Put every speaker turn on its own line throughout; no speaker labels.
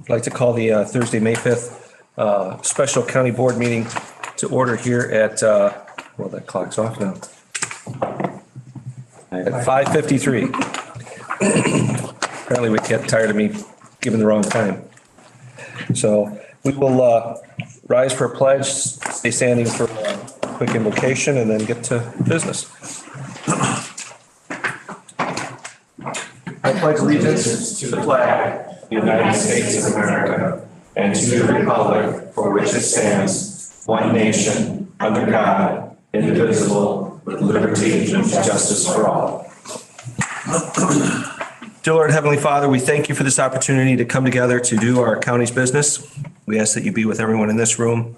I'd like to call the Thursday, May 5th special county board meeting to order here at, well, that clock's off now. At 5:53. Apparently we get tired of me giving the wrong time. So we will rise for a pledge, stay standing for a quick invocation, and then get to business. I pledge allegiance to the flag of the United States of America and to the republic for which it stands, one nation, under God, indivisible, with liberty and justice for all. Dear Lord, Heavenly Father, we thank you for this opportunity to come together to do our county's business. We ask that you be with everyone in this room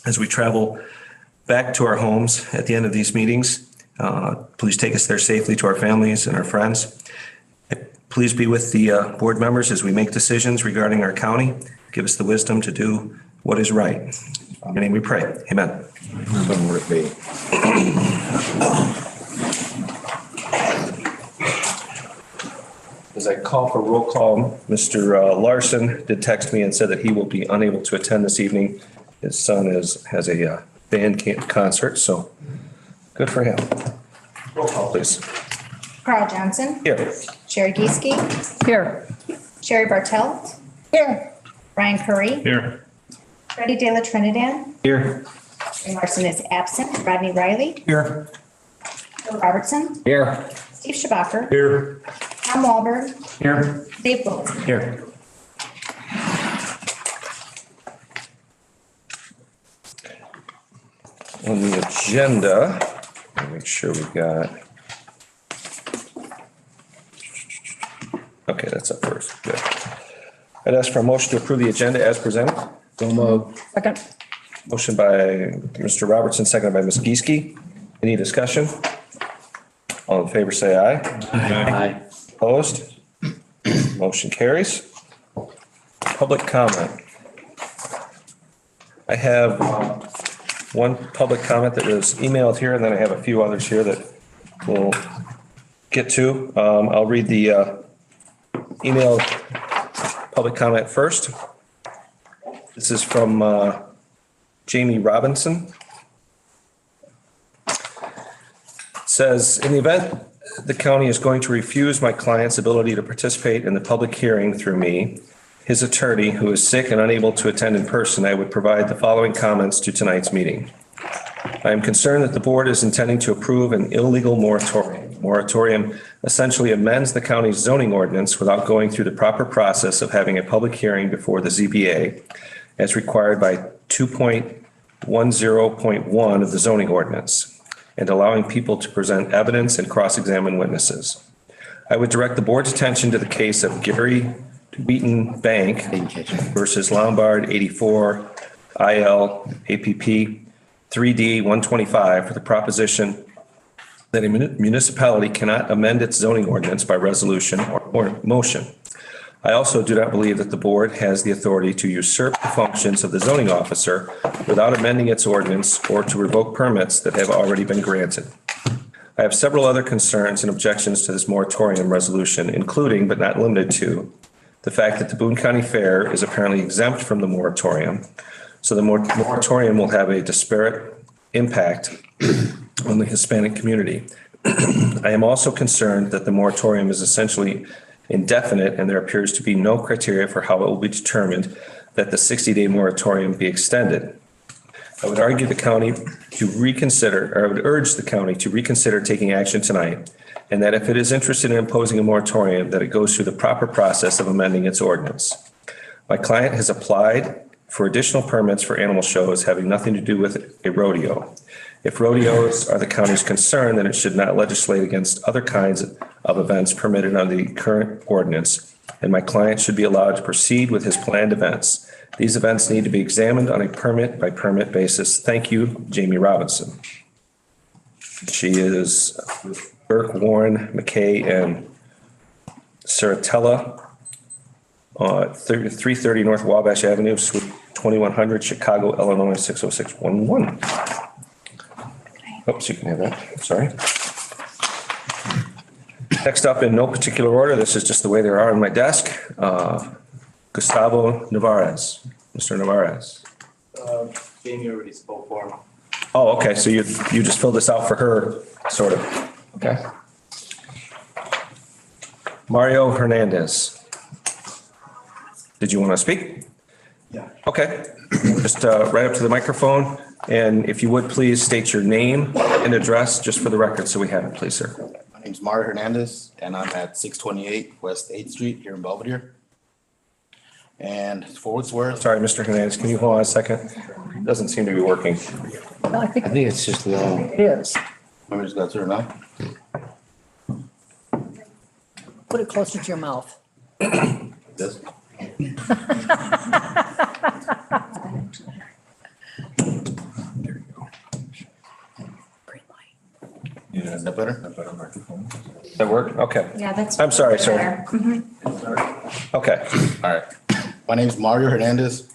as we travel back to our homes at the end of these meetings. Please take us there safely to our families and our friends. Please be with the board members as we make decisions regarding our county. Give us the wisdom to do what is right. In your name we pray. Amen. As I call for roll call, Mr. Larson did text me and said that he will be unable to attend this evening. His son has a band concert, so good for him. Roll call, please.
Carl Johnson.
Here.
Sherry Gieske.
Here.
Sherry Bartelt.
Here.
Brian Curry.
Here.
Freddie De La Trinidad.
Here.
Ray Larson is absent. Rodney Riley.
Here.
Bill Robertson.
Here.
Steve Schabacher.
Here.
Tom Wahlberg.
Here.
Dave Wilson.
Here. On the agenda, let me make sure we got. Okay, that's up first. Good. I'd ask for a motion to approve the agenda as presented.
So moved. Second.
Motion by Mr. Robertson, seconded by Ms. Gieske. Any discussion? All in favor, say aye.
Aye.
Opposed? Motion carries. Public comment. I have one public comment that was emailed here, and then I have a few others here that we'll get to. I'll read the email public comment first. This is from Jamie Robinson. It says, in the event the county is going to refuse my client's ability to participate in the public hearing through me, his attorney, who is sick and unable to attend in person, I would provide the following comments to tonight's meeting. I am concerned that the board is intending to approve an illegal moratorium. Moratorium essentially amends the county's zoning ordinance without going through the proper process of having a public hearing before the ZBA, as required by 2.10.1 of the zoning ordinance, and allowing people to present evidence and cross-examine witnesses. I would direct the board's attention to the case of Gary Wheaton Bank versus Lombard 84 IL APP 3D 125 for the proposition that a municipality cannot amend its zoning ordinance by resolution or motion. I also do not believe that the board has the authority to usurp the functions of the zoning officer without amending its ordinance or to revoke permits that have already been granted. I have several other concerns and objections to this moratorium resolution, including but not limited to the fact that the Boone County Fair is apparently exempt from the moratorium. So the moratorium will have a disparate impact on the Hispanic community. I am also concerned that the moratorium is essentially indefinite and there appears to be no criteria for how it will be determined that the 60-day moratorium be extended. I would argue the county to reconsider, or I would urge the county to reconsider taking action tonight, and that if it is interested in imposing a moratorium, that it goes through the proper process of amending its ordinance. My client has applied for additional permits for animal shows having nothing to do with a rodeo. If rodeos are the county's concern, then it should not legislate against other kinds of events permitted under the current ordinance, and my client should be allowed to proceed with his planned events. These events need to be examined on a permit by permit basis. Thank you, Jamie Robinson. She is with Burke, Warren, McKay, and Saratella, 330 North Wabash Avenue, Suite 2100, Chicago, Illinois, 60611. Oops, you can have that. Sorry. Next up, in no particular order, this is just the way they are on my desk. Gustavo Novarez. Mr. Novarez.
Jamie already spoke for him.
Oh, okay, so you just filled this out for her, sort of. Okay. Mario Hernandez. Did you want to speak?
Yeah.
Okay, just right up to the microphone, and if you would, please state your name and address, just for the record, so we have it, please, sir.
My name's Mario Hernandez, and I'm at 628 West 8th Street here in Belvedere. And for what it's worth,
Sorry, Mr. Hernandez, can you hold on a second? Doesn't seem to be working.
I think
I think it's just low.
it is.
let me just go through it now.
Put it closer to your mouth.
This. Is that better?
Does that work? Okay.
Yeah, that's.
I'm sorry, sir.
better. Mhm.
Okay.
All right. My name's Mario Hernandez,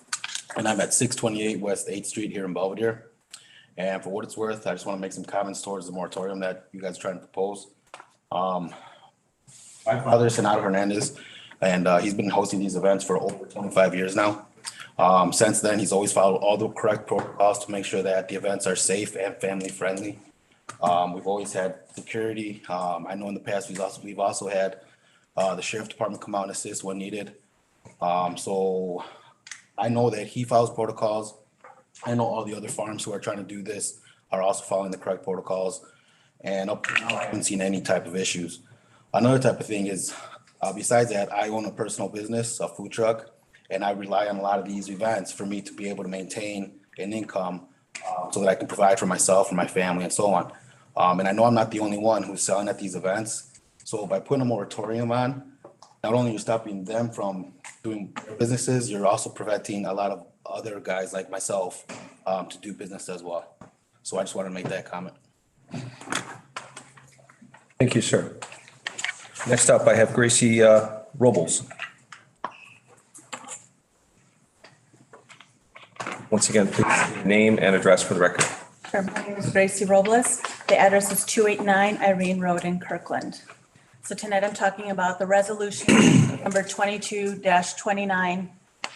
and I'm at 628 West 8th Street here in Belvedere. And for what it's worth, I just want to make some comments towards the moratorium that you guys are trying to propose. My father is Senator Hernandez, and he's been hosting these events for over 25 years now. Since then, he's always followed all the correct protocols to make sure that the events are safe and family friendly. We've always had security. I know in the past, we've also had the sheriff department come out and assist when needed. So I know that he follows protocols. I know all the other farms who are trying to do this are also following the correct protocols. And up to now, I haven't seen any type of issues. Another type of thing is, besides that, I own a personal business, a food truck, and I rely on a lot of these events for me to be able to maintain an income so that I can provide for myself and my family and so on. And I know I'm not the only one who's selling at these events. So by putting a moratorium on, not only are you stopping them from doing their businesses, you're also preventing a lot of other guys like myself to do business as well. So I just wanted to make that comment.
Thank you, sir. Next up, I have Gracie Robles. Once again, please state your name and address for the record.
Sure. My name is Gracie Robles. The address is 289 Irene Road in Kirkland. So tonight I'm talking about the resolution number 22-29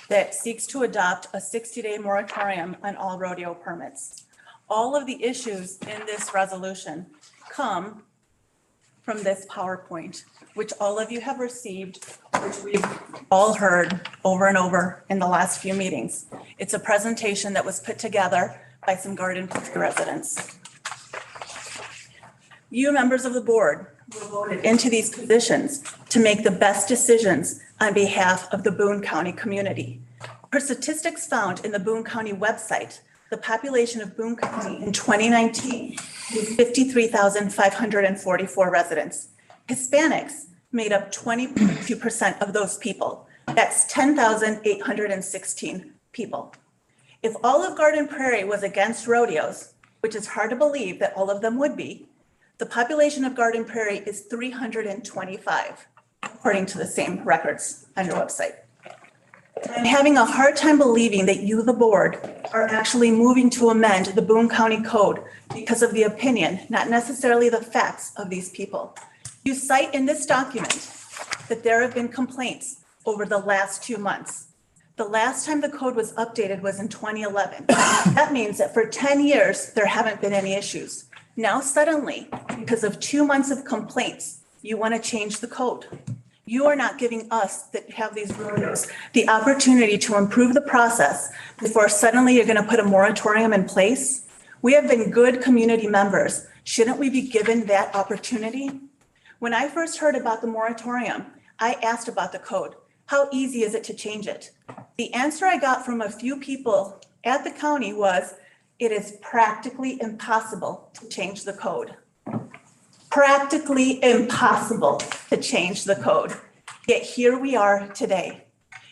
that seeks to adopt a 60-day moratorium on all rodeo permits. All of the issues in this resolution come from this PowerPoint, which all of you have received, which we've all heard over and over in the last few meetings. It's a presentation that was put together by some Garden Prairie residents. You members of the board were voted into these positions to make the best decisions on behalf of the Boone County community. Per statistics found in the Boone County website, the population of Boone County in 2019 was 53,544 residents. Hispanics made up 20.2% of those people. That's 10,816 people. If all of Garden Prairie was against rodeos, which is hard to believe that all of them would be, the population of Garden Prairie is 325, according to the same records on your website. I'm having a hard time believing that you, the board, are actually moving to amend the Boone County Code because of the opinion, not necessarily the facts of these people. You cite in this document that there have been complaints over the last 2 months. The last time the code was updated was in 2011. That means that for 10 years, there haven't been any issues. Now suddenly, because of 2 months of complaints, you want to change the code. You are not giving us that have these rodeos the opportunity to improve the process before suddenly you're going to put a moratorium in place. We have been good community members. Shouldn't we be given that opportunity? When I first heard about the moratorium, I asked about the code. How easy is it to change it? The answer I got from a few people at the county was, it is practically impossible to change the code. Practically impossible to change the code. Yet here we are today.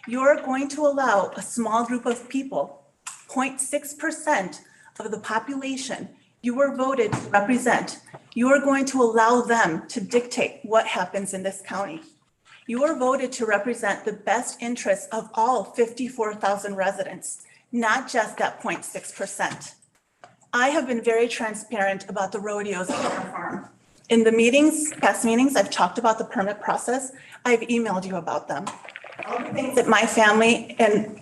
You're going to allow a small group of people, 0.6% of the population you were voted to represent, you are going to allow them to dictate what happens in this county. You are voted to represent the best interests of all 54,000 residents, not just that 0.6%. I have been very transparent about the rodeos on our farm. In the meetings, past meetings, I've talked about the permit process. I've emailed you about them. all the things that my family and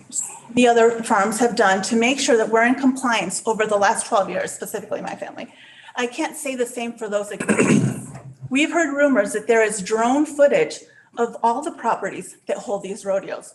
the other farms have done to make sure that we're in compliance over the last 12 years, specifically my family. I can't say the same for those. We've heard rumors that there is drone footage of all the properties that hold these rodeos.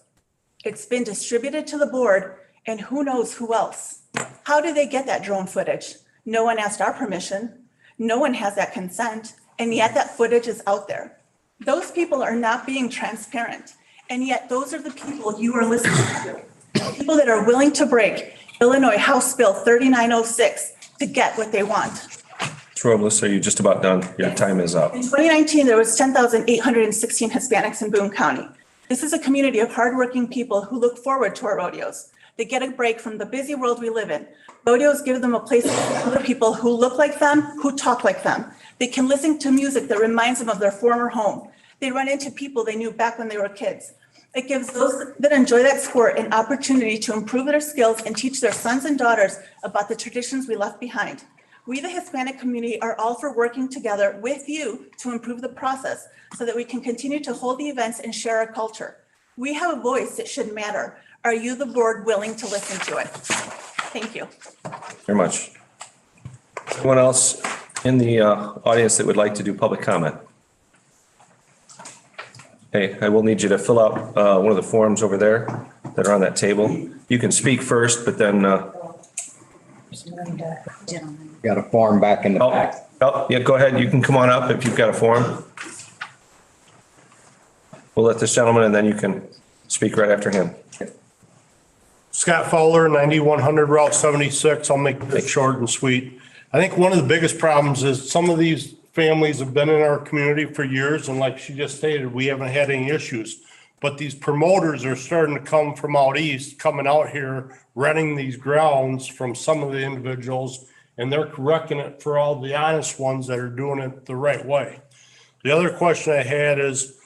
It's been distributed to the board and who knows who else. How do they get that drone footage? No one asked our permission. No one has that consent. And yet that footage is out there. Those people are not being transparent. And yet those are the people you are listening to. People that are willing to break Illinois House Bill 3906 to get what they want.
Ms. Robles, are you just about done? Your time is up.
In 2019, there was 10,816 Hispanics in Boone County. This is a community of hardworking people who look forward to our rodeos. They get a break from the busy world we live in. Rodeos give them a place to meet other people who look like them, who talk like them. They can listen to music that reminds them of their former home. They run into people they knew back when they were kids. It gives those that enjoy that sport an opportunity to improve their skills and teach their sons and daughters about the traditions we left behind. We, the Hispanic community, are all for working together with you to improve the process so that we can continue to hold the events and share our culture. We have a voice that should matter. Are you, the board, willing to listen to it? Thank you.
Very much. Anyone else in the audience that would like to do public comment? Hey, I will need you to fill out one of the forms over there that are on that table. You can speak first, but then,
Got a form back in the back.
yeah, go ahead. You can come on up if you've got a form. We'll let this gentleman and then you can speak right after him.
Scott Fowler, 9100 Route 76. I'll make this short and sweet. I think one of the biggest problems is some of these families have been in our community for years, and like she just stated, we haven't had any issues. But these promoters are starting to come from out east, coming out here, renting these grounds from some of the individuals, and they're correcting it for all the honest ones that are doing it the right way. The other question I had is,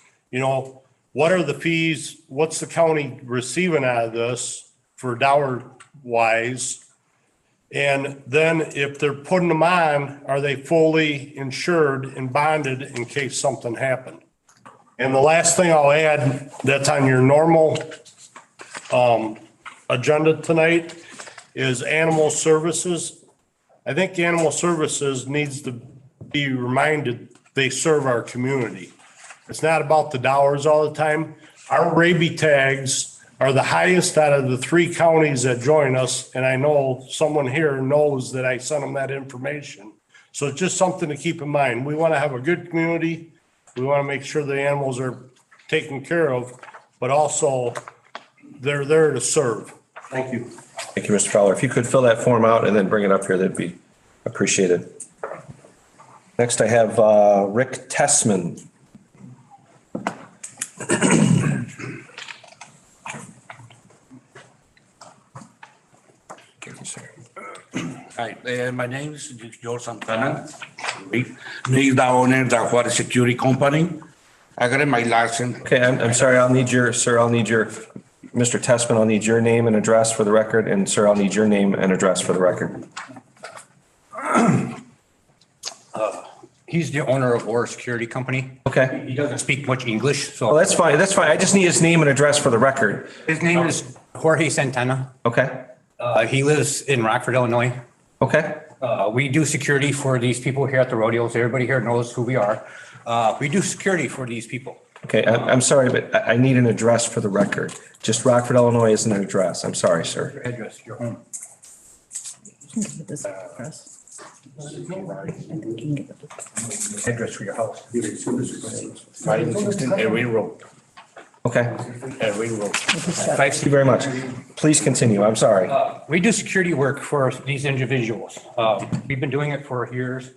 what are the fees? What's the county receiving out of this for dollar wise? And then if they're putting them on, are they fully insured and bonded in case something happened? And the last thing I'll add that's on your normal agenda tonight is animal services. I think animal services needs to be reminded they serve our community. It's not about the dollars all the time. Our rabies tags are the highest out of the 3 counties that join us. And I know someone here knows that I sent them that information. So it's just something to keep in mind. We want to have a good community. We want to make sure the animals are taken care of, but also they're there to serve. Thank you.
Thank you, Mr. Fowler. If you could fill that form out and then bring it up here, that'd be appreciated. Next, I have Rick Tessman. Thank you, sir.
Hi, my name is George Santana. He's the owner of the Juarez Security Company. I got my license.
Okay, I'm sorry. Mr. Tessman, I'll need your name and address for the record. And sir, I'll need your name and address for the record.
He's the owner of War Security Company.
Okay.
He doesn't speak much English,
Well,
so
that's fine. That's fine. I just need his name and address for the record.
his name is Jorge Santana.
Okay.
He lives in Rockford, Illinois.
Okay.
We do security for these people here at the rodeos. Everybody here knows who we are. We do security for these people.
Okay. I'm sorry, but I need an address for the record. Just Rockford, Illinois isn't an address. I'm sorry, sir.
Your address, your home. Address for your house.
516 Erin Road.
Okay.
Erin Road.
Thank you very much. Please continue. I'm sorry.
We do security work for these individuals. We've been doing it for years.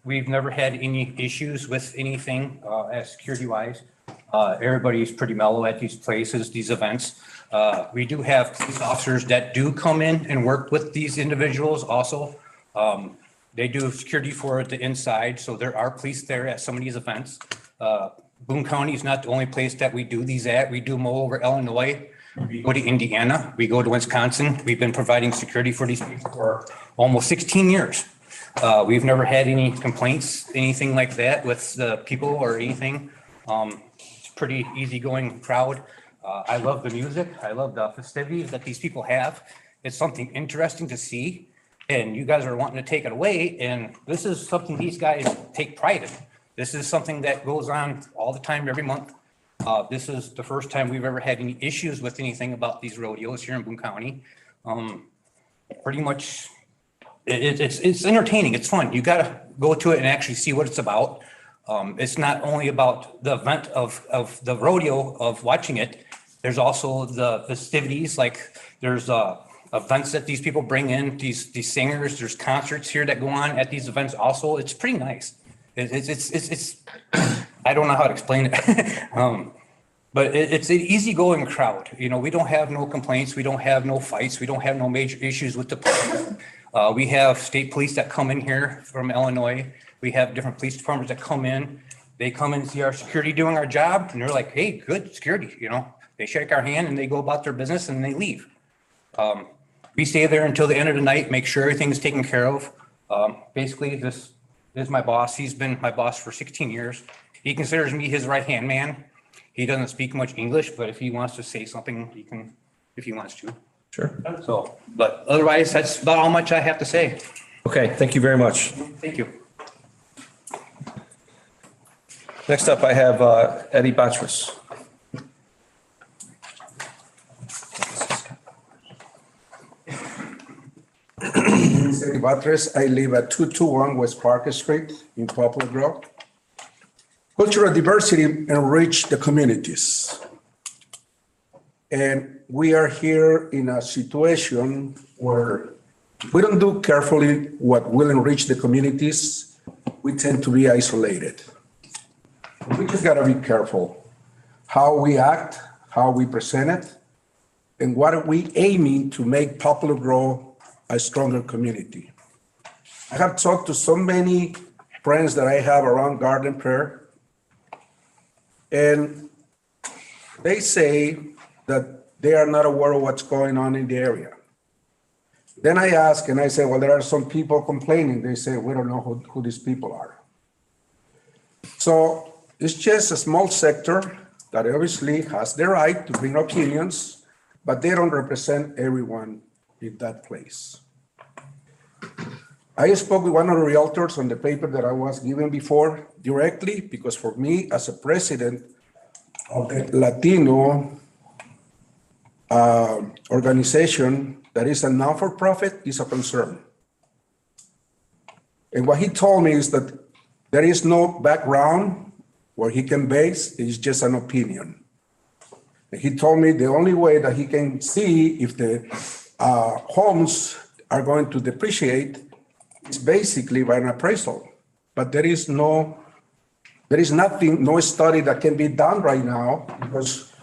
We've never had any issues with anything as security wise. Everybody's pretty mellow at these places, these events. We do have police officers that do come in and work with these individuals also. They do security for the inside, so there are police there at some of these events. Boone County is not the only place that we do these at. We do them all over Illinois. We go to Indiana, we go to Wisconsin. We've been providing security for these people for almost 16 years. We've never had any complaints, anything like that with the people or anything. pretty easygoing crowd. I love the music. I love the festivities that these people have. It's something interesting to see, and you guys are wanting to take it away, and this is something these guys take pride in. This is something that goes on all the time, every month. This is the first time we've ever had any issues with anything about these rodeos here in Boone County. Pretty much, it's entertaining. It's fun. You got to go to it and actually see what it's about. It's not only about the event of the rodeo, of watching it. There's also the festivities, like there's events that these people bring in, these singers. There's concerts here that go on at these events also. It's pretty nice. It's I don't know how to explain it. But it's an easygoing crowd. You know, we don't have no complaints. We don't have no fights. We don't have no major issues with the police. We have state police that come in here from Illinois. We have different police departments that come in. They come in and see our security doing our job, and they're like, hey, good security, you know. They shake our hand and they go about their business and they leave. We stay there until the end of the night, make sure everything's taken care of. Basically, this is my boss. He's been my boss for 16 years. He considers me his right-hand man. He doesn't speak much English, but if he wants to say something, he can, if he wants to.
Sure.
So, but otherwise, that's about all much I have to say.
Okay, thank you very much.
Thank you.
Next up, I have Eddie Botchus.
Eddie Batres. I live at 221 West Park Street in Poplar Grove. Cultural diversity enrich the communities. And we are here in a situation where we don't do carefully what will enrich the communities. We tend to be isolated. We just gotta be careful how we act, how we present it, and what are we aiming to make Poplar Grove a stronger community. I have talked to so many friends that I have around Garden Prayer, and they say that they are not aware of what's going on in the area. Then I ask and I say, well, there are some people complaining. They say, we don't know who these people are. So it's just a small sector that obviously has the right to bring opinions, but they don't represent everyone in that place. I spoke with one of the realtors on the paper that I was given before directly, because for me, as a president of the Latino organization that is a non-for-profit, is a concern. And what he told me is that there is no background where he can base, it's just an opinion. And he told me the only way that he can see if the homes are going to depreciate is basically by an appraisal. But there is nothing, no study that can be done right now, because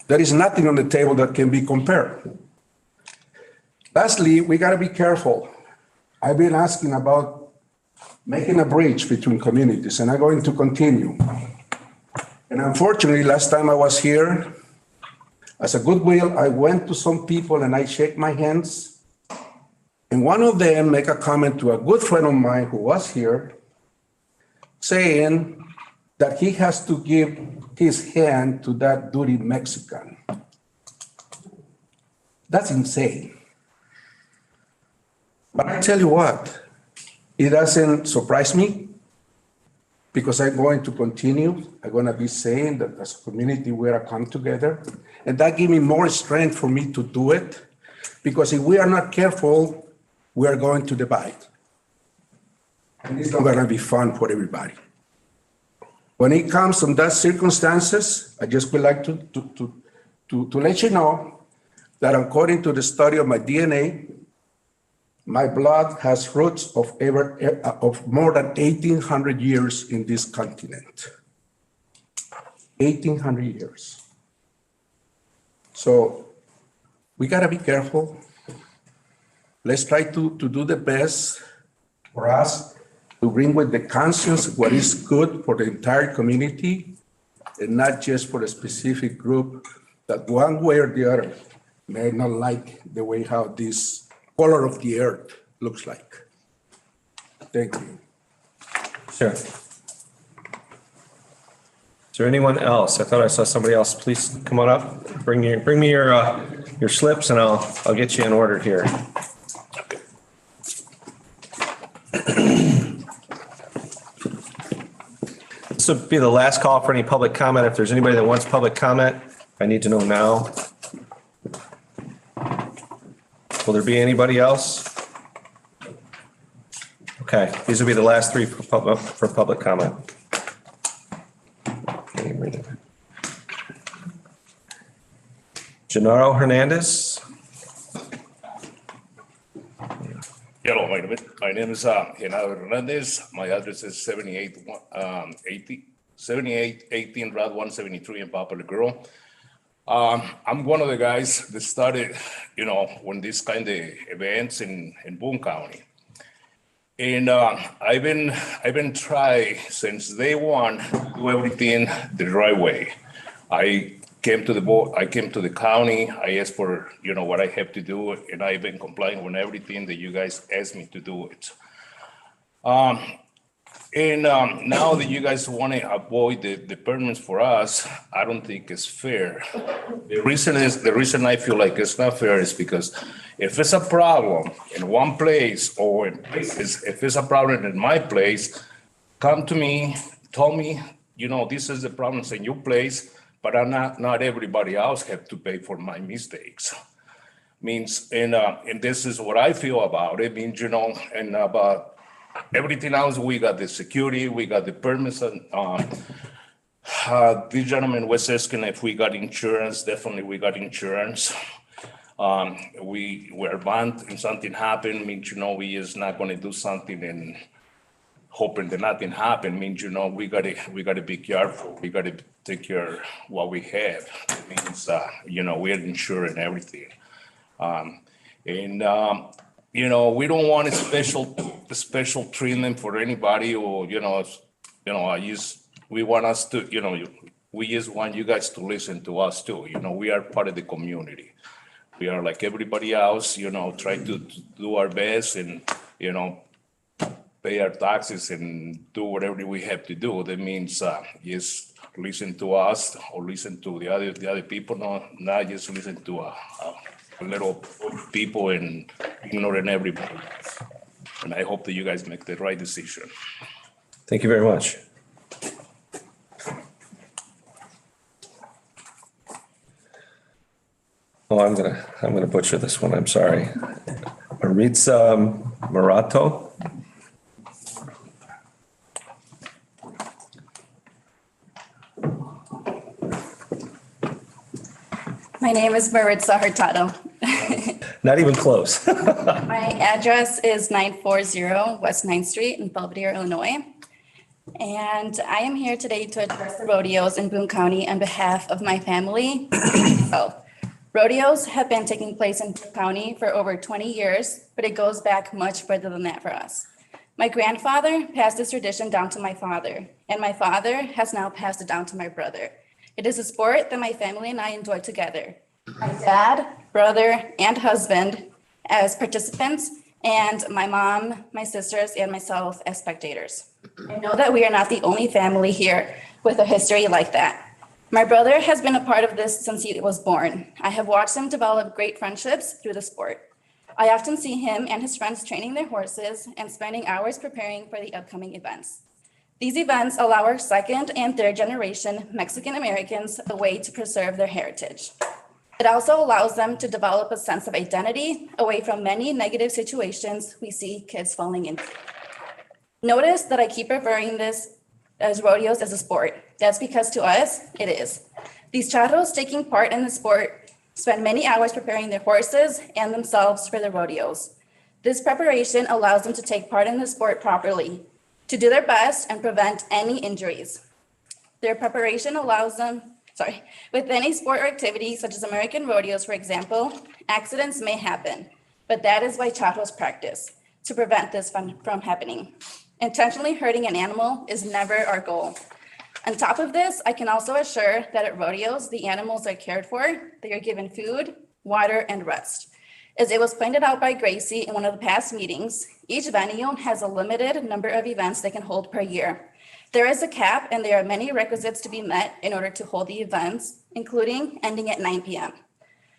there is nothing on the table that can be compared. Lastly, we gotta be careful. I've been asking about making a bridge between communities, and I'm going to continue. And unfortunately, last time I was here, as a goodwill, I went to some people and I shake my hands. And one of them make a comment to a good friend of mine who was here, saying that he has to give his hand to that dirty Mexican. That's insane. But I tell you what, it doesn't surprise me, because I'm going to continue. I'm going to be saying that as a community, we are come together. And that gives me more strength for me to do it, because if we are not careful, we are going to divide. And it's not going to be fun for everybody. When it comes to that circumstances, I just would like to let you know that according to the study of my DNA, my blood has roots of more than 1,800 years in this continent. 1,800 years. So we gotta be careful. Let's try to do the best for us to bring with the conscience what is good for the entire community, and not just for a specific group that one way or the other may not like the way how this color of the earth looks like. Thank you.
Sure. Is there anyone else? I thought I saw somebody else. Please come on up. Bring me your slips and I'll get you in order here. This will be the last call for any public comment. If there's anybody that wants public comment, I need to know now. Will there be anybody else? Okay, these will be the last three for public comment. Gennaro Hernandez.
Hello, my name is Gennaro Hernandez. My address is 7818 Route 173 in Papa Girl. I'm one of the guys that started, when this kind of events in Boone County. And I've been trying since day one to do everything the right way. I came to the board, I came to the county, I asked for, what I have to do, and I've been complying with everything that you guys asked me to do it. Now that you guys want to avoid the permits for us, I don't think it's fair. The reason I feel like it's not fair is because if it's a problem in one place or in places, if it's a problem in my place, come to me, tell me, this is the problem in your place, but not everybody else have to pay for my mistakes. Means, and this is what I feel about it. Means, and about everything else, we got the security, we got the permits, and this gentleman was asking if we got insurance. Definitely, we got insurance. We were banned and something happened. Means, we is not going to do something and hoping that nothing happened. Means, we gotta be careful. We gotta take care of what we have. It means, we're insured and everything. We don't want a special treatment for anybody, or we want us to, we just want you guys to listen to us too. We are part of the community. We are like everybody else. Try to do our best and pay our taxes and do whatever we have to do. That means just listen to us or listen to the other people. Not just listen to a little people and ignoring everybody. And I hope that you guys make the right decision.
Thank you very much. Oh, I'm gonna butcher this one. I'm sorry. Maritza Morato.
My name is Maritza Hurtado.
Not even close.
My address is 940 West 9th Street in Belvedere, Illinois. And I am here today to address the rodeos in Boone County on behalf of my family. Rodeos have been taking place in Boone County for over 20 years, but it goes back much further than that for us. My grandfather passed this tradition down to my father, and my father has now passed it down to my brother. It is a sport that my family and I enjoy together. My dad, brother, and husband as participants, and my mom, my sisters, and myself as spectators. I know that we are not the only family here with a history like that. My brother has been a part of this since he was born. I have watched him develop great friendships through the sport. I often see him and his friends training their horses and spending hours preparing for the upcoming events. These events allow our second and third generation Mexican Americans a way to preserve their heritage. It also allows them to develop a sense of identity away from many negative situations we see kids falling into. Notice that I keep referring this as rodeos as a sport. That's because to us, it is. These charros taking part in the sport spend many hours preparing their horses and themselves for the rodeos. This preparation allows them to take part in the sport properly, to do their best and prevent any injuries. Their preparation allows them, with any sport or activity such as American rodeos, for example, accidents may happen, but that is why charros practice, to prevent this from happening. Intentionally hurting an animal is never our goal. On top of this, I can also assure that at rodeos, the animals are cared for, they are given food, water, and rest. As it was pointed out by Gracie in one of the past meetings, each venue has a limited number of events they can hold per year. There is a cap and there are many requisites to be met in order to hold the events, including ending at 9 p.m.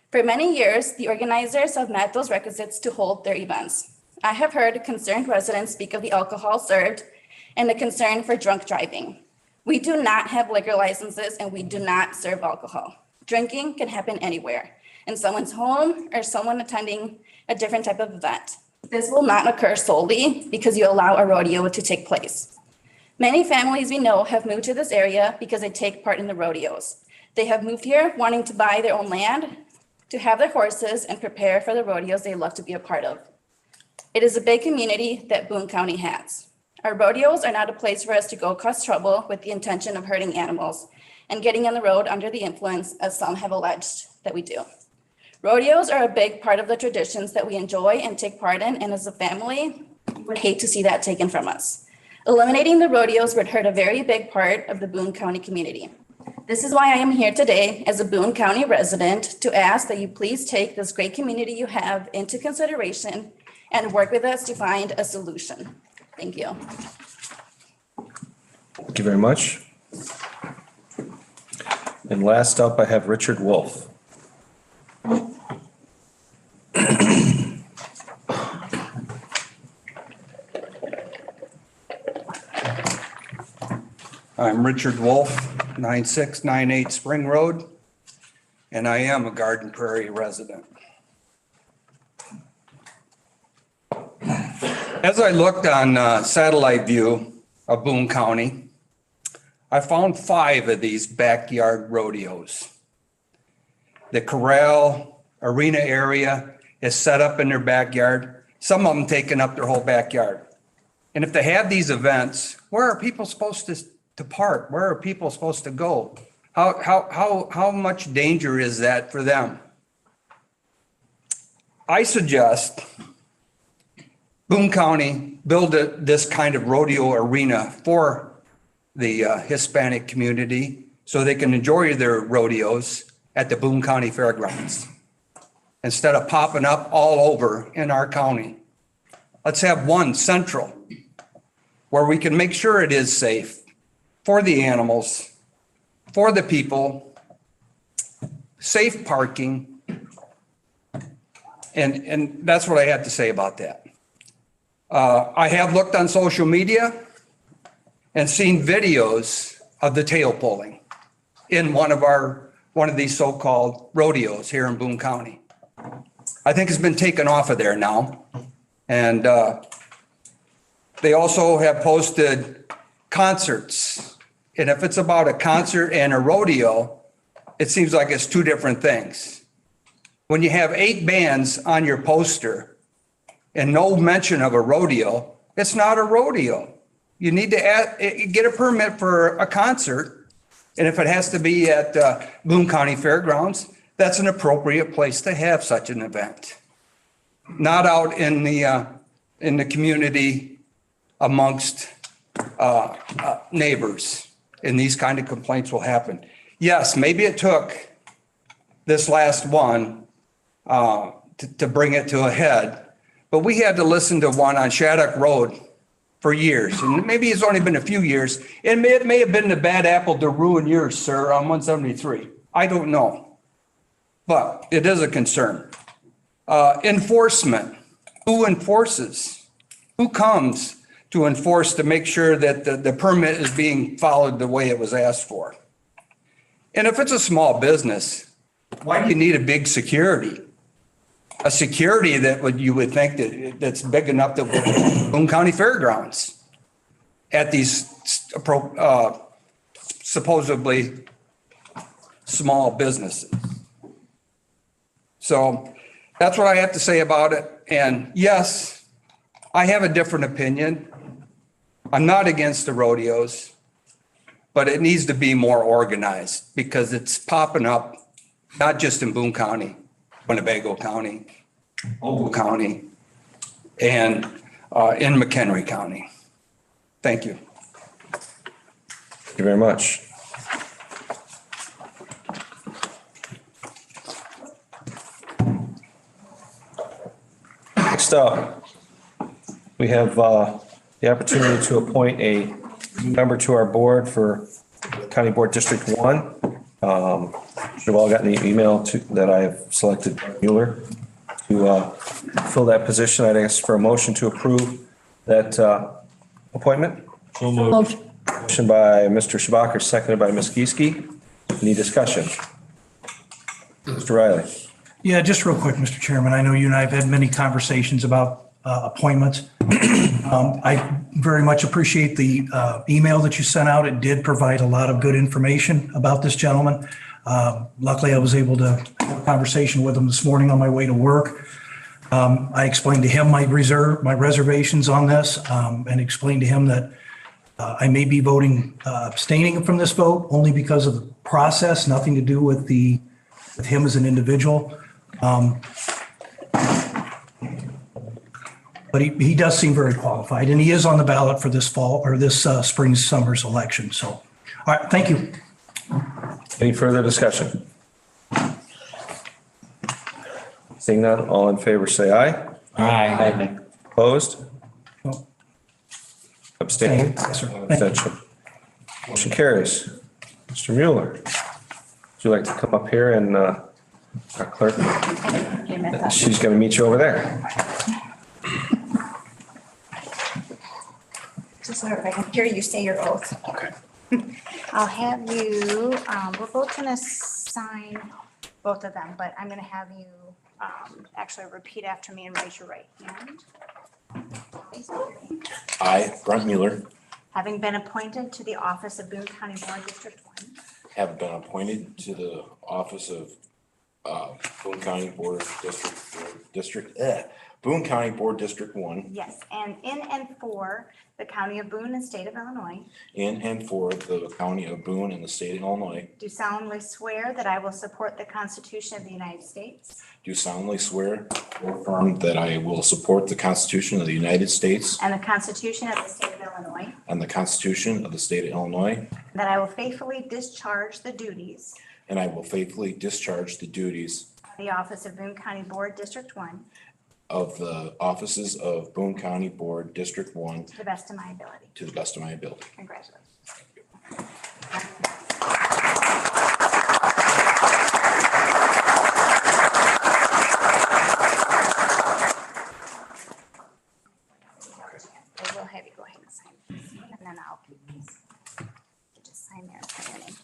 For many years, the organizers have met those requisites to hold their events. I have heard concerned residents speak of the alcohol served and the concern for drunk driving. We do not have liquor licenses and we do not serve alcohol. Drinking can happen anywhere, in someone's home or someone attending a different type of event. This will not occur solely because you allow a rodeo to take place. Many families we know have moved to this area because they take part in the rodeos. They have moved here wanting to buy their own land, to have their horses and prepare for the rodeos they love to be a part of. It is a big community that Boone County has. Our rodeos are not a place for us to go cause trouble with the intention of hurting animals and getting on the road under the influence, as some have alleged that we do. Rodeos are a big part of the traditions that we enjoy and take part in, and as a family, we would hate to see that taken from us. Eliminating the rodeos would hurt a very big part of the Boone County community. This is why I am here today as a Boone County resident to ask that you please take this great community you have into consideration and work with us to find a solution. Thank you.
Thank you very much. And last up, I have Richard Wolf.
I'm Richard Wolf, 9698 Spring Road, and I am a Garden Prairie resident. As I looked on satellite view of Boone County, I found 5 of these backyard rodeos. The corral arena area is set up in their backyard, some of them taking up their whole backyard. And if they have these events, where are people supposed to park? Where are people supposed to go? How much danger is that for them? I suggest Boone County build this kind of rodeo arena for the Hispanic community so they can enjoy their rodeos at the Boone County Fairgrounds instead of popping up all over in our county. Let's have one central where we can make sure it is safe for the animals, for the people, safe parking. And that's what I have to say about that. I have looked on social media and seen videos of the tail pulling in one of these so-called rodeos here in Boone County. I think it's been taken off of there now. And they also have posted concerts. And if it's about a concert and a rodeo, it seems like it's 2 different things. When you have 8 bands on your poster and no mention of a rodeo, it's not a rodeo. You need to get a permit for a concert. And if it has to be at Boone County Fairgrounds, that's an appropriate place to have such an event. Not out in the community amongst neighbors. And these kind of complaints will happen. Yes, maybe it took this last one to bring it to a head, but we had to listen to one on Shattuck Road for years. And maybe it's only been a few years. It may have been the bad apple to ruin yours, sir, on 173. I don't know, but it is a concern. Enforcement. Who enforces? Who comes to enforce to make sure that the permit is being followed the way it was asked for? And if it's a small business, why do you need a big security? A security that you would think that's big enough that would Boone County Fairgrounds at these supposedly small businesses. So that's what I have to say about it. And yes, I have a different opinion. I'm not against the rodeos, but it needs to be more organized because it's popping up, not just in Boone County, Winnebago County, Ogle County, and in McHenry County. Thank you.
Thank you very much. Next up, we have the opportunity to appoint a member to our board for County Board District 1. You've all gotten the email that I have selected Mueller to fill that position. I'd ask for a motion to approve that appointment.
Motion.
Motion by Mr. Schabacher, seconded by Ms. Geeske. Any discussion? Mr. Riley?
Yeah, just real quick, Mr. Chairman. I know you and I have had many conversations about appointments. I very much appreciate the email that you sent out. It did provide a lot of good information about this gentleman. Luckily, I was able to have a conversation with him this morning on my way to work. I explained to him my reservations on this, and explained to him that I may be abstaining from this vote only because of the process, nothing to do with him as an individual. But he does seem very qualified, and he is on the ballot for this fall or this summer's election. So, all right, thank you.
Any further discussion? Seeing none, all in favor say aye.
Aye.
Opposed? Abstaining?
Yes, sir. Thank you.
Abstention. Motion carries. Mr. Mueller, would you like to come up here and our clerk? She's going to meet you over there.
Just so I can hear you say your oath.
Okay.
I'll have you, we're both going to sign both of them, but I'm going to have you actually repeat after me and raise your right hand.
I, Brent Mueller,
Having been appointed to the office of Boone County Board District 1
have been appointed to the office of Boone County Board Boone County Board District 1
Yes, and in and for the county of Boone and state of Illinois,
in and for the county of Boone and the state of Illinois,
do solemnly swear that I will support the Constitution of the United States
do solemnly swear or affirm that I will support the Constitution of the United States
and the Constitution of the state of Illinois,
and the Constitution of the state of Illinois,
that I will faithfully discharge the duties
and I will faithfully discharge the duties
of the office of Boone County Board District 1
of the offices of Boone County Board District 1
to the best of my ability.
to the best of my ability.
Congratulations. I will have you go ahead and sign this, and then I'll keep these. Just sign there and sign your name.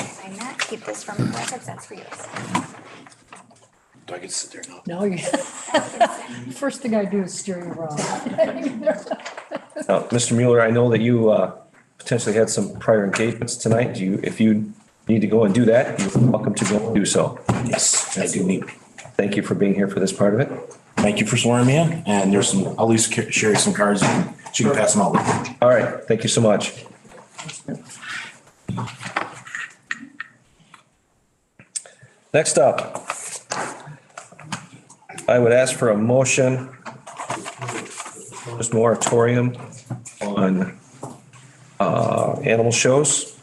Sign that, keep this from the records, that's for yours.
Do I get to sit there now?
No, you, first thing I do is steer you wrong.
Now, Mr. Mueller, I know that you potentially had some prior engagements tonight. If you need to go and do that, you're welcome to go and do so.
Yes, I do need.
Thank you for being here for this part of it.
Thank you for swearing me in, and there's some, I'll at least share you some cards, and she can pass them out.
All right, thank you so much. Next up, I would ask for a motion, this moratorium on animal shows.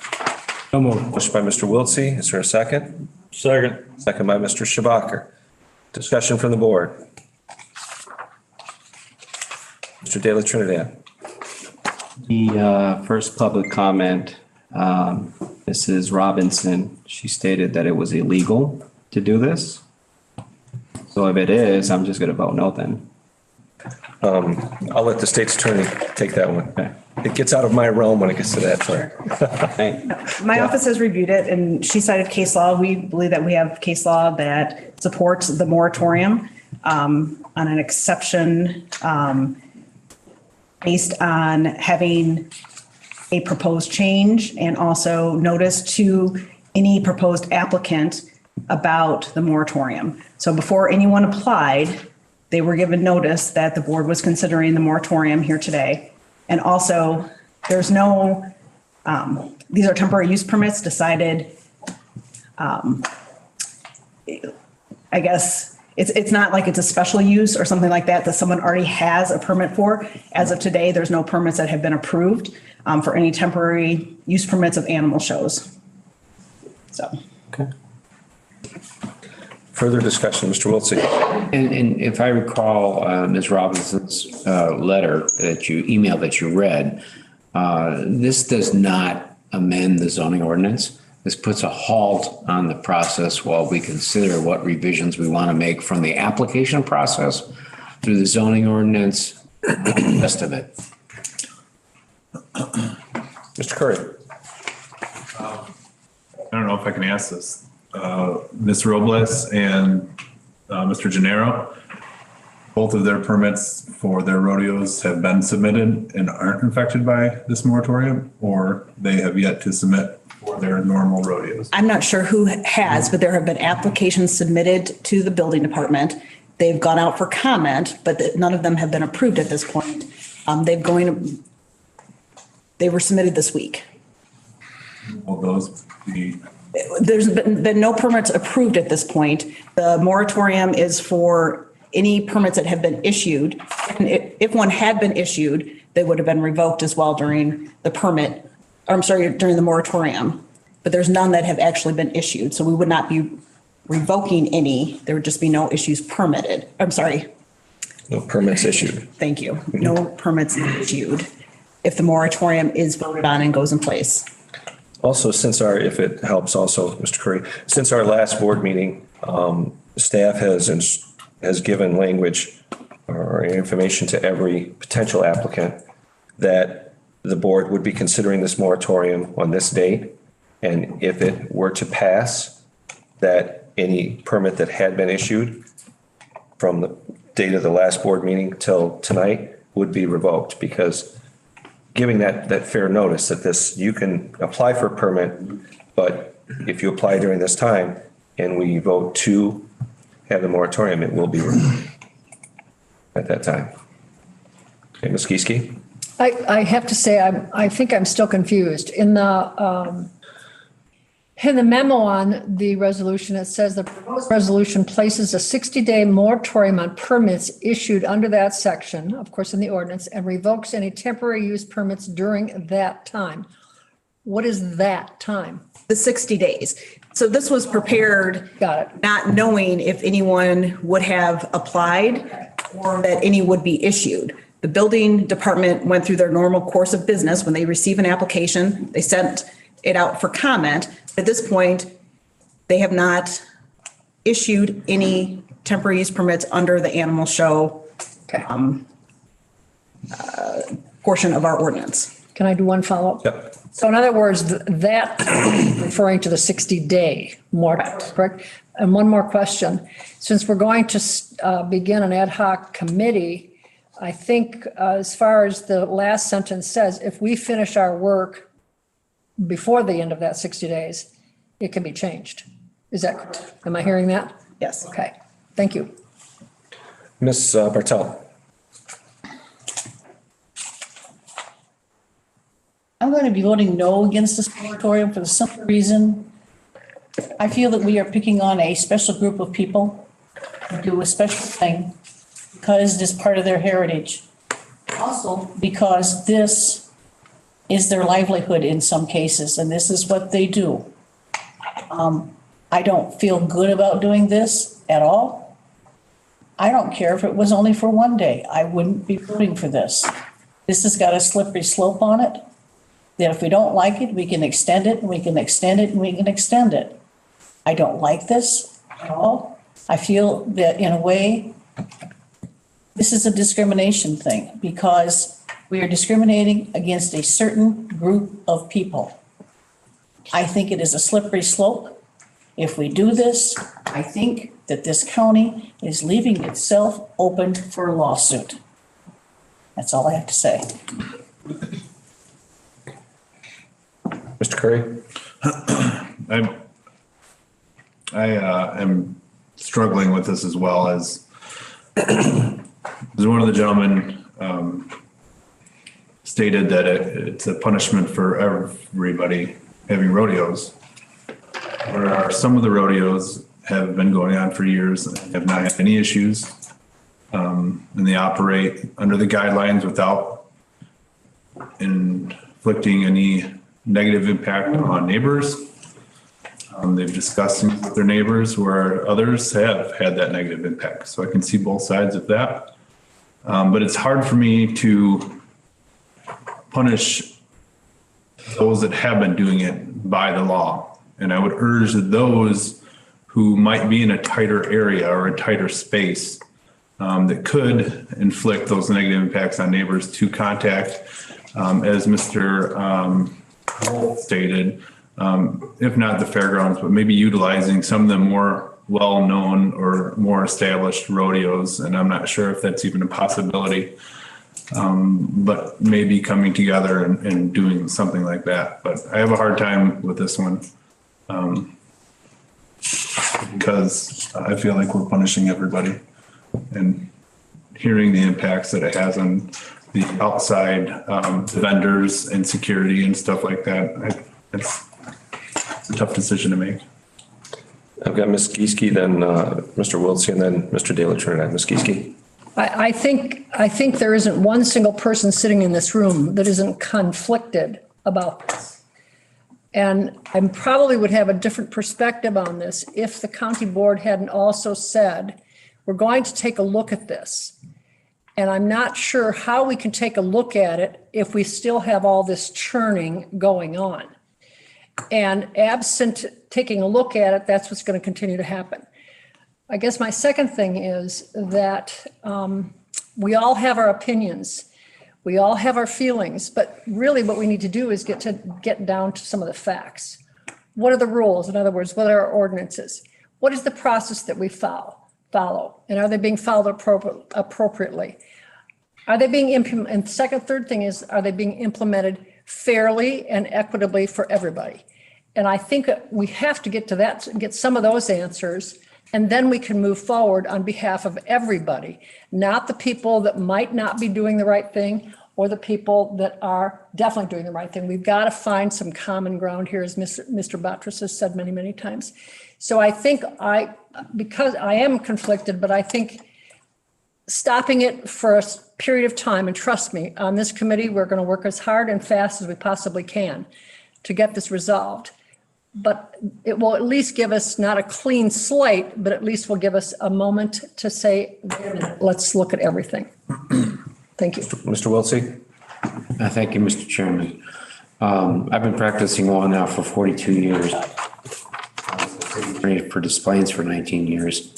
Motion by Mr. Wiltsey. Is there a second?
Second.
Second by Mr. Schabacher. Discussion from the board. Mr. De La Trinidad.
The first public comment, Mrs. Robinson, she stated that it was illegal to do this. So if it is, I'm just going to vote no then.
I'll let the state's attorney take that one.
Okay.
It gets out of my realm when it gets to that part.
My office has reviewed it and she cited case law. We believe that we have case law that supports the moratorium on an exception based on having a proposed change and also notice to any proposed applicant about the moratorium. So before anyone applied, they were given notice that the board was considering the moratorium here today. And also, there's no, these are temporary use permits decided, I guess, it's not like it's a special use or something like that someone already has a permit for. As of today, there's no permits that have been approved. for any temporary use permits of animal shows. So.
Okay. Further discussion, Mr. Wiltsey.
And if I recall, Ms. Robinson's letter email that you read, this does not amend the zoning ordinance. This puts a halt on the process while we consider what revisions we want to make from the application process through the zoning ordinance, the rest of it.
Mr. Curry.
I don't know if I can ask this. Ms. Robles and Mr. Gennaro, both of their permits for their rodeos have been submitted and aren't affected by this moratorium, or they have yet to submit for their normal rodeos?
I'm not sure who has, but there have been applications submitted to the building department. They've gone out for comment, but none of them have been approved at this point. They were submitted this week.
Will those be?
There's been no permits approved at this point. The moratorium is for any permits that have been issued. And if one had been issued, they would have been revoked as well during the during the moratorium. But there's none that have actually been issued. So we would not be revoking any. There would just be no issues permitted. I'm sorry.
No permits issued.
Thank you. No permits issued if the moratorium is voted on and goes in place.
Also, if it helps also, Mr. Curry, since our last board meeting, staff has given language or information to every potential applicant that the board would be considering this moratorium on this date. And if it were to pass, that any permit that had been issued from the date of the last board meeting till tonight would be revoked, because giving that fair notice that you can apply for a permit, but if you apply during this time and we vote to have the moratorium, it will be removed at that time. Okay, Ms. Gieske?
I have to say, I think I'm still confused. In the memo on the resolution, it says the proposed resolution places a 60-day moratorium on permits issued under that section, of course, in the ordinance, and revokes any temporary use permits during that time. What is that time?
The 60 days. So this was prepared, not knowing if anyone would have applied or that any would be issued. The building department went through their normal course of business. When they receive an application, they sent it out for comment. At this point, they have not issued any temporary use permits under the animal show portion of our ordinance.
Can I do one follow-up?
Yep.
So in other words, that referring to the 60-day moratorium, correct? And one more question. Since we're going to begin an ad hoc committee, I think as far as the last sentence says, if we finish our work before the end of that 60 days, it can be changed. Is that correct? Am I hearing that?
Yes.
Okay. Thank you.
Ms. Bartel.
I'm going to be voting no against this moratorium for the simple reason I feel that we are picking on a special group of people who do a special thing because it is part of their heritage. Also, because this is their livelihood in some cases, and this is what they do. I don't feel good about doing this at all. I don't care if it was only for one day. I wouldn't be voting for this. This has got a slippery slope on it, that if we don't like it, we can extend it, and we can extend it, and we can extend it. I don't like this at all. I feel that in a way, this is a discrimination thing because we are discriminating against a certain group of people. I think it is a slippery slope. If we do this, I think that this county is leaving itself open for a lawsuit. That's all I have to say.
Mr. Curry?
I am struggling with this as well as one of the gentlemen stated that it's a punishment for everybody having rodeos. There are some of the rodeos have been going on for years and have not had any issues. And they operate under the guidelines without inflicting any negative impact on neighbors. They've discussed things with their neighbors where others have had that negative impact. So I can see both sides of that. But it's hard for me to punish those that have been doing it by the law. And I would urge those who might be in a tighter area or a tighter space that could inflict those negative impacts on neighbors to contact, as Mr. Wolf stated, if not the fairgrounds, but maybe utilizing some of the more well-known or more established rodeos. And I'm not sure if that's even a possibility, but maybe coming together and doing something like that. But I have a hard time with this one because I feel like we're punishing everybody and hearing the impacts that it has on the outside vendors and security and stuff like that. It's a tough decision to make.
I've got Ms. Gieske, then Mr. Wiltsey, and then Mr. De La Trinidad. Ms. Gieske.
I think there isn't one single person sitting in this room that isn't conflicted about this. And I probably would have a different perspective on this if the county board hadn't also said, we're going to take a look at this. And I'm not sure how we can take a look at it if we still have all this churning going on. And absent taking a look at it, that's what's going to continue to happen. I guess my second thing is that we all have our opinions. We all have our feelings, but really what we need to do is get down to some of the facts. What are the rules? In other words, what are our ordinances? What is the process that we follow? And are they being followed appropriately? Are they being implemented? And third thing is, are they being implemented fairly and equitably for everybody? And I think we have to get to that, get some of those answers, and then we can move forward on behalf of everybody, not the people that might not be doing the right thing or the people that are definitely doing the right thing. We've got to find some common ground here, as Mr. Botras has said many, many times. So I think because I am conflicted, but I think stopping it for a period of time, and trust me, on this committee, we're going to work as hard and fast as we possibly can to get this resolved. But it will at least give us not a clean slate, but at least will give us a moment to say, wait a minute, let's look at everything. Thank you.
Mr. Wiltsey.
Thank you, Mr. Chairman. I've been practicing law now for 42 years. For displays for 19 years.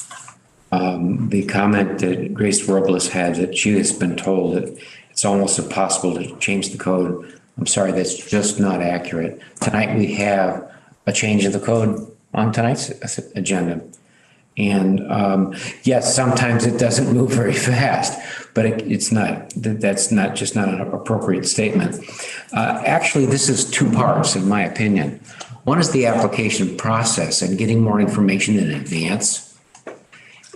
The comment that Grace Robles had that she has been told that it's almost impossible to change the code. I'm sorry, that's just not accurate. Tonight we have a change in the code on tonight's agenda. And yes, sometimes it doesn't move very fast, but it's not, that's not just not an appropriate statement. Actually, this is two parts, in my opinion. One is the application process and getting more information in advance.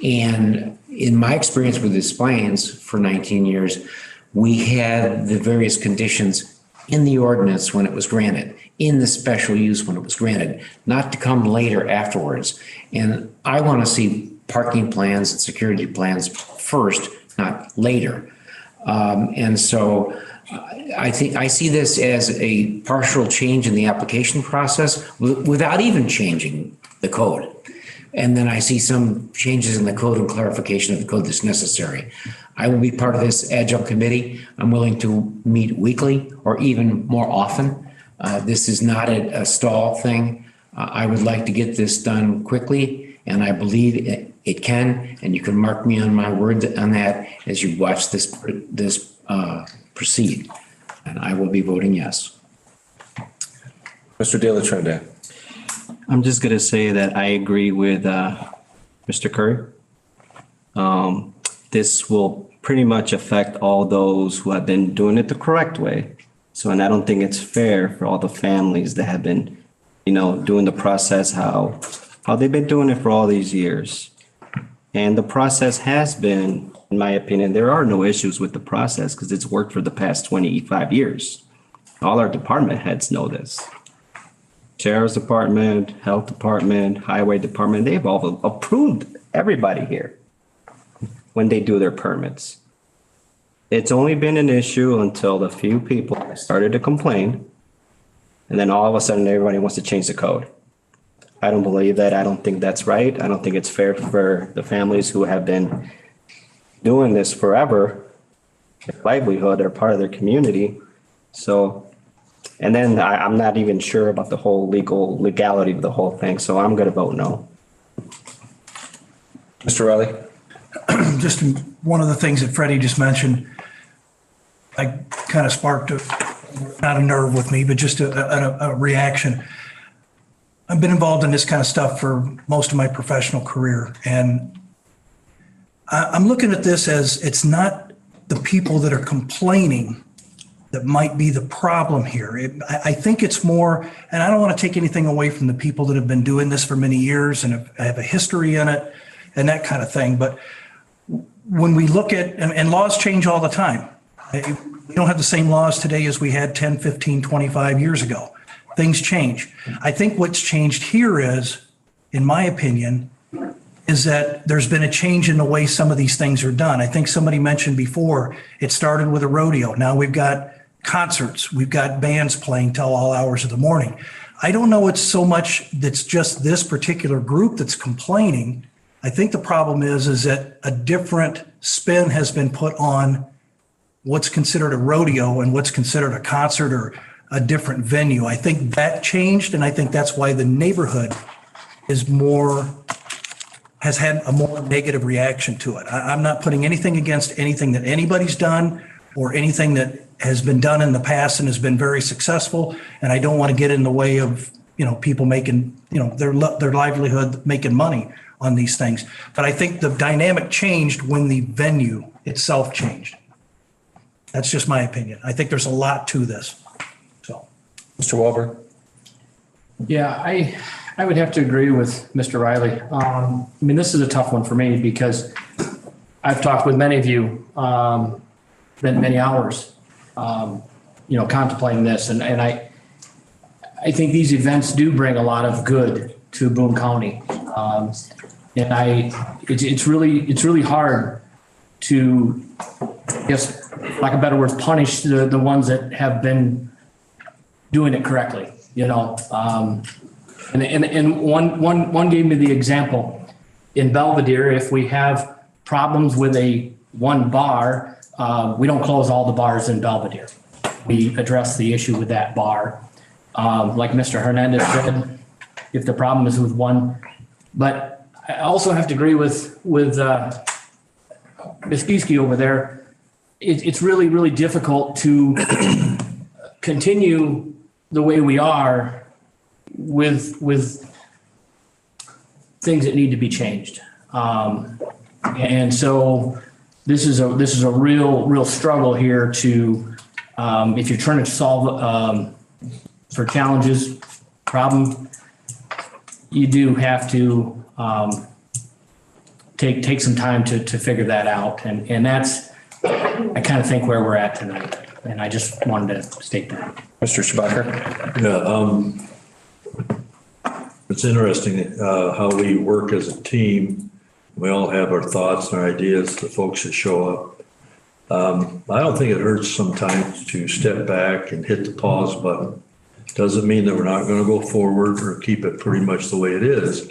And in my experience with displays for 19 years, we had the various conditions in the ordinance when it was granted, in the special use when it was granted, not to come later afterwards. And I want to see parking plans and security plans first, not later. And so I think I see this as a partial change in the application process without even changing the code. And then I see some changes in the code and clarification of the code that's necessary. I will be part of this adjunct committee. I'm willing to meet weekly or even more often. This is not a stall thing. I would like to get this done quickly, and I believe it can, and you can mark me on my word on that as you watch this proceed. And I will be voting yes.
Mr. De La Trinidad.
I'm just going to say that I agree with Mr. Curry. This will pretty much affect all those who have been doing it the correct way. So, and I don't think it's fair for all the families that have been, doing the process how they've been doing it for all these years. And the process has been, in my opinion, there are no issues with the process because it's worked for the past 25 years. All our department heads know this. Sheriff's Department, Health Department, Highway Department, they've all approved everybody here when they do their permits. it's only been an issue until the few people started to complain. And then all of a sudden, everybody wants to change the code. I don't believe that. I don't think that's right. I don't think it's fair for the families who have been doing this forever. Their livelihood, they're part of their community. So, and then I'm not even sure about the whole legality of the whole thing. So I'm going to vote no.
Mr. Riley?
Just one of the things that Freddie just mentioned, I kind of sparked not a nerve with me, but just a reaction. I've been involved in this kind of stuff for most of my professional career. And I'm looking at this as it's not the people that are complaining that might be the problem here. I think it's more, and I don't want to take anything away from the people that have been doing this for many years and have a history in it and that kind of thing. But when we look at, and laws change all the time. We don't have the same laws today as we had 10, 15, 25 years ago. Things change. I think what's changed here is, in my opinion, is that there's been a change in the way some of these things are done. I think somebody mentioned before, it started with a rodeo. Now we've got concerts, we've got bands playing till all hours of the morning. I don't know it's so much that's just this particular group that's complaining. I think the problem is that a different spin has been put on what's considered a rodeo and what's considered a concert or a different venue. I think that changed, and I think that's why the neighborhood has had a more negative reaction to it. I'm not putting anything against anything that anybody's done or anything that has been done in the past and has been very successful. And I don't want to get in the way of, people making, their livelihood, making money on these things. But I think the dynamic changed when the venue itself changed. That's just my opinion. I think there's a lot to this. So,
Mr. Wahlberg?
Yeah, I would have to agree with Mr. Riley. This is a tough one for me because I've talked with many of you, spent many hours, contemplating this. And I think these events do bring a lot of good to Boone County. It's really hard to, I guess, for lack of better words, punish the ones that have been doing it correctly, And one gave me the example in Belvedere. If we have problems with one bar, we don't close all the bars in Belvedere. We address the issue with that bar. Like Mr. Hernandez said, if the problem is with one. But I also have to agree with Ms. Gieske over there. It's really, really difficult to continue the way we are with things that need to be changed. And so this is a real struggle here to, if you're trying to solve for challenges, problem, you do have to take some time to figure that out. And that's, I kind of think where we're at tonight. And I just wanted to state that.
Mr. Schubacher?
Yeah, it's interesting how we work as a team. We all have our thoughts and our ideas, the folks that show up. I don't think it hurts sometimes to step back and hit the pause button. Doesn't mean that we're not going to go forward or keep it pretty much the way it is.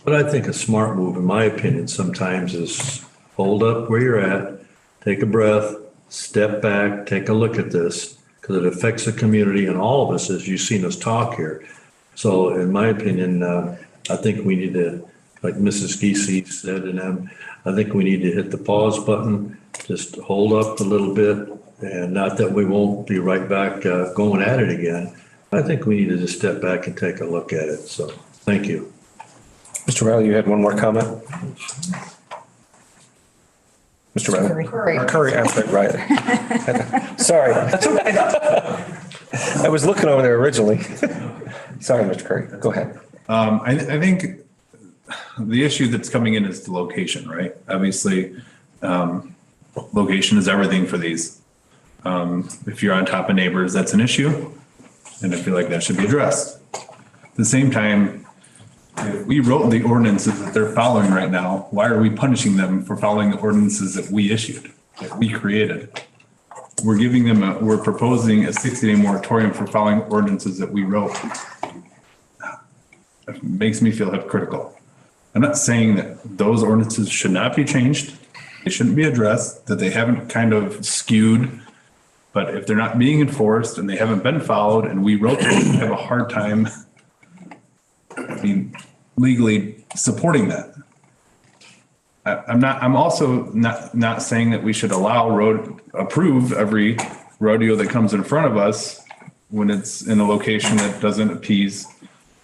But I think a smart move, in my opinion, sometimes is hold up where you're at, take a breath, step back, take a look at this, because it affects the community and all of us as you've seen us talk here. So in my opinion, I think we need to, like Mrs. Gieske said, and I think we need to hit the pause button, just hold up a little bit, and not that we won't be right back going at it again. I think we need to just step back and take a look at it. So thank you.
Mr. Riley, you had one more comment? Mr. Riley? Curry, I'm sorry, Riley. Sorry. That's okay. I was looking over there originally. Sorry, Mr. Curry. Go ahead.
I think the issue that's coming in is the location, right? Obviously, location is everything for these. If you're on top of neighbors, that's an issue. And I feel like that should be addressed. At the same time, if we wrote the ordinances that they're following right now, why are we punishing them for following the ordinances that we issued, that we created? we're proposing a 60-day moratorium for following ordinances that we wrote. It makes me feel hypocritical. I'm not saying that those ordinances should not be changed. They shouldn't be addressed, that they haven't kind of skewed. But if they're not being enforced and they haven't been followed and we wrote them, I have a hard time, legally supporting that. I'm also not saying that we should approve every rodeo that comes in front of us when it's in a location that doesn't appease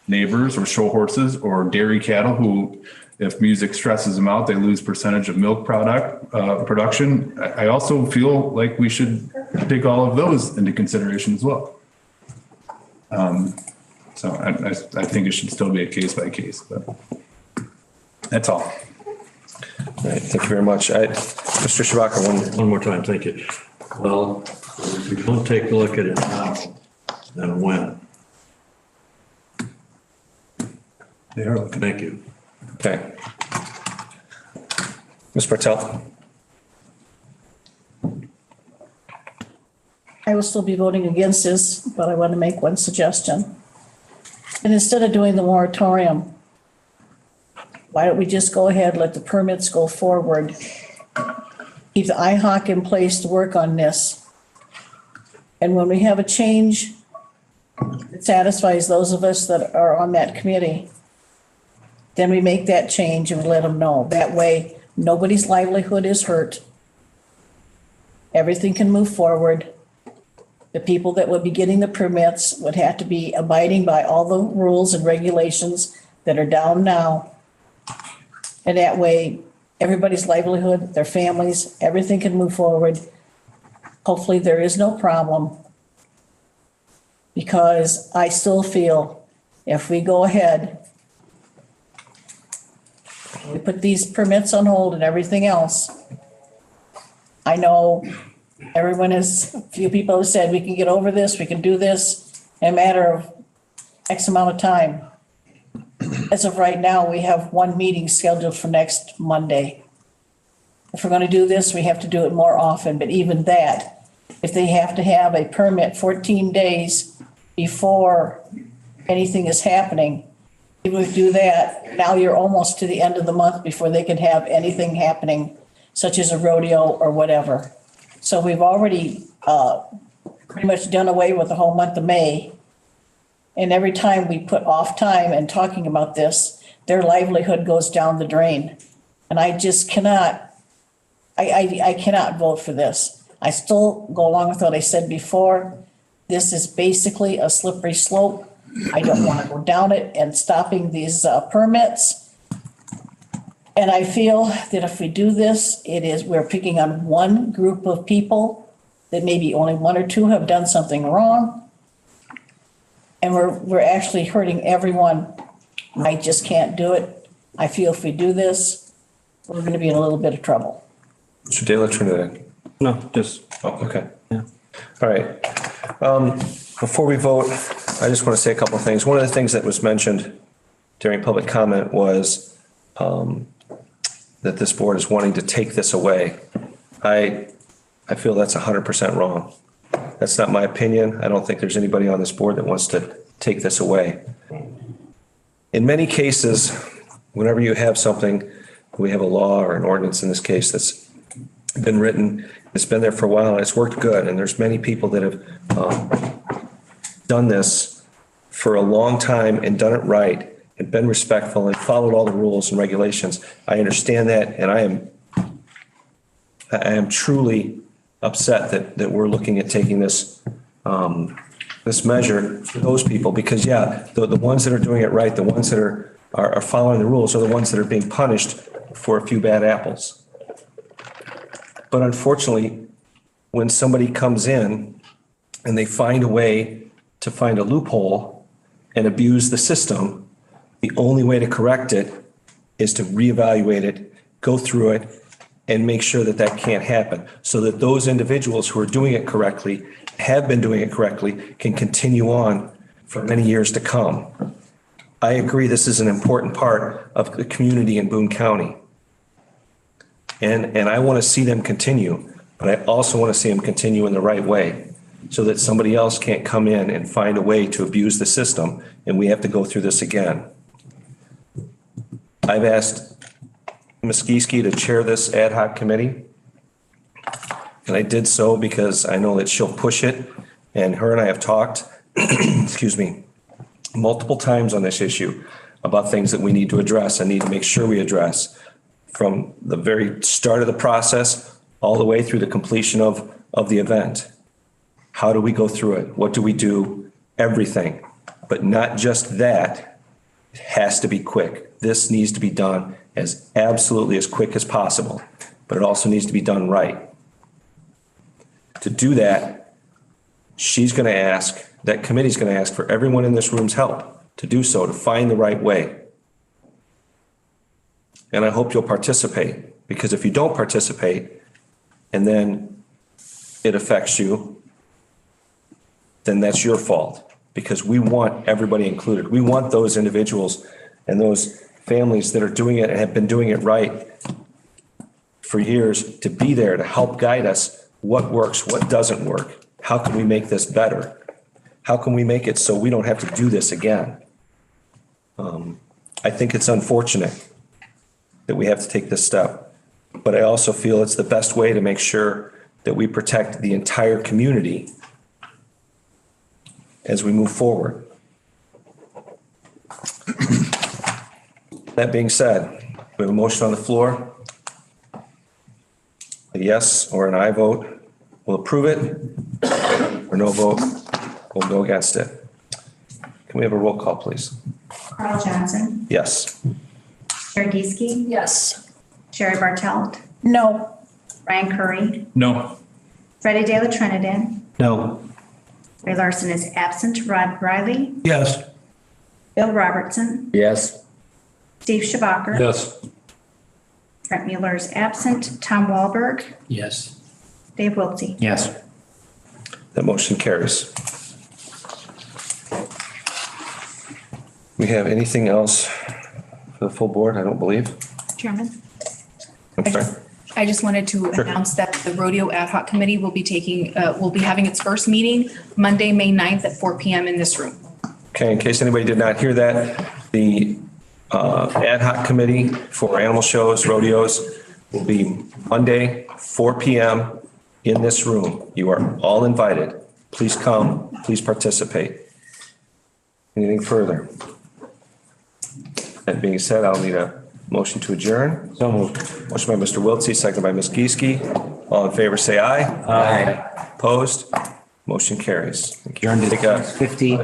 neighbors or show horses or dairy cattle who, if music stresses them out, they lose percentage of milk production. I also feel like we should take all of those into consideration as well. So I think it should still be a case by case, but that's all.
All right, thank you very much. Mr. Shabaka,
one more time, thank you. Well, if we don't take a look at it now, then when? Thank you.
Okay. Ms. Bartel.
I will still be voting against this, but I want to make one suggestion. And instead of doing the moratorium, why don't we just go ahead, let the permits go forward, keep the IHOC in place to work on this. And when we have a change that satisfies those of us that are on that committee, then we make that change and we let them know. That way, nobody's livelihood is hurt. Everything can move forward. The people that would be getting the permits would have to be abiding by all the rules and regulations that are down now. And that way, everybody's livelihood, their families, everything can move forward. Hopefully, there is no problem. Because I still feel if we go ahead, we put these permits on hold and everything else. I know a few people have said we can get over this, we can do this in a matter of X amount of time. As of right now, we have one meeting scheduled for next Monday. If we're going to do this, we have to do it more often, but even that, if they have to have a permit 14 days before anything is happening, even if we do that, now you're almost to the end of the month before they can have anything happening, such as a rodeo or whatever. So we've already pretty much done away with the whole month of May. And every time we put off time and talking about this, their livelihood goes down the drain. And I just cannot, I cannot vote for this. I still go along with what I said before. This is basically a slippery slope. I don't want to go down it and stopping these permits. And I feel that if we do this, we're picking on one group of people that maybe only one or two have done something wrong. And we're actually hurting everyone. I just can't do it. I feel if we do this, we're going to be in a little bit of trouble.
Mr. De La Trinidad.
No, just.
Oh, okay. Yeah. All right. Before we vote, I just want to say a couple of things. One of the things that was mentioned during public comment was that this board is wanting to take this away. I feel that's 100% wrong. That's not my opinion. I don't think there's anybody on this board that wants to take this away. In many cases, whenever you have something, we have a law or an ordinance in this case that's been written, it's been there for a while, and it's worked good. And there's many people that have done this for a long time and done it right and been respectful and followed all the rules and regulations. I understand that, and I am truly upset that we're looking at taking this this measure for those people, because the ones that are doing it right, the ones that are following the rules are the ones that are being punished for a few bad apples. But unfortunately, when somebody comes in and they find a way to find a loophole and abuse the system, the only way to correct it is to reevaluate it, go through it, and make sure that that can't happen, so that those individuals who are doing it correctly, have been doing it correctly, can continue on for many years to come. I agree this is an important part of the community in Boone County. And I want to see them continue. But I also want to see them continue in the right way so that somebody else can't come in and find a way to abuse the system and we have to go through this again. I've asked Ms. Gieske to chair this ad hoc committee. And I did so because I know that she'll push it, and her and I have talked, excuse me, multiple times on this issue about things that we need to address and need to make sure we address from the very start of the process all the way through the completion of the event. How do we go through it? What do we do? Everything. But not just that. It has to be quick. This needs to be done as absolutely as quick as possible, but it also needs to be done right. To do that, she's going to ask, that committee's going to ask for everyone in this room's help to do so, to find the right way. And I hope you'll participate, because if you don't participate and then it affects you, then that's your fault, because we want everybody included. We want those individuals and those families that are doing it and have been doing it right for years to be there to help guide us. What works, what doesn't work? How can we make this better? How can we make it so we don't have to do this again? I think it's unfortunate that we have to take this step, but I also feel it's the best way to make sure that we protect the entire community as we move forward. That being said, we have a motion on the floor. A yes or an aye vote will approve it, or no vote will go against it. Can we have a roll call, please?
Carl Johnson,
Yes.
Sherry Gieske,
Yes.
Sherry Bartelt,
No.
Ryan Curry,
No.
Freddie De La Trinidad,
No.
Ray Larson is absent, Rod Riley,
Yes.
Bill Robertson,
Yes.
Steve Schabacher.
Yes.
Trent Mueller is absent, Tom Wahlberg,
Yes.
Dave Wiltsey.
Yes.
That motion carries. We have anything else for the full board? I don't believe.
Chairman,
I'm sorry.
I just wanted to announce that the Rodeo Ad Hoc Committee will be having its first meeting Monday, May 9th at 4 PM in this room.
Okay, in case anybody did not hear that, the ad hoc committee for animal shows, rodeos, will be Monday, 4 PM in this room. You are all invited. Please come, please participate. Anything further? That being said, I'll need a motion to adjourn. So moved. Motion by Mr. Wiltsey, second by Ms. Gieske. All in favor, say aye. Aye. Opposed? Motion carries.
Adjourned at
Take a
50.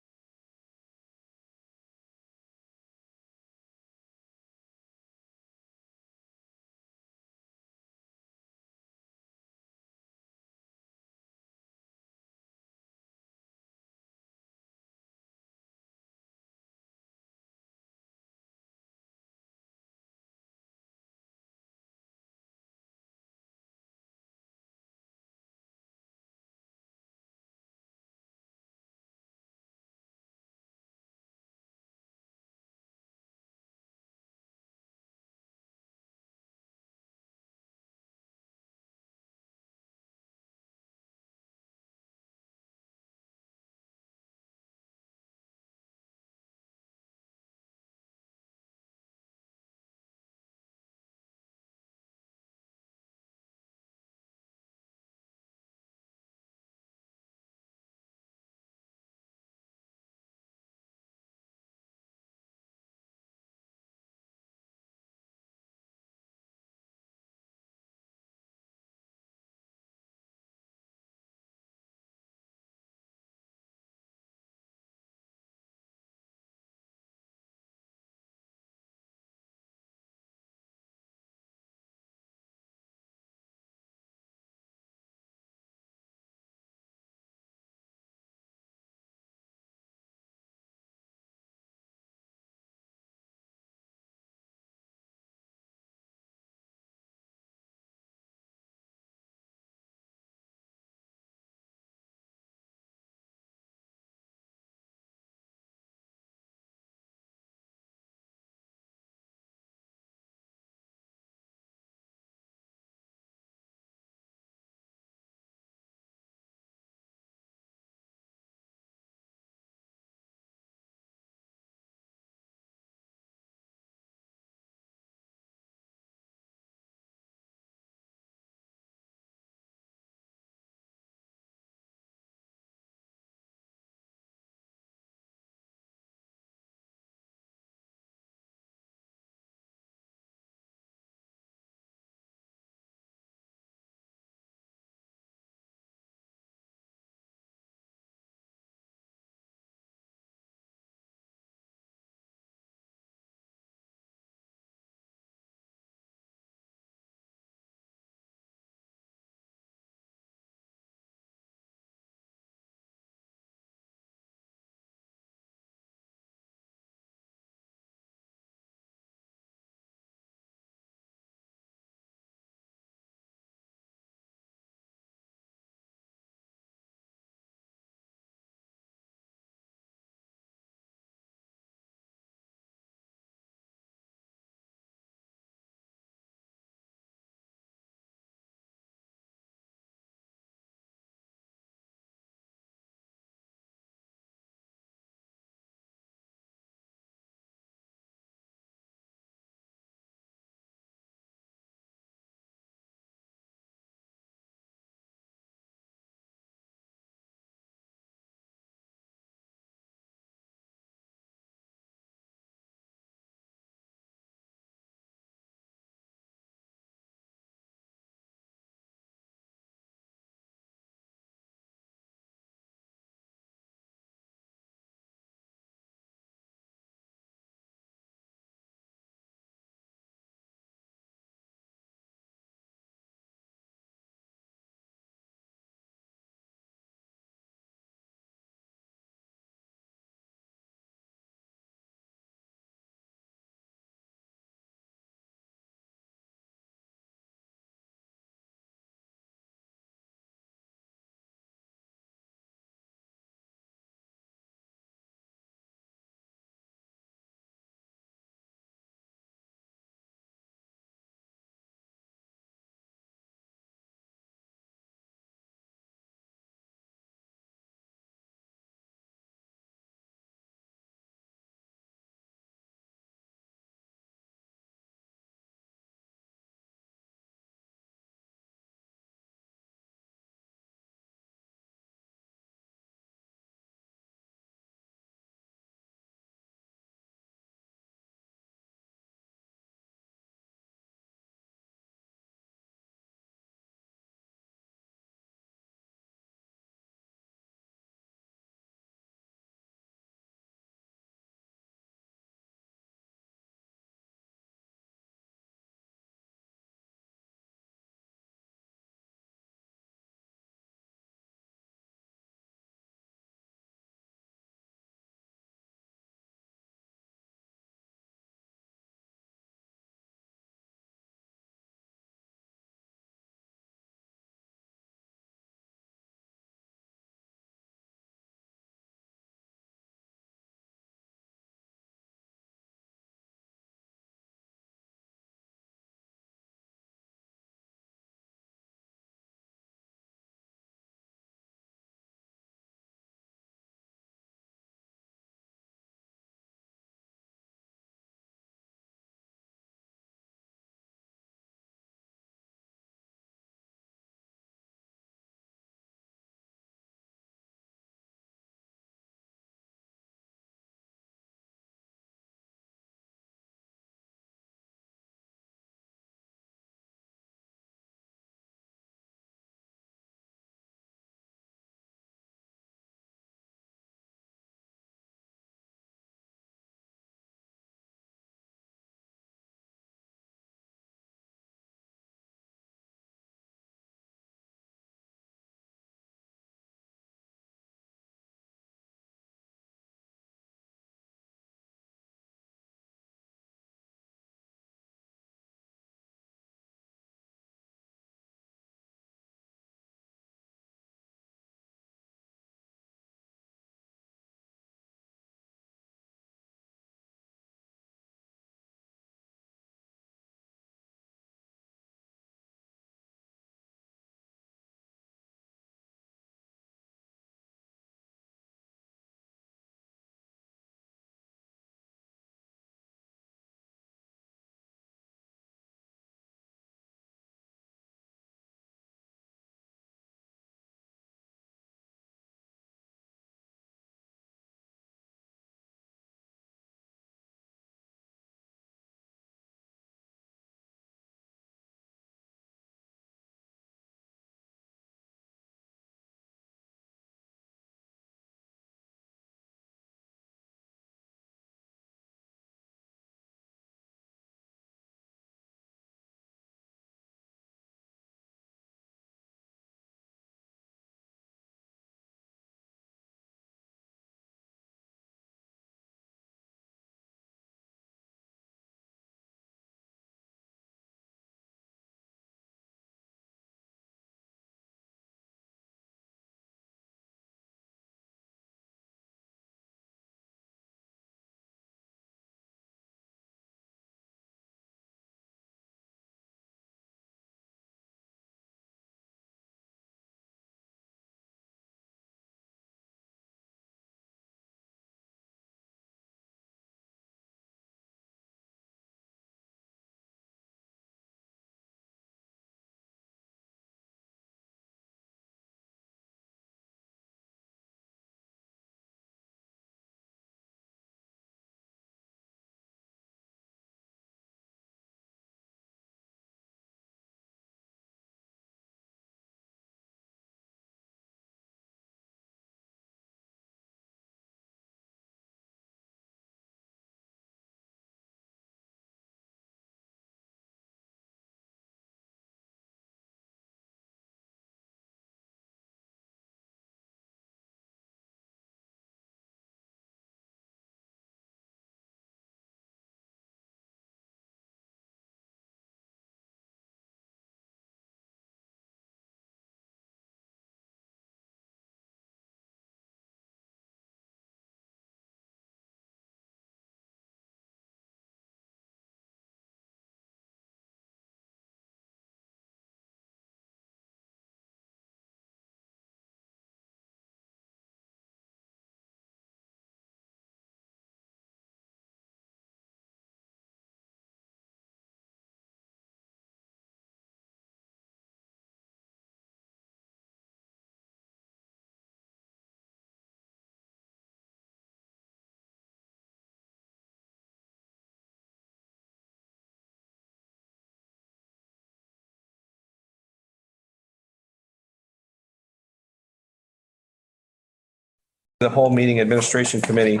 the whole meeting administration committee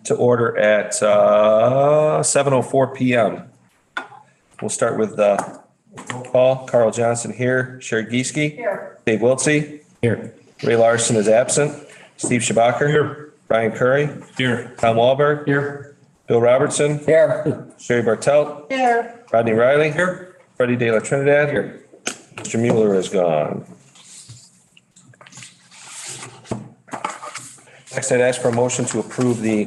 to order at 7:04 PM. We'll start with roll call. Carl Johnson here. Sherry Gieske. Here. Dave Wiltsey.
Here.
Ray Larson is absent. Steve Schabacher. Here. Brian Curry.
Here.
Tom Wahlberg.
Here.
Bill Robertson.
Here.
Sherry Bartelt.
Here.
Rodney Riley. Here. Freddie De La Trinidad. Here. Mr. Mueller is gone. Next, I'd ask for a motion to approve the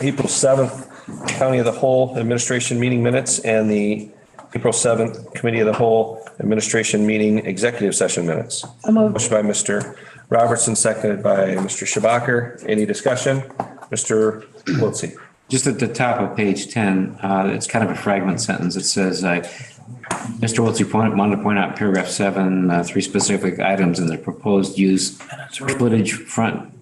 April 7th County of the Whole Administration meeting minutes and the April 7th Committee of the Whole Administration meeting executive session minutes. Motion by Mr. Robertson, seconded by Mr. Schabacher. Any discussion? Mr. Wiltsey.
Just at the top of page 10, it's kind of a fragment sentence. It says, Mr. Wiltsey wanted to point out paragraph 7, 3 specific items in the proposed use. Footage, front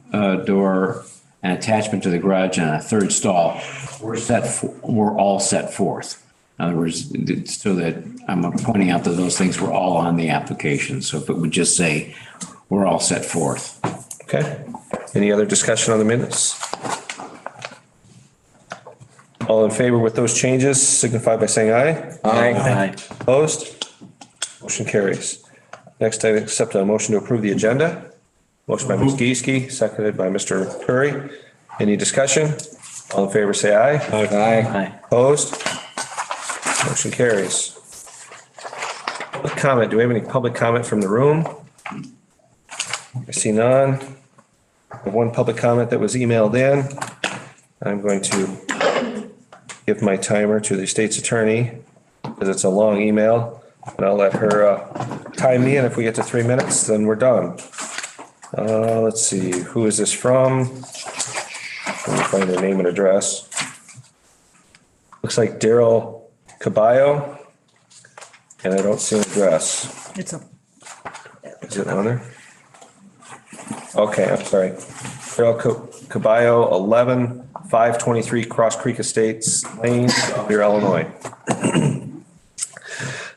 door, an attachment to the garage, and a third stall were all set forth. In other words, so that I'm pointing out that those things were all on the application. So if it would just say, we're all set forth.
Okay. Any other discussion on the minutes? All in favor with those changes signify by saying aye.
Aye.
Opposed? Motion carries. Next, I accept a motion to approve the agenda. Motion by Ms. Gieske, seconded by Mr. Curry. Any discussion? All in favor say aye.
Aye.
Opposed? Motion carries. Public comment. Do we have any public comment from the room? I see none. I have one public comment that was emailed in. I'm going to give my timer to the state's attorney because it's a long email, and I'll let her time me in. If we get to 3 minutes, then we're done. Let's see, who is this from? Let me find their name and address. Looks like Daryl Caballo, and I don't see an address. Is it on there? Okay, I'm sorry. Daryl Caballo, 11-523 Cross Creek Estates Lane, Beer, Illinois.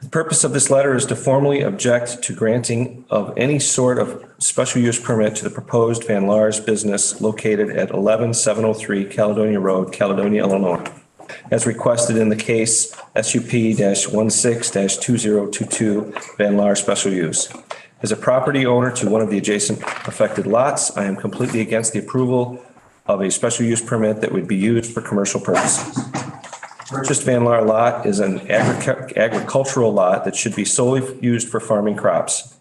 The purpose of this letter is to formally object to granting of any sort of special use permit to the proposed Van Laar's business located at 11703 Caledonia Road, Caledonia, Illinois, as requested in the case SUP-16-2022 Van Laar special use. As a property owner to one of the adjacent affected lots, I am completely against the approval of a special use permit that would be used for commercial purposes. Purchased Van Laar lot is an agricultural lot that should be solely used for farming crops.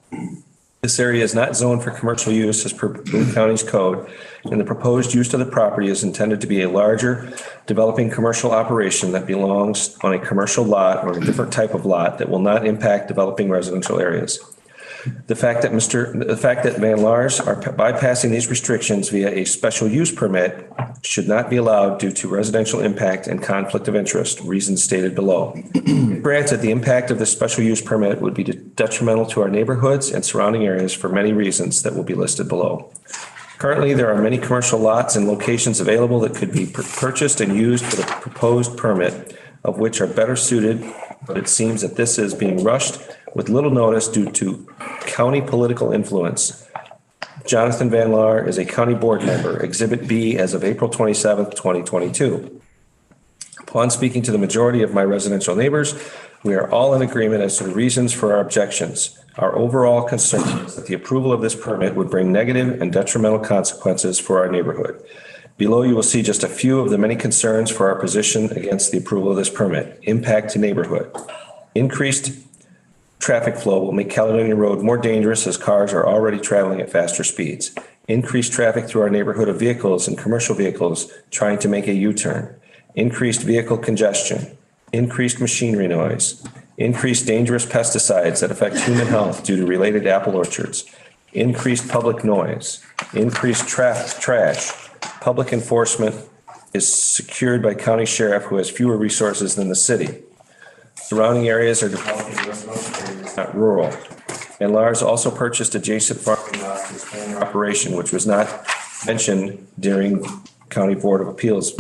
This area is not zoned for commercial use as per Boone County's code, and the proposed use of the property is intended to be a larger developing commercial operation that belongs on a commercial lot or a different type of lot that will not impact developing residential areas. The fact that Van Laar's are bypassing these restrictions via a special use permit should not be allowed due to residential impact and conflict of interest, reasons stated below. Granted, the impact of this special use permit would be detrimental to our neighborhoods and surrounding areas for many reasons that will be listed below. Currently, there are many commercial lots and locations available that could be purchased and used for the proposed permit, of which are better suited, but it seems that this is being rushed with little notice due to county political influence. Jonathan Van Laar is a county board member, Exhibit B as of April 27th, 2022. Upon speaking to the majority of my residential neighbors, we are all in agreement as to the reasons for our objections. Our overall concern is that the approval of this permit would bring negative and detrimental consequences for our neighborhood. Below, you will see just a few of the many concerns for our position against the approval of this permit. Impact to neighborhood. Increased traffic flow will make Caledonia Road more dangerous as cars are already traveling at faster speeds. Increased traffic through our neighborhood of vehicles and commercial vehicles trying to make a U-turn. Increased vehicle congestion. Increased machinery noise. Increased dangerous pesticides that affect human health due to related apple orchards. Increased public noise. Increased trash. Public enforcement is secured by county sheriff who has fewer resources than the city. Surrounding areas are developing residential areas, not rural. And Lars also purchased adjacent farming lots to expand their operation, which was not mentioned during County Board of Appeals.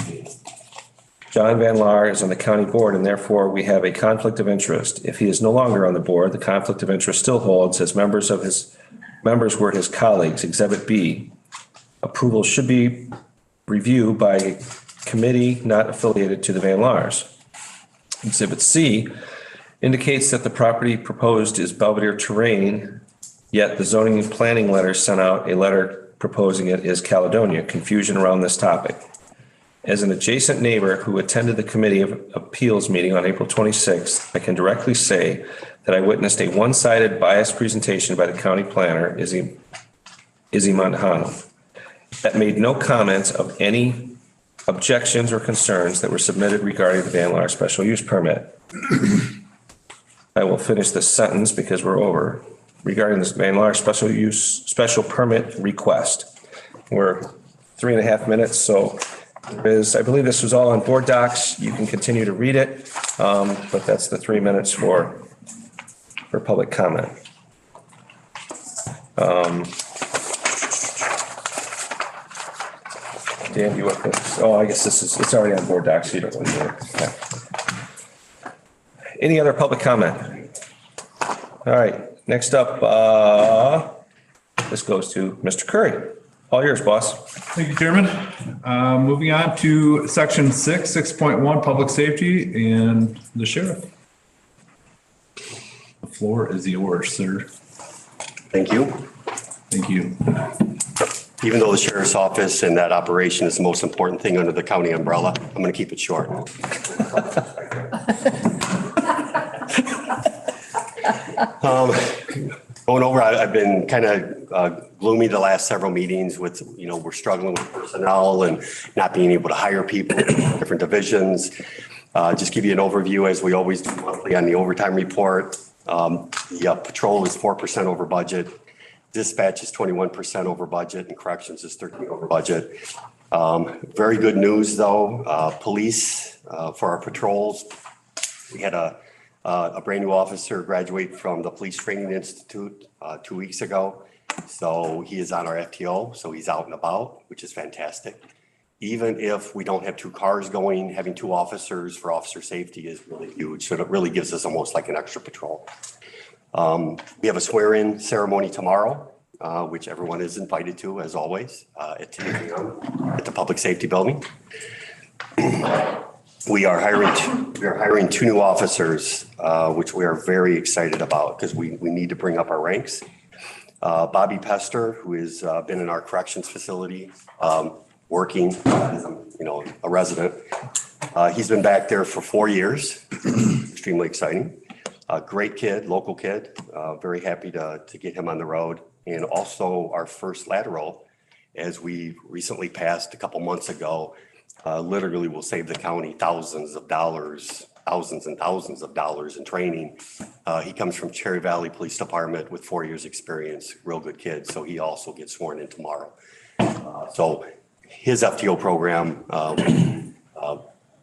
John Van Laar is on the county board, and therefore we have a conflict of interest. If he is no longer on the board, the conflict of interest still holds as members were his colleagues, Exhibit B. approval should be reviewed by a committee not affiliated to the Van Laars. Exhibit C indicates that the property proposed is Belvedere terrain, yet the zoning and planning letter sent out a letter proposing it is Caledonia. Confusion around this topic. As an adjacent neighbor who attended the Committee of Appeals meeting on April 26th, I can directly say that I witnessed a one-sided biased presentation by the county planner, Izzy Montano, that made no comments of any objections or concerns that were submitted regarding the Van Laar special use permit. I will finish this sentence because we're over. Regarding this Van Laar special permit request. We're 3.5 minutes, so I believe this was all on board docs. You can continue to read it, but that's the 3 minutes for public comment. Dan, you want this? Oh, I guess it's already on board docs, so you don't want to do it. Okay. Any other public comment? All right, next up, this goes to Mr. Curry. All yours, boss.
Thank you, Chairman. Moving on to section 6.1, public safety and the sheriff. The floor is yours, sir.
Thank you.
Thank you.
Even though the sheriff's office and that operation is the most important thing under the county umbrella, I'm going to keep it short. Going over, I've been kind of gloomy the last several meetings with, we're struggling with personnel and not being able to hire people in different divisions. Just give you an overview as we always do monthly on the overtime report. The patrol is 4% over budget. Dispatch is 21% over budget and corrections is 13% over budget. Very good news though, police for our patrols. We had a brand new officer graduate from the Police Training Institute 2 weeks ago. So he is on our FTO, so he's out and about, which is fantastic. Even if we don't have 2 cars going, having 2 officers for officer safety is really huge. So it really gives us almost like an extra patrol. We have a swear-in ceremony tomorrow, which everyone is invited to, as always, at 10 a.m. at the Public Safety Building. We are hiring 2 new officers, which we are very excited about because we need to bring up our ranks. Bobby Pester, who has been in our corrections facility, working as a resident. He's been back there for 4 years. Extremely exciting. Great kid, local kid. Very happy to get him on the road. And also our first lateral, as we recently passed a couple months ago, literally will save the county thousands and thousands of dollars in training. He comes from Cherry Valley Police Department with 4 years experience, real good kid. So he also gets sworn in tomorrow. So his FTO program,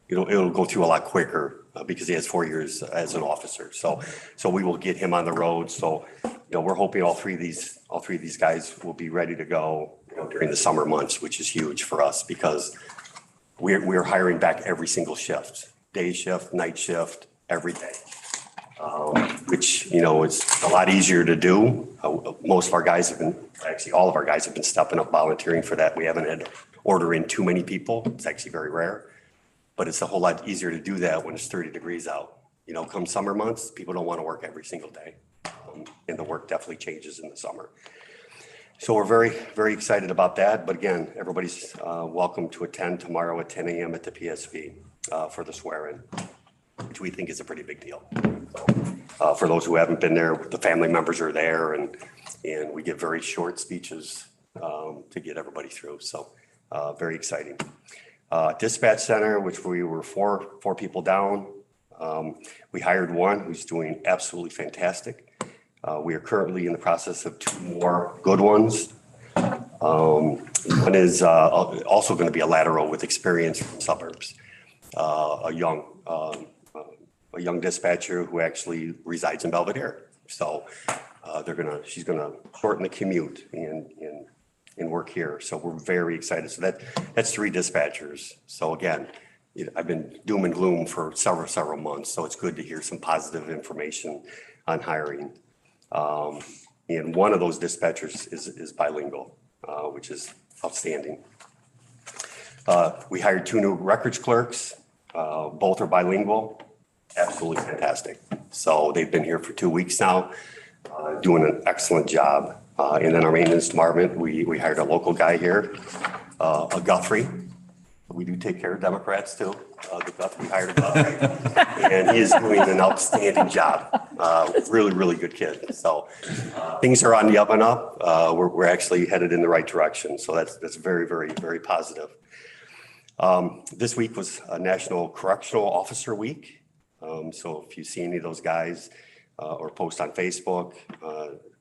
it'll go through a lot quicker because he has 4 years as an officer. So we will get him on the road. So, we're hoping all three of these guys will be ready to go during the summer months, which is huge for us because we're hiring back every single shift, day shift, night shift, every day, which, it's a lot easier to do. Most of our guys all of our guys have been stepping up volunteering for that. We haven't had to order in too many people. It's actually very rare, but it's a whole lot easier to do that when it's 30 degrees out. Come summer months, people don't want to work every single day. And the work definitely changes in the summer. So we're very, very excited about that. But again, everybody's welcome to attend tomorrow at 10 a.m. at the PSV for the swear-in, which we think is a pretty big deal. For those who haven't been there, the family members are there, and we give very short speeches to get everybody through. So very exciting. Dispatch center, which we were four people down. We hired one who's doing absolutely fantastic. We are currently in the process of 2 more good ones. One is also going to be a lateral with experience from suburbs. A young dispatcher who actually resides in Belvedere. So she's gonna shorten the commute and work here. So we're very excited. So that's 3 dispatchers. So again, I've been doom and gloom for several months. So it's good to hear some positive information on hiring. And one of those dispatchers is bilingual, which is outstanding. We hired 2 new records clerks. Both are bilingual, absolutely fantastic. So they've been here for 2 weeks now, doing an excellent job. And then our maintenance department, we hired a local guy here, a Guthrie. We do take care of Democrats too. We hired a Guthrie, and he is doing an outstanding job. Really good kid. So things are on the up and up. We're actually headed in the right direction. So that's very positive. This week was a National Correctional Officer Week. So if you see any of those guys or post on Facebook,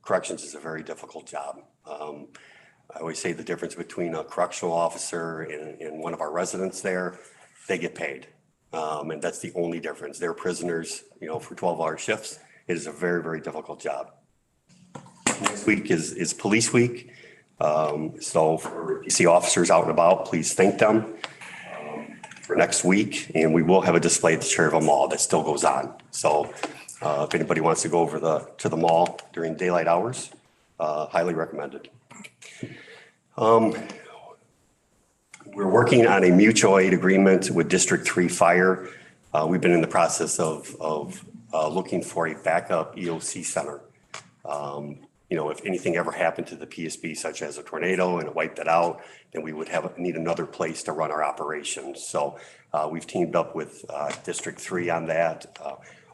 corrections is a very difficult job. I always say the difference between a correctional officer and one of our residents there, they get paid. And that's the only difference. They're prisoners, for 12-hour shifts. It is a very difficult job. Next week is Police Week. So if you see officers out and about, please thank them for next week. And we will have a display at the Cherryville Mall that still goes on. So if anybody wants to go over to the mall during daylight hours, highly recommended. We're working on a mutual aid agreement with District 3 Fire. We've been in the process of looking for a backup EOC center. If anything ever happened to the PSB, such as a tornado and it wiped it out, then we would need another place to run our operations. So we've teamed up with District 3 on that.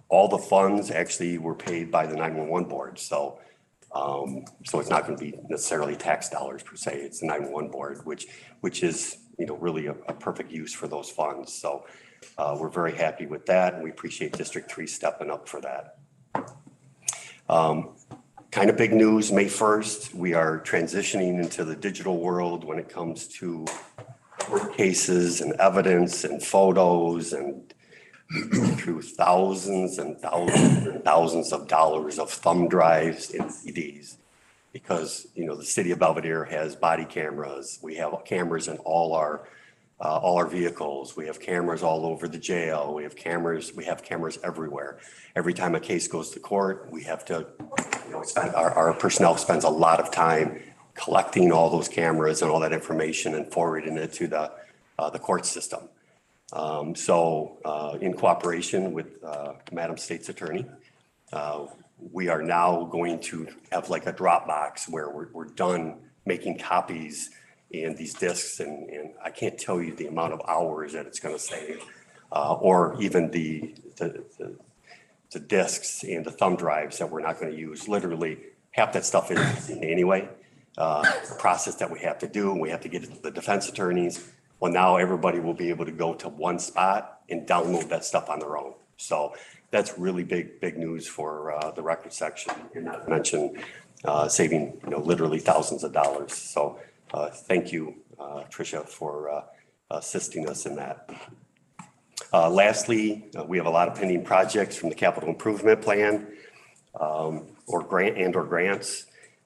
All the funds actually were paid by the 911 board. So it's not going to be necessarily tax dollars per se. It's the 911 board, which is really a perfect use for those funds. So we're very happy with that, and we appreciate District 3 stepping up for that. Kind of big news, May 1st, we are transitioning into the digital world when it comes to court cases and evidence and photos, and through thousands and thousands of dollars of thumb drives and CDs, because the city of Belvedere has body cameras. We have cameras in all our vehicles. We have cameras all over the jail. We have cameras everywhere. Every time a case goes to court, we have to, our personnel spends a lot of time collecting all those cameras and all that information and forwarding it to the court system. So in cooperation with Madam State's Attorney, we are now going to have like a Dropbox where we're done making copies and these discs, and I can't tell you the amount of hours that it's going to save, or even the discs and the thumb drives that we're not going to use. Literally, half that stuff is anyway. It's a process that we have to do, and we have to get it to the defense attorneys. Well, now everybody will be able to go to one spot and download that stuff on their own. So that's really big news for the record section, and not to mention saving literally thousands of dollars. So thank you, Tricia, for assisting us in that. Lastly, we have a lot of pending projects from the capital improvement plan or grants.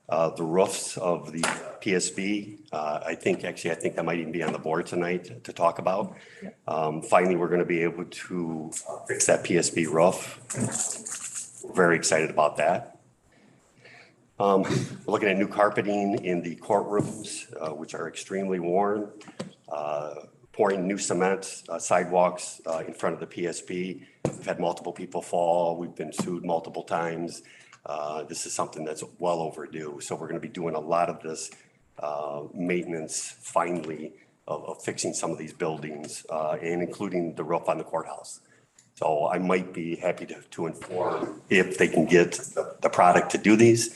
The roofs of the PSB, I think that might even be on the board tonight to talk about. Finally, we're going to be able to fix that PSB roof. We're very excited about that. We're looking at new carpeting in the courtrooms, which are extremely worn. Pouring new cement sidewalks in front of the PSB. We've had multiple people fall. We've been sued multiple times. This is something that's well overdue. So we're going to be doing a lot of this maintenance finally of fixing some of these buildings and including the roof on the courthouse. So I might be happy to inform if they can get the product to do these.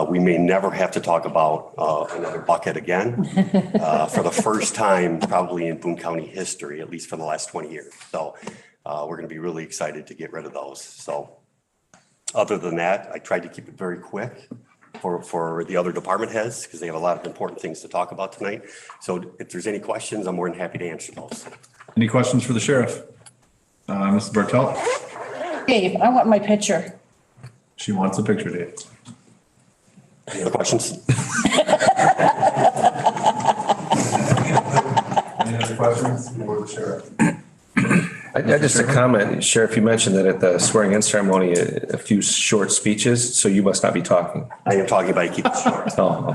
We may never have to talk about another bucket again for the first time probably in Boone County history, at least for the last 20 years. So we're going to be really excited to get rid of those. So other than that, I tried to keep it very quick for the other department heads because they have a lot of important things to talk about tonight. So if there's any questions, I'm more than happy to answer those.
Any questions for the sheriff? Mrs. Bartelt?
Dave, I want my picture.
She wants a picture, Dave.
Any other questions?
Any other questions for the sheriff?
Just a comment, Sheriff, you mentioned that at the swearing in ceremony, a few short speeches, so you must not be talking.
I am talking, but I keep it short.
Oh.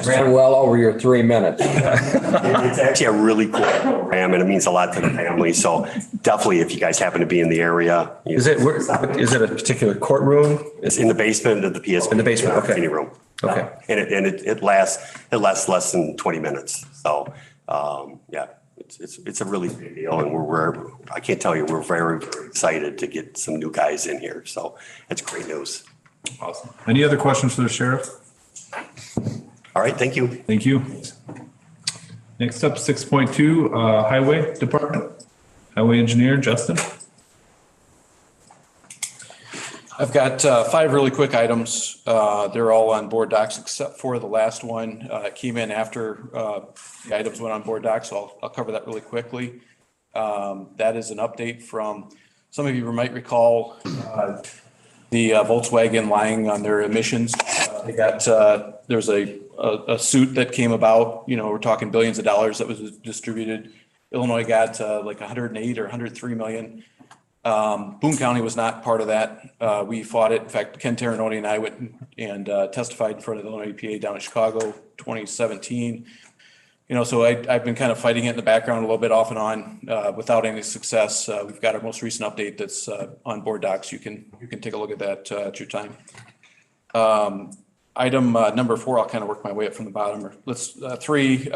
Ran well over your 3 minutes.
It's actually a really cool program and it means a lot to the family. So definitely if you guys happen to be in the area.
Is it a particular courtroom?
It's in the basement of the PSP.
In the basement, okay.
Training room.
Okay.
And it lasts less than 20 minutes. So, yeah, it's a really big deal. And I can't tell you, we're very, very excited to get some new guys in here. So it's great news.
Awesome. Any other questions for the sheriff?
All right, thank you.
Thank you. Next up, 6.2, Highway Department. Highway Engineer, Justin.
I've got 5 really quick items. They're all on board docs except for the last one. It came in after the items went on board docs, so I'll cover that really quickly. That is an update from, some of you might recall the Volkswagen lying on their emissions. They got, there's a suit that came about, we're talking billions of dollars that was distributed. Illinois got like 108 or 103 million. Boone County was not part of that. We fought it. In fact, Ken Terranoni and I went and testified in front of the Illinois EPA down in Chicago, 2017. So I've been kind of fighting it in the background a little bit off and on without any success. We've got our most recent update that's on board docs. You can take a look at that at your time. Item number 4, I'll kind of work my way up from the bottom. Or let's 3.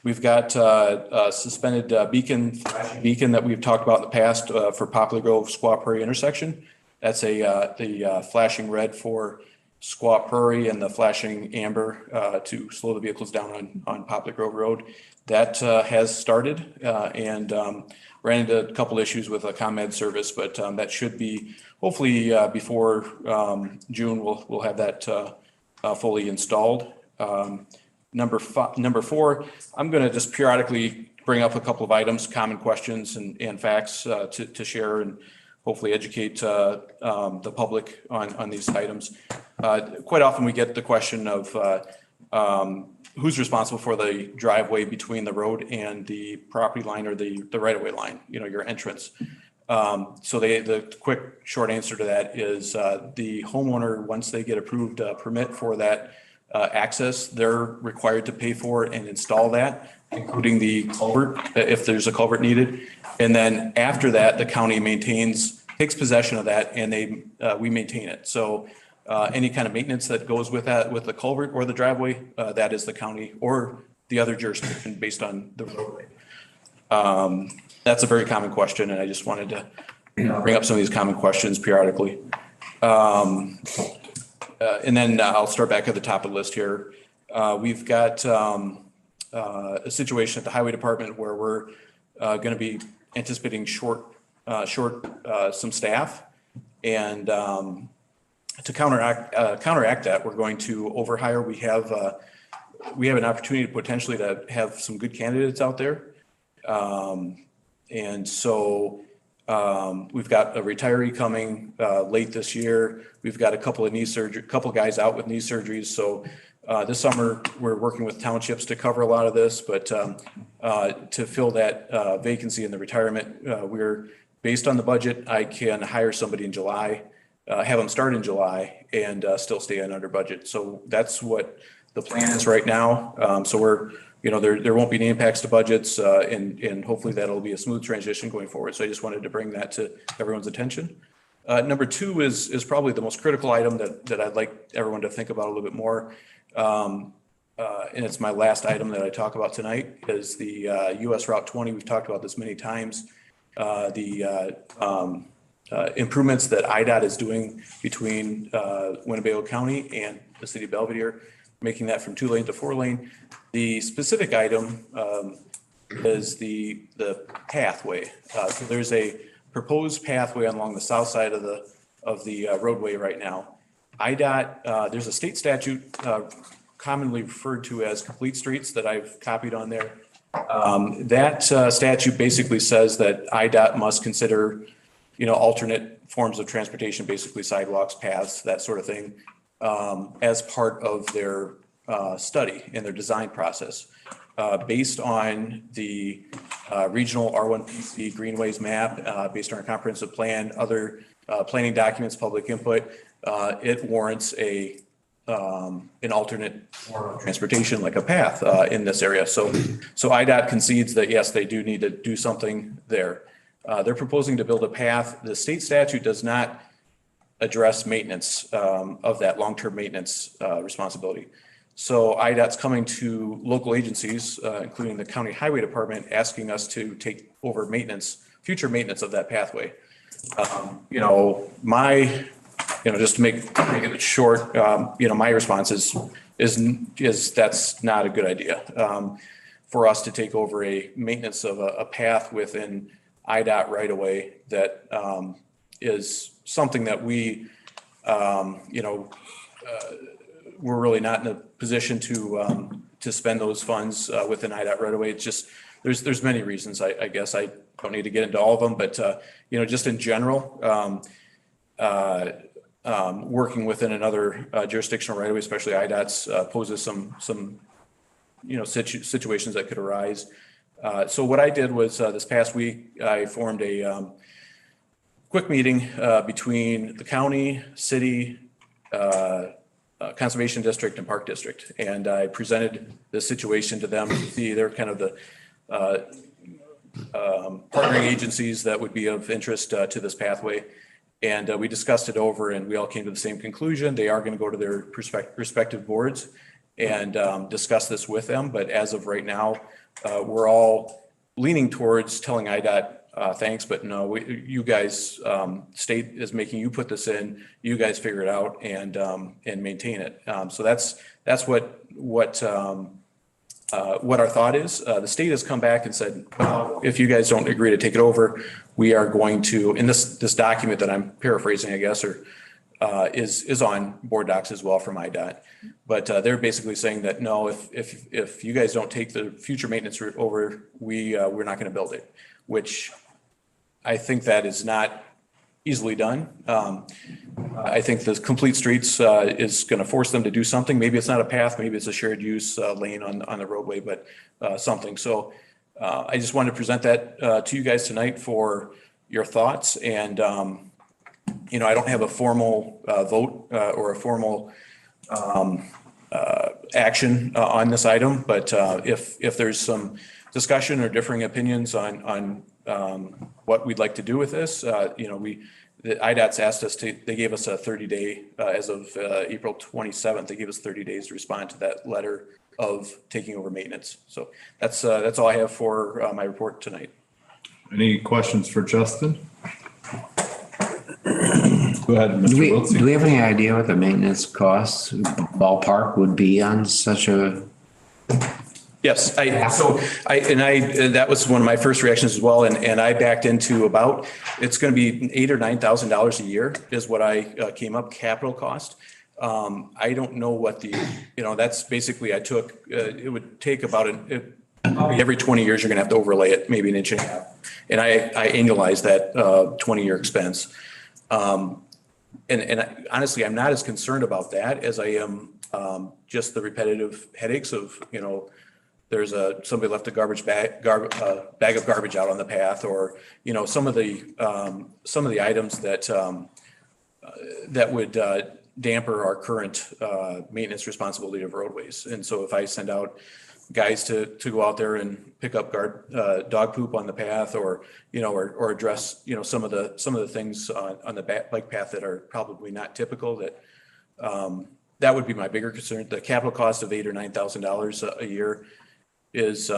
We've got a suspended beacon that we've talked about in the past for Poplar Grove Squaw Prairie intersection. That's the flashing red for Squaw Prairie and the flashing amber to slow the vehicles down on Poplar Grove Road. That has started and ran into a couple issues with a ComEd service, but that should be hopefully before June. We'll have that fully installed. Number 4, I'm going to just periodically bring up a couple of items, common questions and facts to share and hopefully educate the public on these items. Quite often we get the question of who's responsible for the driveway between the road and the property line or the right-of-way line, your entrance. So the quick short answer to that is the homeowner, once they get approved permit for that access, they're required to pay for it and install that, including the culvert, if there's a culvert needed. And then after that, the county takes possession of that and we maintain it. So any kind of maintenance that goes with that, with the culvert or the driveway, that is the county or the other jurisdiction based on the roadway. That's a very common question, and I just wanted to bring up some of these common questions periodically. And then I'll start back at the top of the list here. We've got a situation at the Highway Department where we're going to be anticipating short some staff, and to counteract that, we're going to overhire. We have an opportunity potentially to have some good candidates out there, and so. We've got a retiree coming late this year. We've got a couple guys out with knee surgeries. So this summer we're working with townships to cover a lot of this, but to fill that vacancy in the retirement, we're based on the budget. I can hire somebody in July, have them start in July, and still stay under budget. So that's what the plan is right now. So we're. There won't be any impacts to budgets, and hopefully that'll be a smooth transition going forward. So I just wanted to bring that to everyone's attention. Number 2 is probably the most critical item that I'd like everyone to think about a little bit more. And it's my last item that I talk about tonight is the US Route 20. We've talked about this many times. The improvements that IDOT is doing between Winnebago County and the city of Belvedere, making that from 2-lane to 4-lane. The specific item is the pathway. So there's a proposed pathway along the south side of the roadway right now. IDOT, there's a state statute commonly referred to as complete streets that I've copied on there. That statute basically says that IDOT must consider, alternate forms of transportation, basically sidewalks, paths, that sort of thing, as part of their study and their design process. Based on the regional R1PC Greenways map, based on our comprehensive plan, other planning documents, public input, it warrants a an alternate form of transportation, like a path in this area. So IDOT concedes that, yes, they do need to do something there. They're proposing to build a path. The state statute does not address maintenance of that long-term maintenance responsibility. So IDOT's coming to local agencies, including the county highway department, asking us to take over future maintenance of that pathway. Just to make it short, my response is that's not a good idea. For us to take over a maintenance of a path within IDOT right away that is something that we're really not in a position to spend those funds within IDOT right away. It's just, there's many reasons, I guess. I don't need to get into all of them, but, just in general, working within another jurisdictional right away, especially IDOT's, poses some situations that could arise. So what I did was this past week, I formed a quick meeting between the county, city, conservation district, and park district. And I presented the situation to them. See, they're kind of the partnering agencies that would be of interest to this pathway. And we discussed it over and we all came to the same conclusion. They are going to go to their respective boards and discuss this with them. But as of right now, we're all leaning towards telling IDOT thanks, but no, you guys, state is making you put this in, you guys figure it out and maintain it. So that's what our thought is. The state has come back and said, well, if you guys don't agree to take it over, we are going to, in this document that I'm paraphrasing, I guess, or is on board docs as well from IDOT. But they're basically saying that no, if you guys don't take the future maintenance route over, we're not going to build it, which I think that is not easily done. I think the complete streets is going to force them to do something. Maybe it's not a path, maybe it's a shared use lane on the roadway, but something. So I just wanted to present that to you guys tonight for your thoughts. And I don't have a formal vote or a formal action on this item, but if there's some discussion or differing opinions on what we'd like to do with this, the IDOT's asked us they gave us a 30-day, as of April 27th, they gave us 30 days to respond to that letter of taking over maintenance. So that's all I have for my report tonight.
Any questions for Justin? Go ahead, Mr. Wiltsey.
Do we have any idea what the maintenance costs ballpark would be on such a?
Yes, that was one of my first reactions as well. And I backed into it's going to be $8,000 or $9,000 a year is what I came up capital cost. I don't know what that's basically, I took, it would take about every 20 years, you're going to have to overlay it, maybe an inch and a half. And I annualized that 20-year expense. And honestly, I'm not as concerned about that as I am just the repetitive headaches of, there's somebody left a bag of garbage out on the path, or some of the items that would damper our current maintenance responsibility of roadways. And so if I send out guys to go out there and pick up dog poop on the path, or address some of the things on the bike path that are probably not typical, that would be my bigger concern. The capital cost of $8,000 or $9,000 a year is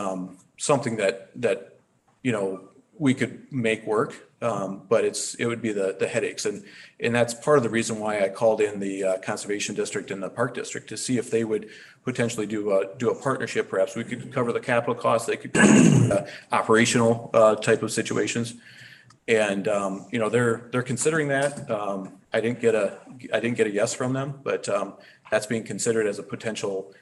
something that we could make work, but it would be the headaches, and that's part of the reason why I called in the conservation district and the park district to see if they would potentially do a partnership. Perhaps we could cover the capital costs, they could cover operational type of situations, and they're considering that. I didn't get a yes from them, but that's being considered as a potential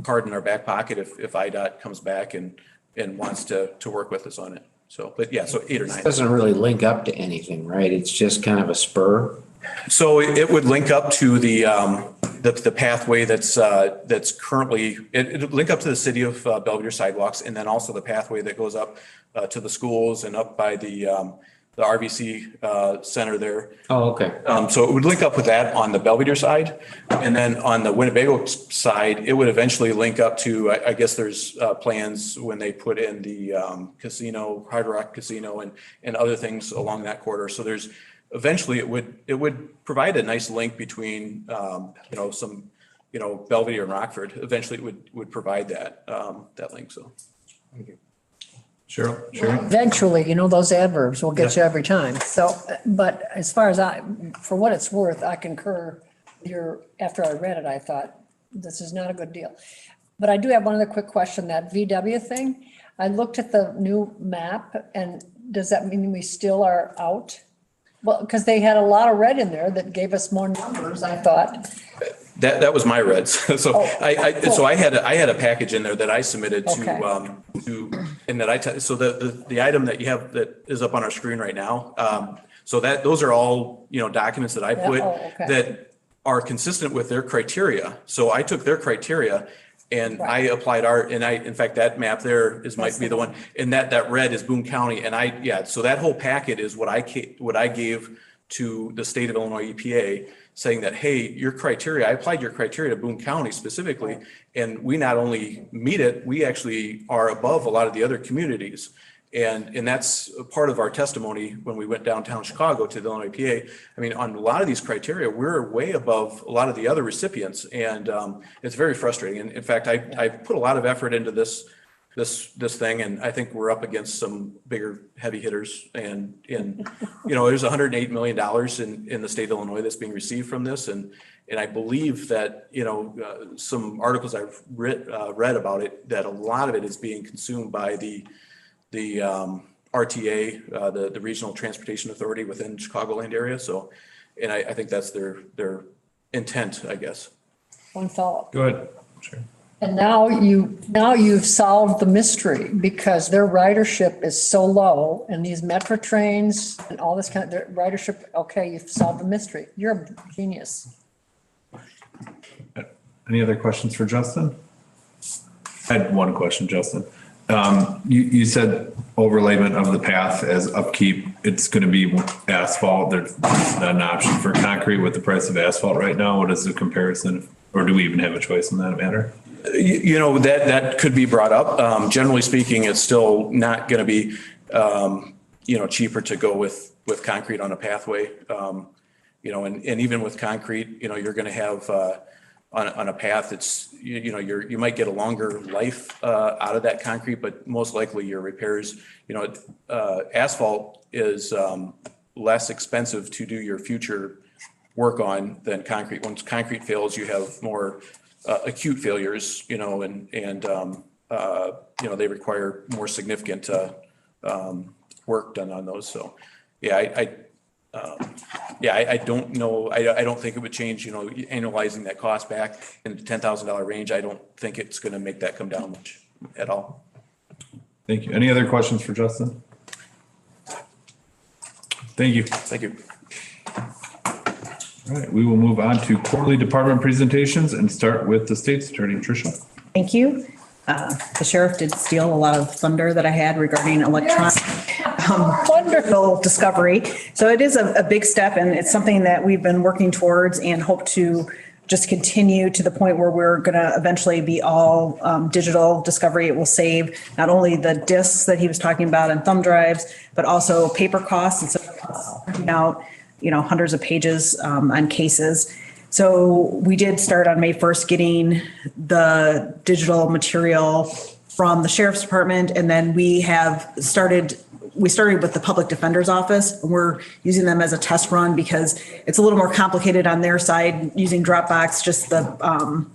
card in our back pocket if IDOT comes back and wants to work with us on it. So, but yeah, so 8 or 9.
It doesn't really link up to anything, right? It's just kind of a spur.
So it would link up to the pathway that's currently, it would link up to the city of Belvedere sidewalks, and then also the pathway that goes up to the schools and up by the RVC center there.
Oh, okay.
So it would link up with that on the Belvedere side. And then on the Winnebago side, it would eventually link up to, I guess there's plans when they put in the casino, Hard Rock Casino and other things along that corridor. So there's eventually it would provide a nice link between, some, Belvedere and Rockford. Eventually it would provide that link. So. Thank you.
Sure.
Eventually, those adverbs will get you every time. So, but as far as for what it's worth, I concur after I read it, I thought, this is not a good deal. But I do have one other quick question, that VW thing. I looked at the new map, and does that mean we still are out? Well, because they had a lot of red in there that gave us more numbers, I thought.
That was my reds. So
cool.
I had a package in there that I submitted to and that so the item that you have that is up on our screen right now. So those are all, documents that I put that are consistent with their criteria. So I took their criteria and I applied in fact, that map there might be the one, and that red is Boone County. And so that whole packet is what I gave to the state of Illinois EPA, saying that, hey, I applied your criteria to Boone County specifically, and we not only meet it, we actually are above a lot of the other communities. And that's a part of our testimony when we went downtown Chicago to the Illinois EPA. I mean, on a lot of these criteria, we're way above a lot of the other recipients, and it's very frustrating. And in fact, I put a lot of effort into this thing, and I think we're up against some bigger heavy hitters. And there's $108 million in the state of Illinois that's being received from this, and I believe that some articles I've read about it, that a lot of it is being consumed by the RTA, the Regional Transportation Authority within Chicagoland area. So, and I think that's their intent, I guess.
One thought.
Go ahead. Sure.
And now you've solved the mystery, because their ridership is so low, and these metro trains and all this kind of ridership. Okay, you've solved the mystery. You're a genius.
Any other questions for Justin? I had one question, Justin. You said overlayment of the path as upkeep. It's going to be asphalt. There's not an option for concrete with the price of asphalt right now. What is the comparison, or do we even have a choice in that matter?
That could be brought up. Generally speaking, it's still not going to be, cheaper to go with concrete on a pathway. And even with concrete, you're going to have, on a path, it's, you might get a longer life out of that concrete, but most likely your repairs, asphalt is less expensive to do your future work on than concrete. Once concrete fails, you have more acute failures, and they require more significant work done on those. So, I don't know. I don't think it would change, annualizing that cost back in the $10,000 range. I don't think it's going to make that come down much at all.
Thank you. Any other questions for Justin? Thank you.
Thank you.
All right, we will move on to quarterly department presentations and start with the state's attorney, Tricia.
Thank you. The sheriff did steal a lot of thunder that I had regarding electronic wonderful discovery. So it is a big step, and it's something that we've been working towards and hope to just continue to the point where we're going to eventually be all digital discovery. It will save not only the discs that he was talking about and thumb drives, but also paper costs. It's printing out, hundreds of pages on cases. So we did start on May 1st getting the digital material from the sheriff's department, and then we started with the public defender's office. We're using them as a test run because it's a little more complicated on their side using Dropbox, just the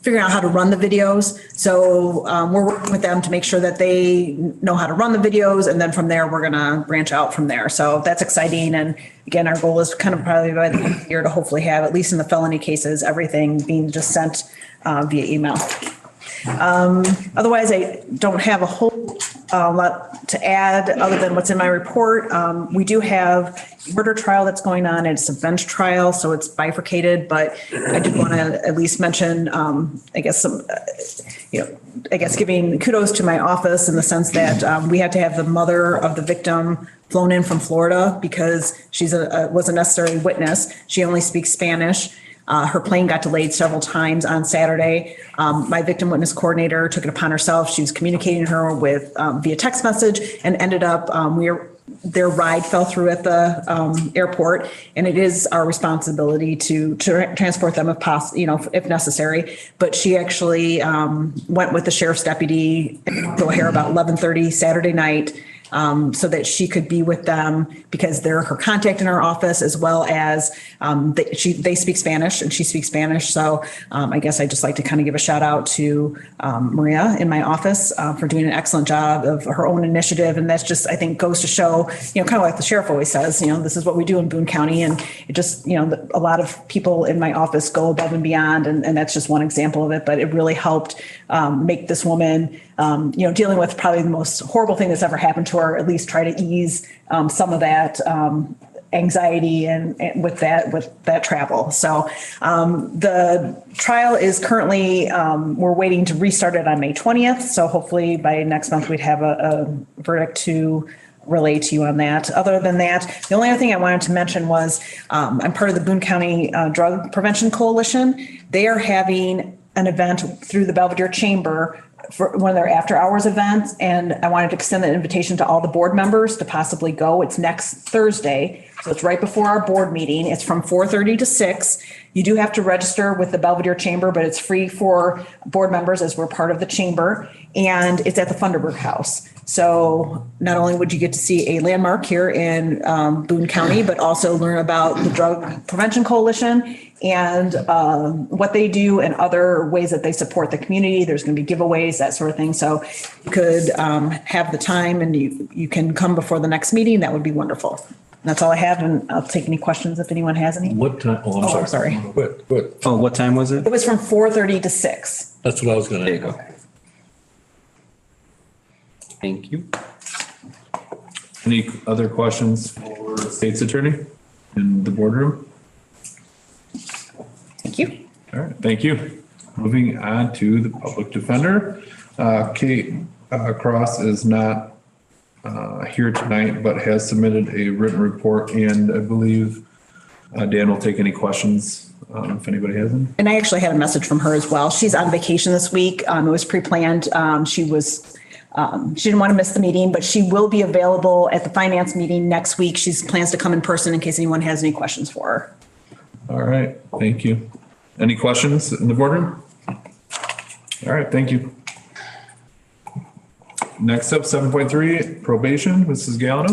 figuring out how to run the videos. So we're working with them to make sure that they know how to run the videos. And then from there, we're going to branch out from there. So that's exciting. And again, our goal is kind of probably by the end of the year to hopefully have, at least in the felony cases, everything being just sent via email. Otherwise, I don't have a whole lot to add other than what's in my report. We do have a murder trial that's going on. It's a bench trial, so it's bifurcated, but I did want to at least mention, giving kudos to my office in the sense that we had to have the mother of the victim flown in from Florida because was a necessary witness. She only speaks Spanish. Her plane got delayed several times on Saturday. My victim witness coordinator took it upon herself. She was communicating her with via text message and ended up their ride fell through at the airport, and it is our responsibility to transport them if possible, if necessary. But she actually went with the sheriff's deputy to O'Hare about 11:30 Saturday night. So that she could be with them because they're her contact in our office, as well as they speak Spanish and she speaks Spanish. So I guess I'd just like to kind of give a shout out to Maria in my office for doing an excellent job of her own initiative. And that's just, I think, goes to show, kind of like the sheriff always says, this is what we do in Boone County. And it just, a lot of people in my office go above and beyond. And that's just one example of it. But it really helped make this woman, dealing with probably the most horrible thing that's ever happened to her, at least try to ease some of that anxiety and with that travel. So the trial is currently, we're waiting to restart it on May 20th. So hopefully by next month, we'd have a verdict to relay to you on that. Other than that, the only other thing I wanted to mention was I'm part of the Boone County Drug Prevention Coalition. They are having an event through the Belvedere Chamber for one of their after hours events. And I wanted to extend that invitation to all the board members to possibly go. It's next Thursday. So it's right before our board meeting. It's from 4:30 to 6. You do have to register with the Belvedere Chamber, but it's free for board members as we're part of the chamber. And it's at the Funderburg House. So not only would you get to see a landmark here in Boone County, but also learn about the Drug Prevention Coalition and what they do and other ways that they support the community. There's going to be giveaways, that sort of thing. So you could have the time and you can come before the next meeting. That would be wonderful. That's all I have, and I'll take any questions if anyone has any.
What time? Oh, I'm sorry.
Sorry.
Good.
Oh, what time was it?
It was from 4:30 to 6.
That's what I was going to.
There you go. Thank you.
Any other questions for the state's attorney in the boardroom?
Thank you.
All right, thank you. Moving on to the public defender. Kate Cross is not here tonight, but has submitted a written report, and I believe Dan will take any questions if anybody has them.
And I actually had a message from her as well. She's on vacation this week. It was pre-planned. She didn't want to miss the meeting, but she will be available at the finance meeting next week. She plans to come in person in case anyone has any questions for her.
All right, thank you. Any questions in the boardroom? All right, thank you. Next up, 7.3, probation, Mrs. Gallo.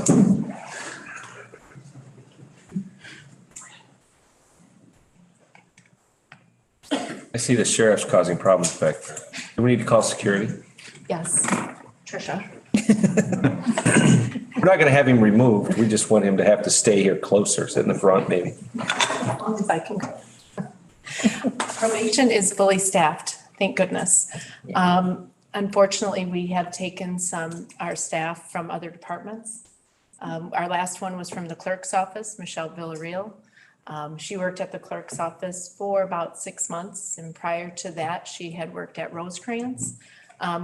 I see the sheriff's causing problems back there. Do we need to call security?
Yes, Trisha.
We're not going to have him removed. We just want him to have to stay here closer, sit in the front maybe.
As long as I can go. Probation is fully staffed, thank goodness. Unfortunately, we have taken our staff from other departments. Our last one was from the clerk's office, Michelle Villarreal. She worked at the clerk's office for about 6 months, and prior to that, she had worked at Rosecrans,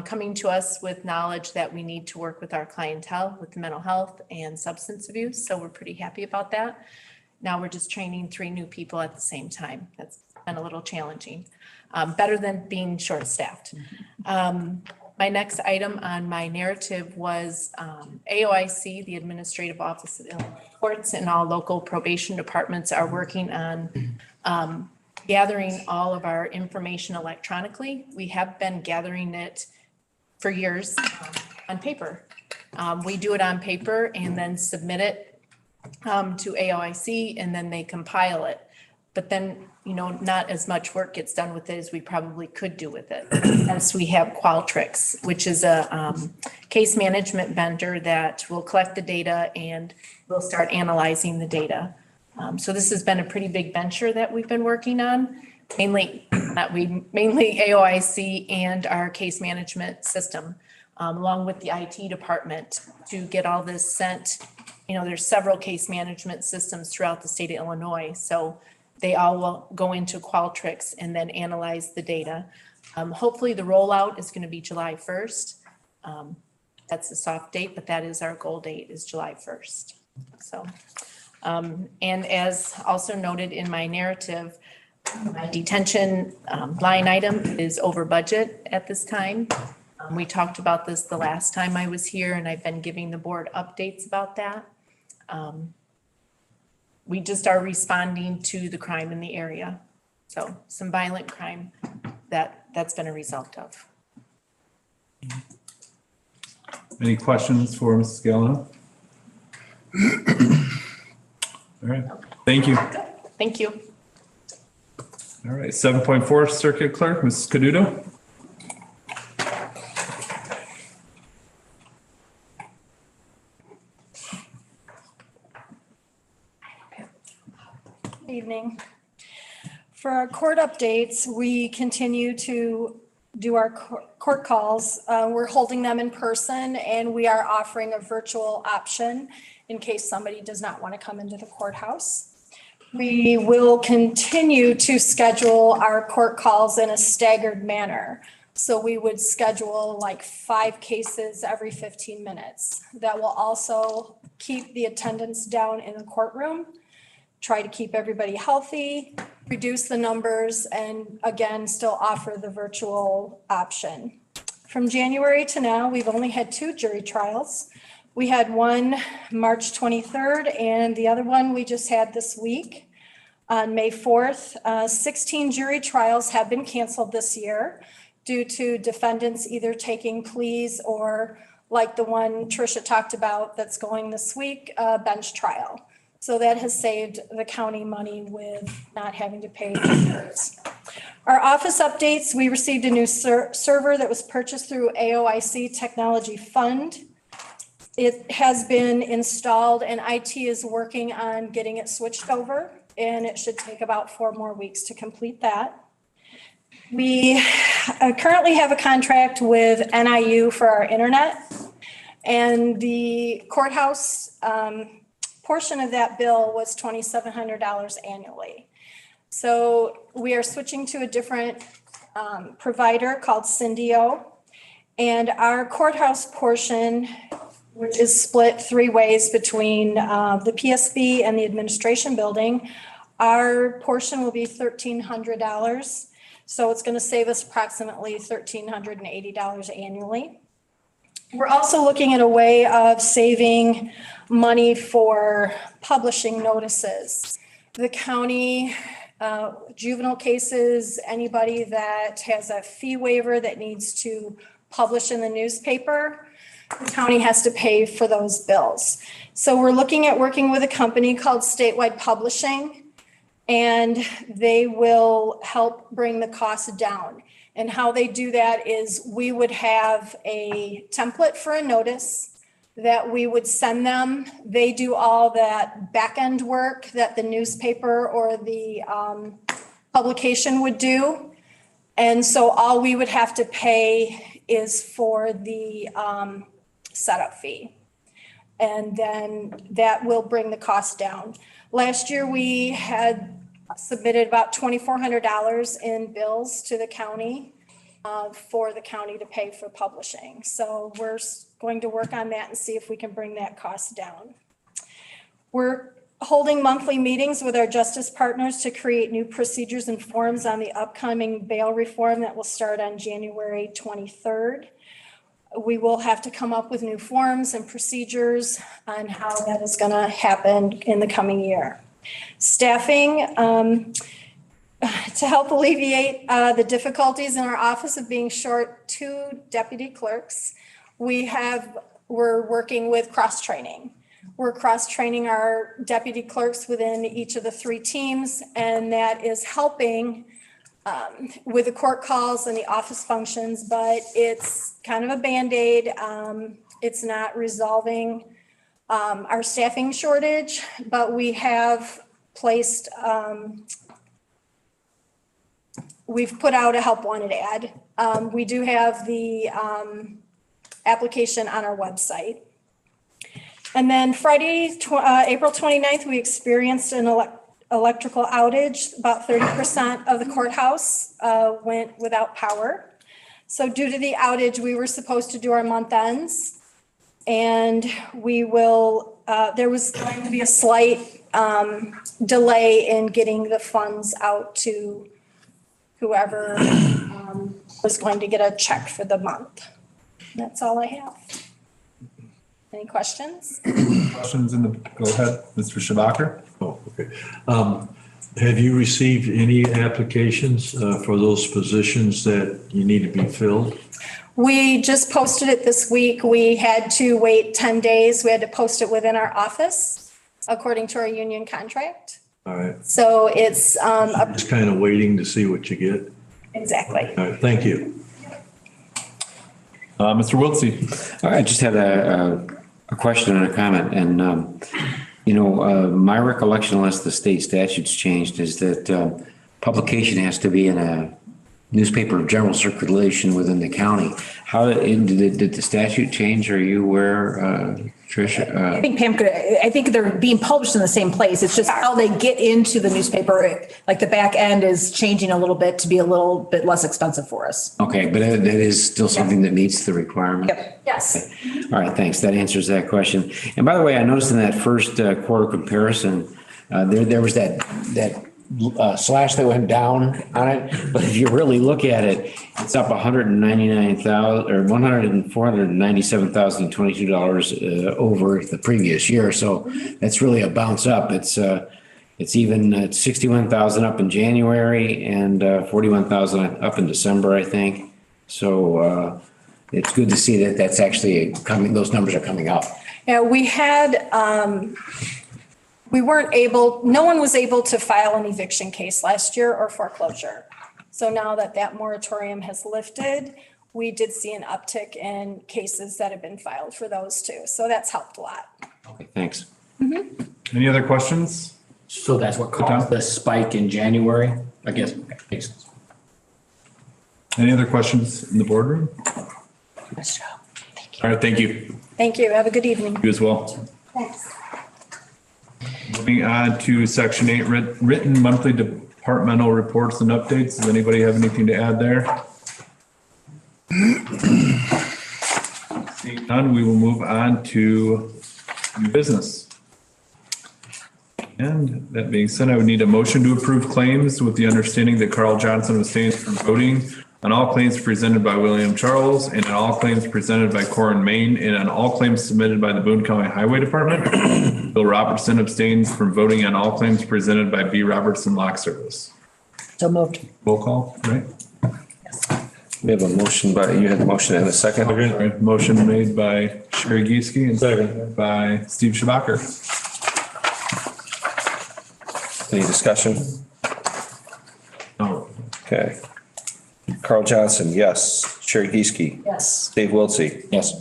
coming to us with knowledge that we need to work with our clientele with mental health and substance abuse. So we're pretty happy about that. Now we're just training 3 new people at the same time. That's been a little challenging, better than being short-staffed. My next item on my narrative was AOIC, the Administrative Office of Illinois Courts, and all local probation departments are working on gathering all of our information electronically. We have been gathering it for years on paper. We do it on paper and then submit it to AOIC, and then they compile it. But then, not as much work gets done with it as we probably could do with it. As we have Qualtrics, which is a case management vendor that will collect the data and we'll start analyzing the data. So this has been a pretty big venture that we've been working on, mainly AOIC and our case management system, along with the IT department to get all this sent. There's several case management systems throughout the state of Illinois. So they all will go into Qualtrics and then analyze the data. Hopefully the rollout is going to be July 1st. That's a soft date, but that is our goal date, is July 1st. So, and as also noted in my narrative, my detention line item is over budget at this time. We talked about this the last time I was here, and I've been giving the board updates about that. We just are responding to the crime in the area. So some violent crime that's been a result of.
Any questions for Mrs. Gallo? All right, thank you.
Thank you.
All right, 7.4 Circuit Clerk, Mrs. Caduto.
Evening. For our court updates, we continue to do our court calls. We're holding them in person, and we are offering a virtual option in case somebody does not want to come into the courthouse. We will continue to schedule our court calls in a staggered manner. So we would schedule like 5 cases every 15 minutes. That will also keep the attendance down in the courtroom, try to keep everybody healthy, reduce the numbers, and again, still offer the virtual option. From January to now, we've only had 2 jury trials. We had one March 23rd, and the other one we just had this week on May 4th. 16 jury trials have been canceled this year due to defendants either taking pleas or, like the one Tricia talked about that's going this week, a bench trial. So that has saved the county money with not having to pay jurors. Our office updates, we received a new server that was purchased through AOIC Technology Fund. It has been installed and IT is working on getting it switched over, and it should take about 4 more weeks to complete that. We currently have a contract with NIU for our internet, and the courthouse portion of that bill was $2,700 annually. So we are switching to a different provider called Syndio, and our courthouse portion, which is split 3 ways between the PSB and the administration building, our portion will be $1,300. So it's going to save us approximately $1,380 annually. We're also looking at a way of saving money for publishing notices. The county, juvenile cases, anybody that has a fee waiver that needs to publish in the newspaper, the county has to pay for those bills. So we're looking at working with a company called Statewide Publishing, and they will help bring the cost down. And how they do that is we would have a template for a notice that we would send them. They do all that back end work that the newspaper or the publication would do. And so all we would have to pay is for the setup fee. And then that will bring the cost down. Last year, we had submitted about $2,400 in bills to the county for the county to pay for publishing. So we're going to work on that and see if we can bring that cost down. We're holding monthly meetings with our justice partners to create new procedures and forms on the upcoming bail reform that will start on January 23rd. We will have to come up with new forms and procedures on how that is going to happen in the coming year. Staffing, to help alleviate the difficulties in our office of being short 2 deputy clerks, we're working with cross-training. We're cross-training our deputy clerks within each of the 3 teams, and that is helping with the court calls and the office functions, but it's kind of a Band-Aid. It's not resolving our staffing shortage, but we have placed, we've put out a help wanted ad. We do have the application on our website. And then Friday, April 29th, we experienced an electrical outage. About 30% of the courthouse went without power. So due to the outage, we were supposed to do our month ends. And we will, there was going to be a slight delay in getting the funds out to whoever was going to get a check for the month. That's all I have. Any questions?
Questions go ahead, Mr. Schabacker.
Oh, okay. Have you received any applications for those positions that you need to be filled?
We just posted it this week. We had to wait 10 days. We had to post it within our office according to our union contract.
All right.
So it's
Just kind of waiting to see what you get.
exactly.
All right, thank you.
Mr. Wiltsey.
I just had a question and a comment. And, my recollection, unless the state statutes changed, is that publication has to be in a newspaper of general circulation within the county. How did the statute change? Are you aware, Tricia?
I think Pam could, I think they're being published in the same place. It's just how they get into the newspaper. Like the back end is changing a little bit to be a little bit less expensive for us.
Okay, but that is still something that meets the requirement?
Yep.
Yes.
All right, thanks. That answers that question. And by the way, I noticed in that first quarter comparison, there was that slash that went down on it. But if you really look at it, it's up $199,000 or $497,022 over the previous year. So that's really a bounce up. It's even at 61,000 up in January and 41,000 up in December, I think. So it's good to see that that's actually coming. Those numbers are coming up.
Yeah, we had, no one was able to file an eviction case last year or foreclosure. So now that moratorium has lifted, we did see an uptick in cases that have been filed for those too. So that's helped a lot.
Okay, thanks.
Any other questions?
So that's what caused the spike in January, I guess.
Any other questions in the boardroom?
Nice job.
All right, thank you.
Thank you. Have a good evening.
You as well.
Thanks.
Moving on to section 8, written monthly departmental reports and updates. Does anybody have anything to add there? Seeing none, we will move on to new business. And that being said, I would need a motion to approve claims with the understanding that Carl Johnson abstains from voting on all claims presented by William Charles and on all claims presented by Corin Main and on all claims submitted by the Boone County Highway Department. Bill Robertson abstains from voting on all claims presented by B. Robertson Lock Service.
So moved.
Roll call, right?
We have a motion you had the motion in a second.
Okay. Motion made by Sherry Gieske and seconded by Steve Schabacker.
Any discussion?
No.
Okay. Carl Johnson, yes. Sherry Gieske.
Yes.
Dave Wiltsey.
Yes.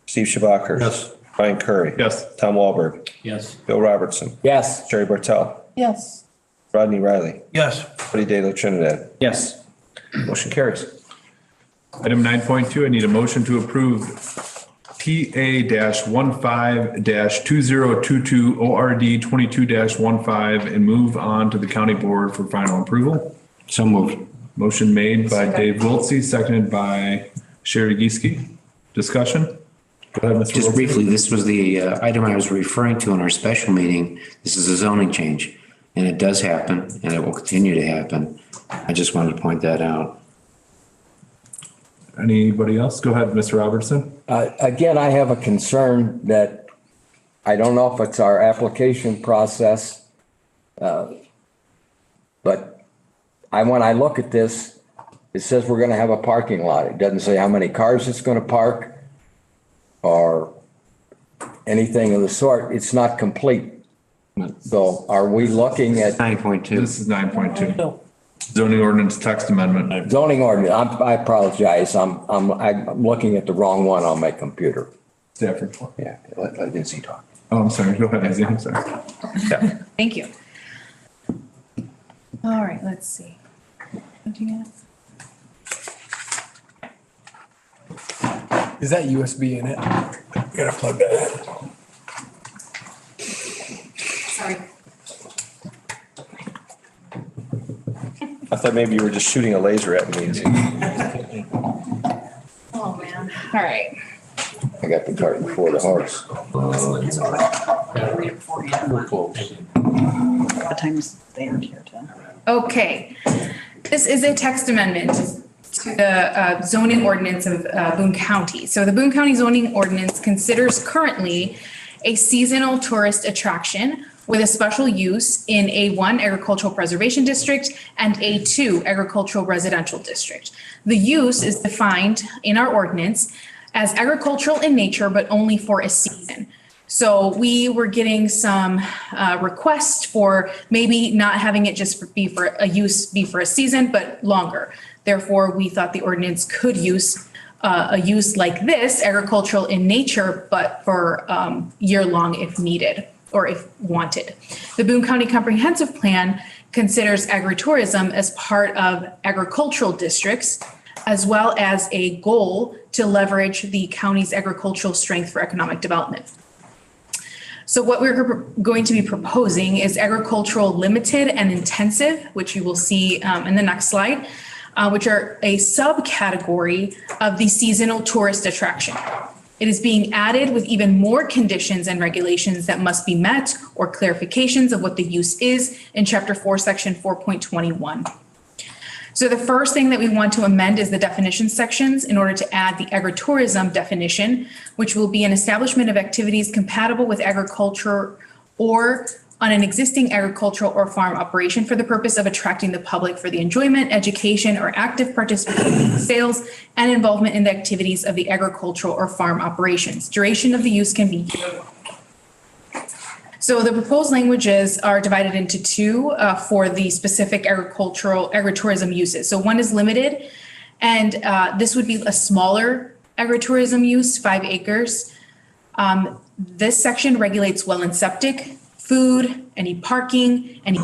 Steve Schabacker.
Yes.
Brian Curry.
Yes.
Tom Wahlberg.
Yes.
Bill Robertson.
Yes.
Jerry Bartel.
Yes.
Rodney Riley.
Yes.
Woody De La Trinidad.
Yes.
Motion carries.
Item 9.2, I need a motion to approve TA-15-2022 ORD 22-15 and move on to the county board for final approval.
So moved.
Motion made by Dave Wiltsey, seconded by Sherry Gieske. Discussion? Go ahead, Mr.
Just
Wiltsey.
briefly, this was the item I was referring to in our special meeting. This is a zoning change, and it does happen, and it will continue to happen. I just wanted to point that out.
Anybody else? Go ahead, Mr. Robertson.
Again, I have a concern that I don't know if it's our application process, but when I look at this, it says we're going to have a parking lot. It doesn't say how many cars it's going to park or anything of the sort. It's not complete. So are we looking at
9.2?
This is 9.2. Zoning ordinance text amendment.
Zoning ordinance? I apologize. I'm looking at the wrong one on my computer.
Stafford.
Yeah, let Izzy talk.
Oh, I'm sorry. Go ahead, Izzy. I'm sorry.
Yeah.
Thank you. All right, let's see.
Is that USB in it? You gotta plug that in.
Sorry.
I thought maybe you were just shooting a laser at me.
Oh, man. All right.
I got the cart before the horse.
A lot of times they aren't here to.
Okay, this is a text amendment to the zoning ordinance of Boone County. So the Boone County zoning ordinance considers currently a seasonal tourist attraction with a special use in A1 Agricultural Preservation District and A2 Agricultural Residential District. The use is defined in our ordinance as agricultural in nature, but only for a season. So we were getting some requests for maybe not having it just be for a season, but longer. Therefore, we thought the ordinance could use a use like this, agricultural in nature, but for year-long if needed or if wanted. The Boone County Comprehensive Plan considers agritourism as part of agricultural districts, as well as a goal to leverage the county's agricultural strength for economic development. So what we're going to be proposing is agricultural limited and intensive, which you will see in the next slide, which are a subcategory of the seasonal tourist attraction. It is being added with even more conditions and regulations that must be met or clarifications of what the use is in Chapter 4, Section 4.21. So the first thing that we want to amend is the definition sections in order to add the agritourism definition, which will be an establishment of activities compatible with agriculture or on an existing agricultural or farm operation for the purpose of attracting the public for the enjoyment, education, or active participation in sales and involvement in the activities of the agricultural or farm operations. Duration of the use can be year-long. So the proposed languages are divided into two for the specific agritourism uses. So one is limited, and this would be a smaller agritourism use, 5 acres. This section regulates well and septic, food, any parking, any,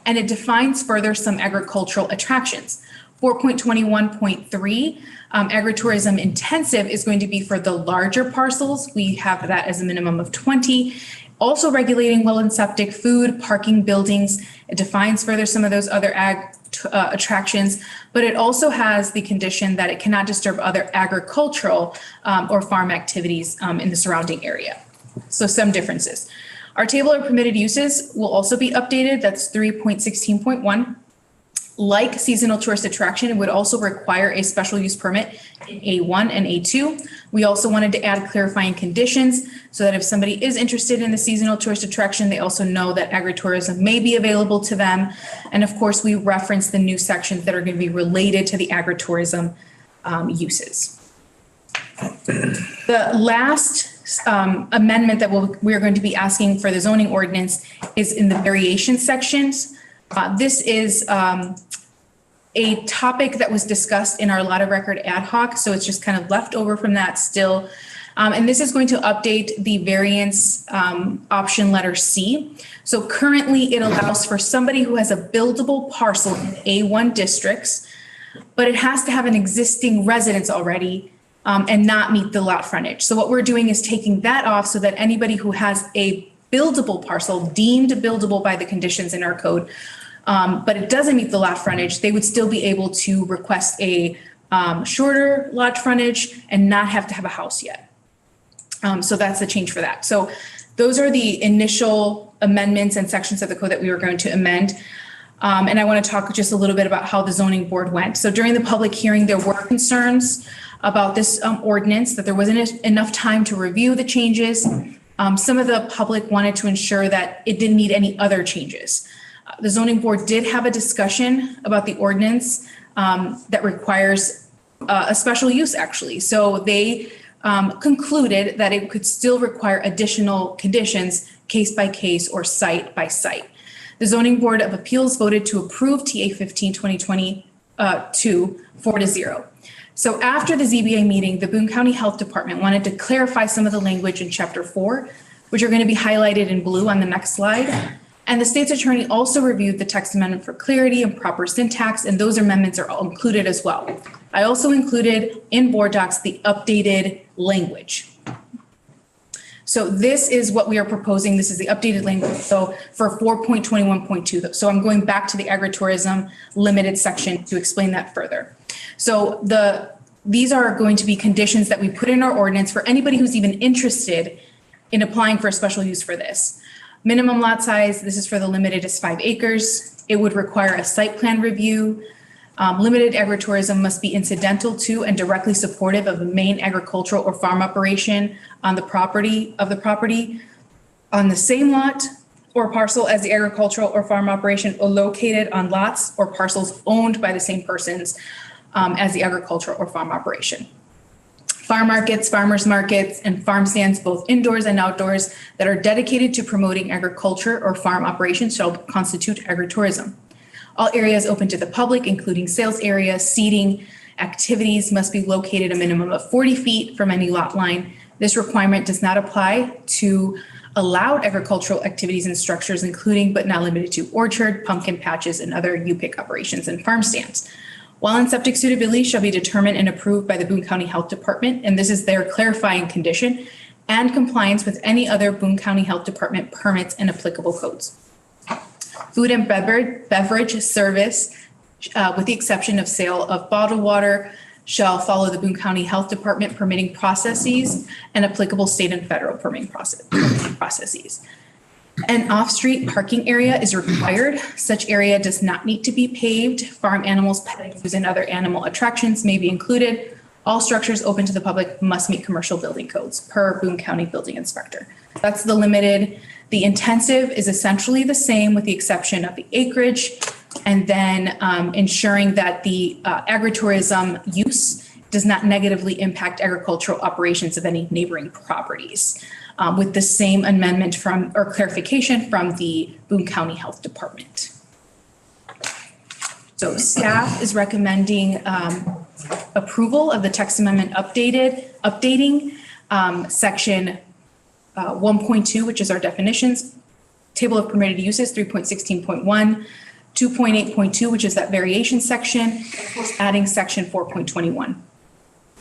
and it defines further some agricultural attractions. 4.21.3, agritourism intensive is going to be for the larger parcels. We have that as a minimum of 20. Also regulating well and septic, food, parking, buildings. It defines further some of those other attractions, but it also has the condition that it cannot disturb other agricultural or farm activities in the surrounding area. So some differences. Our table of permitted uses will also be updated. That's 3.16.1. Like seasonal tourist attraction, it would also require a special use permit in A1 and A2. We also wanted to add clarifying conditions so that if somebody is interested in the seasonal tourist attraction, they also know that agritourism may be available to them. And of course, we reference the new sections that are going to be related to the agritourism uses. The last amendment that we're going to be asking for the zoning ordinance is in the variation sections. This is a topic that was discussed in our lot of record ad hoc, so it's just kind of left over from that still. And this is going to update the variance option letter C. So currently it allows for somebody who has a buildable parcel in A1 districts, but it has to have an existing residence already and not meet the lot frontage. So what we're doing is taking that off so that anybody who has a buildable parcel deemed buildable by the conditions in our code, but it doesn't meet the lot frontage, they would still be able to request a shorter lot frontage and not have to have a house yet. So that's the change for that. So those are the initial amendments and sections of the code that we were going to amend. And I want to talk just a little bit about how the zoning board went. So during the public hearing, there were concerns about this ordinance, that there wasn't enough time to review the changes. Some of the public wanted to ensure that it didn't need any other changes. The zoning board did have a discussion about the ordinance that requires a special use, actually. So they concluded that it could still require additional conditions, case by case or site by site. The Zoning Board of Appeals voted to approve TA 15-2022 4-0. So after the ZBA meeting, the Boone County Health Department wanted to clarify some of the language in Chapter 4, which are going to be highlighted in blue on the next slide. And the state's attorney also reviewed the text amendment for clarity and proper syntax, and those amendments are all included as well. I also included in board docs the updated language. So this is what we are proposing. This is the updated language. So for 4.21.2, so I'm going back to the agritourism limited section to explain that further. So the these are going to be conditions that we put in our ordinance for anybody who's even interested in applying for a special use for this. Minimum lot size, this is for the limited, is 5 acres. It would require a site plan review. Limited agritourism must be incidental to and directly supportive of the main agricultural or farm operation on the property on the same lot or parcel as the agricultural or farm operation, or located on lots or parcels owned by the same persons as the agricultural or farm operation. Farm markets, farmers markets, and farm stands, both indoors and outdoors, that are dedicated to promoting agriculture or farm operations shall constitute agritourism. All areas open to the public, including sales areas, seating, activities, must be located a minimum of 40 feet from any lot line. This requirement does not apply to allowed agricultural activities and structures, including but not limited to orchard, pumpkin patches, and other U-pick operations and farm stands. Well and septic suitability shall be determined and approved by the Boone County Health Department, and this is their clarifying condition, and compliance with any other Boone County Health Department permits and applicable codes. Food and beverage service, with the exception of sale of bottled water, shall follow the Boone County Health Department permitting processes and applicable state and federal permitting processes. An off-street parking area is required. Such area does not need to be paved. Farm animals, petting zoos, and other animal attractions may be included. All structures open to the public must meet commercial building codes per Boone County Building Inspector. That's the limited. The intensive is essentially the same with the exception of the acreage, and then ensuring that the agritourism use does not negatively impact agricultural operations of any neighboring properties, with the same amendment from or clarification from the Boone County Health Department. So staff is recommending approval of the text amendment updating section 1.2, which is our definitions, table of permitted uses 3.16.1, 2.8.2, which is that variation section, adding section 4.21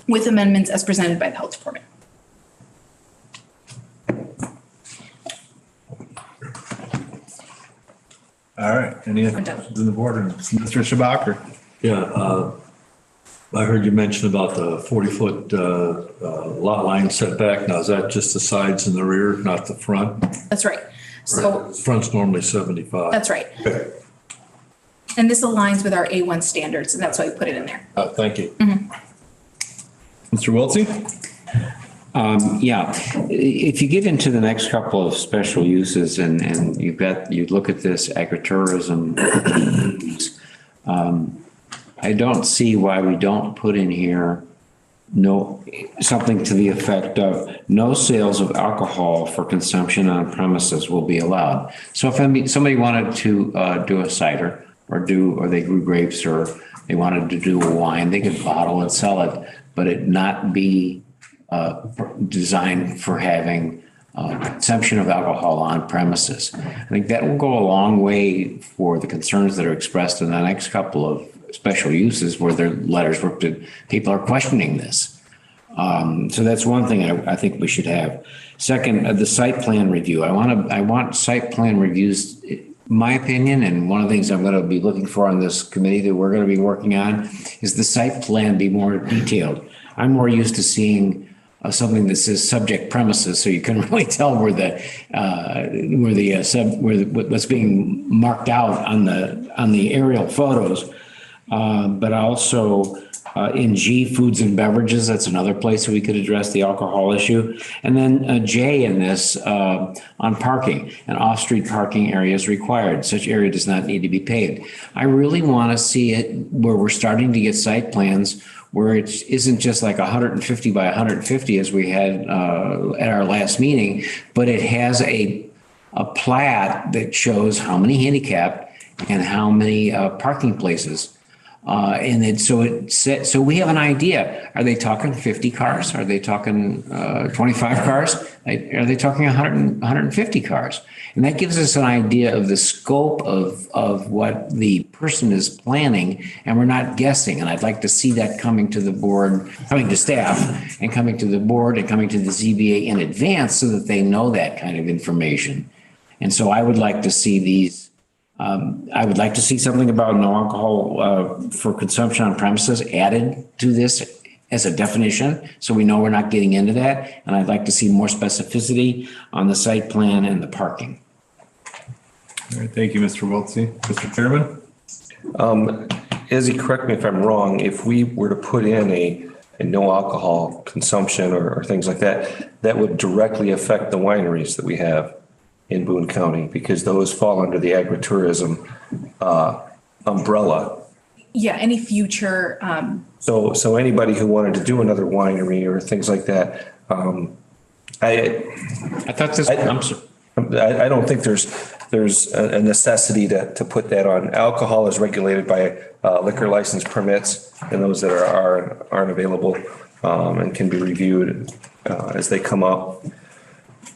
with amendments as presented by the Health Department.
All right, any other questions in the board? Mr. Schabacher?
Yeah, I heard you mention about the 40-foot lot line setback. Now, is that just the sides and the rear, not the front?
That's right. So
Front's normally 75.
that's right.
Okay.
And this aligns with our A1 standards, and that's why we put it in there.
Thank you.
Mr. Wiltsey?
Yeah, if you get into the next couple of special uses and you look at this agritourism, I don't see why we don't put in here something to the effect of no sales of alcohol for consumption on premises will be allowed. So if somebody wanted to do a cider or they grew grapes or they wanted to do a wine, they could bottle and sell it, but it not be designed for having consumption of alcohol on premises. I think that will go a long way for the concerns that are expressed in the next couple of special uses where their letters were to people are questioning this. So that's one thing I think we should have. Second, the site plan review. I want site plan reviews. My opinion, and one of the things I'm going to be looking for on this committee that we're going to be working on is the site plan be more detailed. I'm more used to seeing something that says subject premises, so you can really tell what's being marked out on the aerial photos. But also in G, foods and beverages, that's another place we could address the alcohol issue. And then J in this on parking, an off-street parking area is required. Such area does not need to be paved. I really want to see it where we're starting to get site plans where it isn't just like 150 by 150 as we had at our last meeting, but it has a plat that shows how many handicapped and how many parking places. So we have an idea. Are they talking 50 cars? Are they talking 25 cars? Are they talking 150 cars? And that gives us an idea of the scope of what the person is planning, and we're not guessing. And I'd like to see that coming to the board, coming to staff, and coming to the board and coming to the ZBA in advance so that they know that kind of information. And so I would like to see these. I would like to see something about no alcohol for consumption on premises added to this as a definition, so we know we're not getting into that. And I'd like to see more specificity on the site plan and the parking.
All right, thank you, Mr. Wiltsey. Mr. Chairman?
Izzy, correct me if I'm wrong, if we were to put in a no alcohol consumption or things like that, that would directly affect the wineries that we have in Boone County, because those fall under the agritourism umbrella.
Yeah, any future,
So anybody who wanted to do another winery or things like that, I don't think there's a necessity to put that on. Alcohol is regulated by liquor license permits, and those that aren't available and can be reviewed as they come up.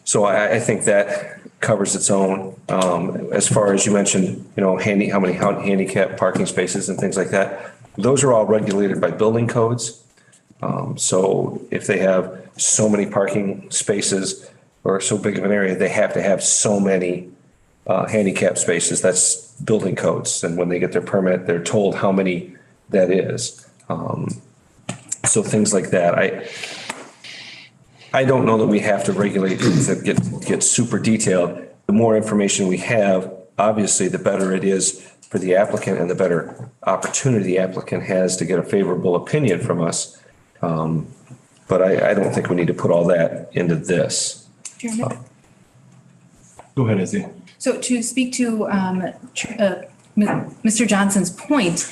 So I think that covers its own. As far as you mentioned, how many handicap parking spaces and things like that, those are all regulated by building codes. So if they have so many parking spaces or so big of an area, they have to have so many handicap spaces. That's building codes. And when they get their permit, they're told how many that is. So things like that. I don't know that we have to regulate things that get super detailed. The more information we have, obviously, the better it is for the applicant and the better opportunity the applicant has to get a favorable opinion from us. But I don't think we need to put all that into this.
Chairman?
Go ahead, Izzy.
So to speak to Mr. Johnson's point,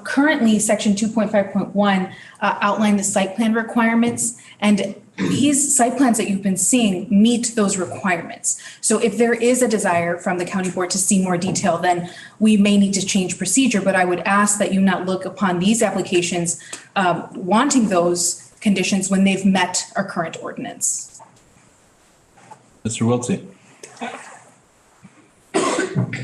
currently section 2.5.1 outlined the site plan requirements, and these site plans that you've been seeing meet those requirements. So if there is a desire from the county board to see more detail, then we may need to change procedure, but I would ask that you not look upon these applications wanting those conditions when they've met our current ordinance.
Mr. Wiltsey.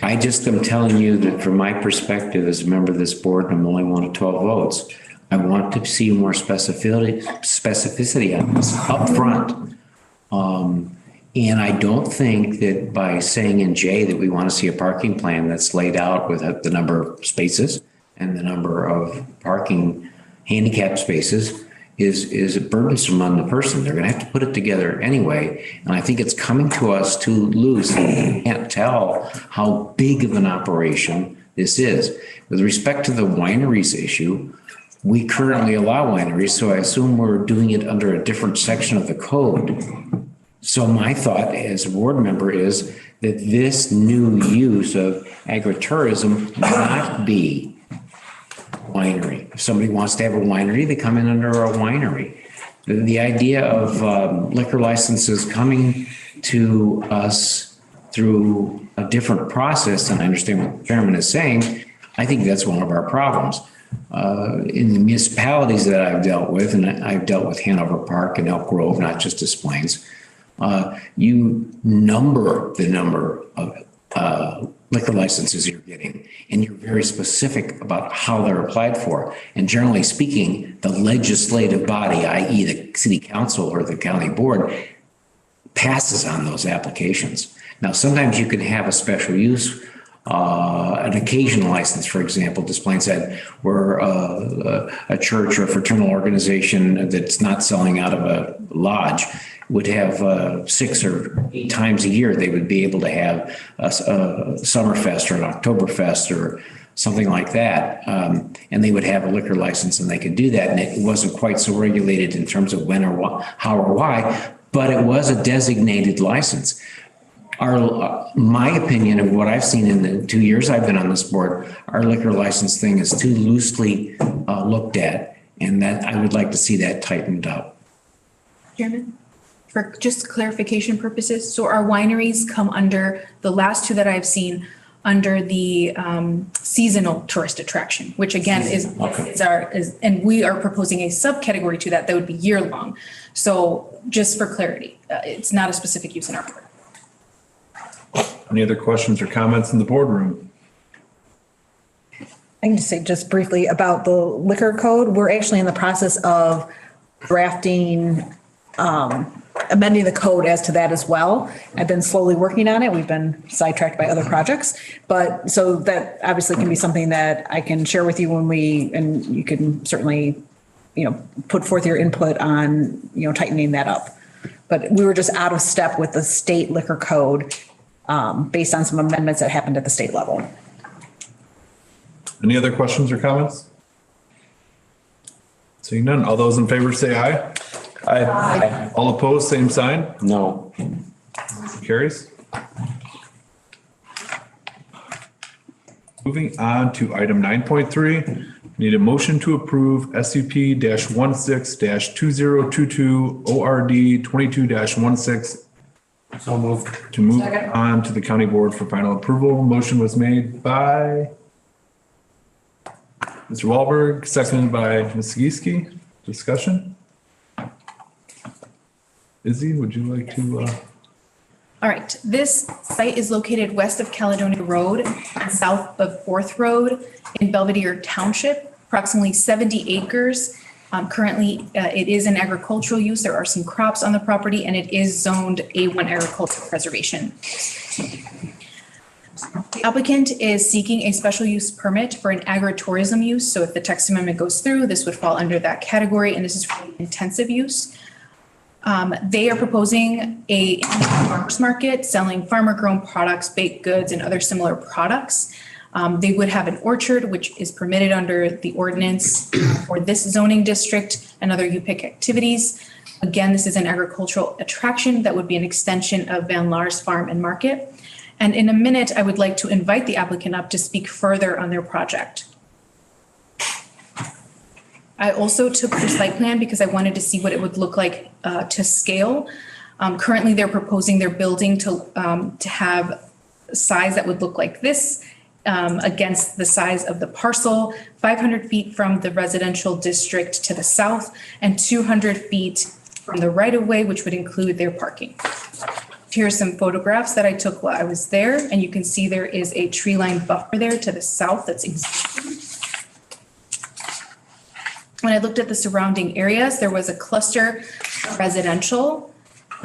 I just am telling you that from my perspective as a member of this board, I'm only one of 12 votes. I want to see more specificity on this up front. And I don't think that by saying in J that we want to see a parking plan that's laid out with the number of spaces and the number of parking handicap spaces is burdensome on the person. They're going to have to put it together anyway. And I think it's coming to us too loose. We can't tell how big of an operation this is. With respect to the wineries issue, we currently allow wineries, so I assume we're doing it under a different section of the code. So my thought as a board member is that this new use of agritourism not be winery. If somebody wants to have a winery, they come in under a winery. The idea of liquor licenses coming to us through a different process, and I understand what the chairman is saying, I think that's one of our problems. In the municipalities that I've dealt with, and I've dealt with Hanover Park and Elk Grove, not just Des Plaines, you number the number of liquor licenses you're getting, and you're very specific about how they're applied for. And generally speaking, the legislative body, i.e. the city council or the county board, passes on those applications. Now, sometimes you can have a special use, an occasional license, for example. Des Plaines said we're a church or a fraternal organization that's not selling out of a lodge would have 6 or 8 times a year they would be able to have a Summerfest or an Oktoberfest or something like that, and they would have a liquor license and they could do that, and it wasn't quite so regulated in terms of when or how or why, but it was a designated license. My opinion of what I've seen in the 2 years I've been on this board, our liquor license thing is too loosely looked at, and that I would like to see that tightened up.
Chairman, for just clarification purposes, so our wineries come under, the last 2 that I've seen, under the seasonal tourist attraction, which again is and we are proposing a subcategory to that would be year long. So just for clarity, it's not a specific use in our board.
Any other questions or comments in the boardroom?
I can just say just briefly about the liquor code. We're actually in the process of drafting, amending the code as to that as well. I've been slowly working on it. We've been sidetracked by other projects, but so that obviously can be something that I can share with you and you can certainly put forth your input on, tightening that up. But we were just out of step with the state liquor code based on some amendments that happened at the state level.
Any other questions or comments? Seeing none, all those in favor say aye.
Aye.
All opposed, same sign.
No.
Carries. Moving on to item 9.3, need a motion to approve SUP-16-2022 ORD 22-16.
So moved.
To move on to the county board for final approval. Motion was made by Mr. Wahlberg, seconded by Ms. Geeske. Discussion? Izzy, would you like to?
All right, this site is located west of Caledonia Road and south of Fourth Road in Belvedere Township, approximately 70 acres. Currently, it is an agricultural use. There are some crops on the property and it is zoned A1 agricultural preservation. The applicant is seeking a special use permit for an agritourism use. So if the text amendment goes through, this would fall under that category, and this is for intensive use. They are proposing a farmers market selling farmer-grown products, baked goods, and other similar products. They would have an orchard, which is permitted under the ordinance for this zoning district and other UPIC activities. Again, this is an agricultural attraction that would be an extension of Van Laar's Farm and Market. And in a minute, I would like to invite the applicant up to speak further on their project. I also took the site plan because I wanted to see what it would look like to scale. Currently, they're proposing their building to have a size that would look like this against the size of the parcel, 500 feet from the residential district to the south and 200 feet from the right-of-way, which would include their parking. Here's some photographs that I took while I was there, and you can see there is a tree line buffer there to the south that's existing. When I looked at the surrounding areas, there was a cluster of residential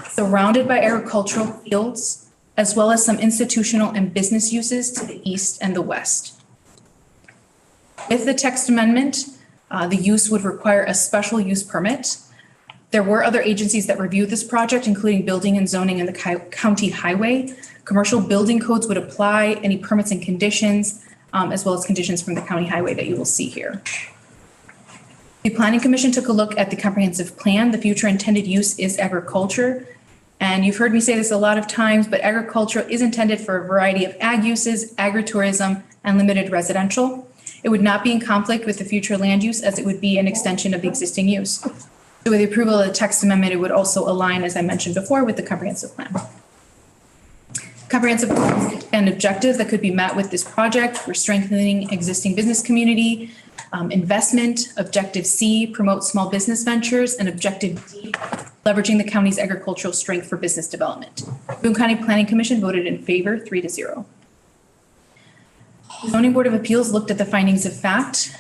surrounded by agricultural fields, as well as some institutional and business uses to the east and the west. With the text amendment, the use would require a special use permit. There were other agencies that reviewed this project, including building and zoning and the county highway. Commercial building codes would apply, any permits and conditions, as well as conditions from the county highway that you will see here. The Planning Commission took a look at the comprehensive plan. The future intended use is agriculture. And you've heard me say this a lot of times, but agriculture is intended for a variety of ag uses, agritourism, and limited residential. It would not be in conflict with the future land use as it would be an extension of the existing use. So with the approval of the text amendment, it would also align, as I mentioned before, with the comprehensive plan. Comprehensive goals and objectives that could be met with this project were strengthening existing business community, investment, objective C, promote small business ventures, and objective D, leveraging the county's agricultural strength for business development. Boone County Planning Commission voted in favor 3-0. The Zoning Board of Appeals looked at the findings of fact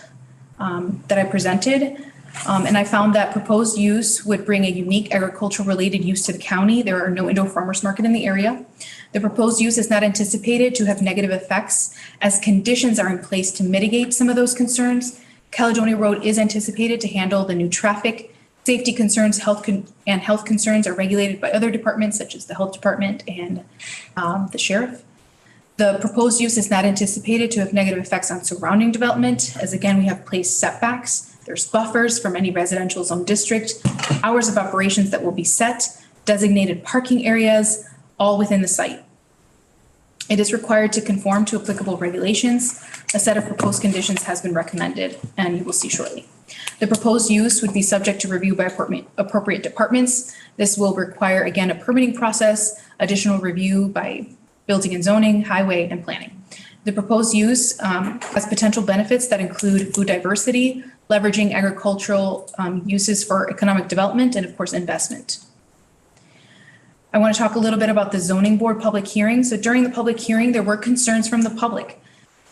that I presented. And I found that proposed use would bring a unique agricultural related use to the county. There are no indoor farmers market in the area. The proposed use is not anticipated to have negative effects as conditions are in place to mitigate some of those concerns. Caledonia Road is anticipated to handle the new traffic. Safety concerns, health concerns are regulated by other departments such as the health department and the sheriff. The proposed use is not anticipated to have negative effects on surrounding development, as again, we have placed setbacks. There's buffers from any residential zone district, hours of operations that will be set, designated parking areas, all within the site. It is required to conform to applicable regulations. A set of proposed conditions has been recommended, and you will see shortly. The proposed use would be subject to review by appropriate departments. This will require, again, a permitting process, additional review by building and zoning, highway, and planning. The proposed use has potential benefits that include food diversity, leveraging agricultural uses for economic development, and of course, investment. I want to talk a little bit about the zoning board public hearing. So during the public hearing, there were concerns from the public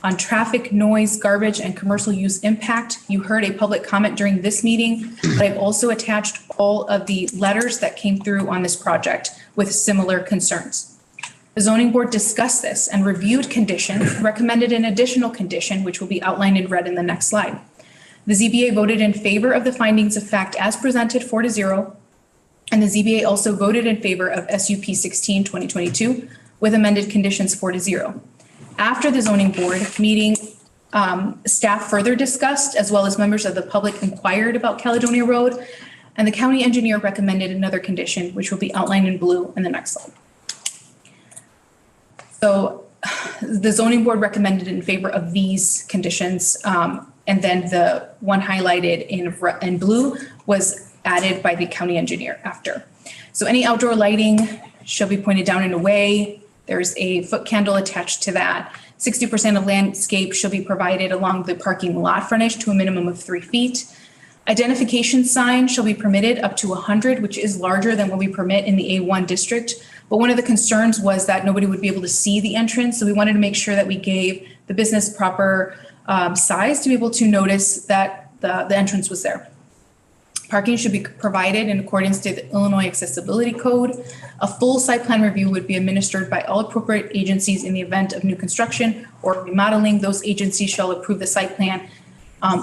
on traffic, noise, garbage, and commercial use impact. You heard a public comment during this meeting, but I've also attached all of the letters that came through on this project with similar concerns. The zoning board discussed this and reviewed conditions, recommended an additional condition, which will be outlined in red in the next slide. The ZBA voted in favor of the findings of fact as presented 4-0. And the ZBA also voted in favor of SUP 16/2022 with amended conditions 4-0. After the zoning board meeting, staff further discussed, as well as members of the public inquired about Caledonia Road, and the county engineer recommended another condition, which will be outlined in blue in the next slide. So the zoning board recommended in favor of these conditions, and then the one highlighted in blue was added by the county engineer after. So any outdoor lighting shall be pointed down and away. There's a foot candle attached to that. 60% of landscape shall be provided along the parking lot frontage to a minimum of 3 feet. Identification sign shall be permitted up to 100, which is larger than what we permit in the A1 district. But one of the concerns was that nobody would be able to see the entrance. So we wanted to make sure that we gave the business proper size to be able to notice that the entrance was there. Parking should be provided in accordance to the Illinois Accessibility Code. A full site plan review would be administered by all appropriate agencies in the event of new construction or remodeling. Those agencies shall approve the site plan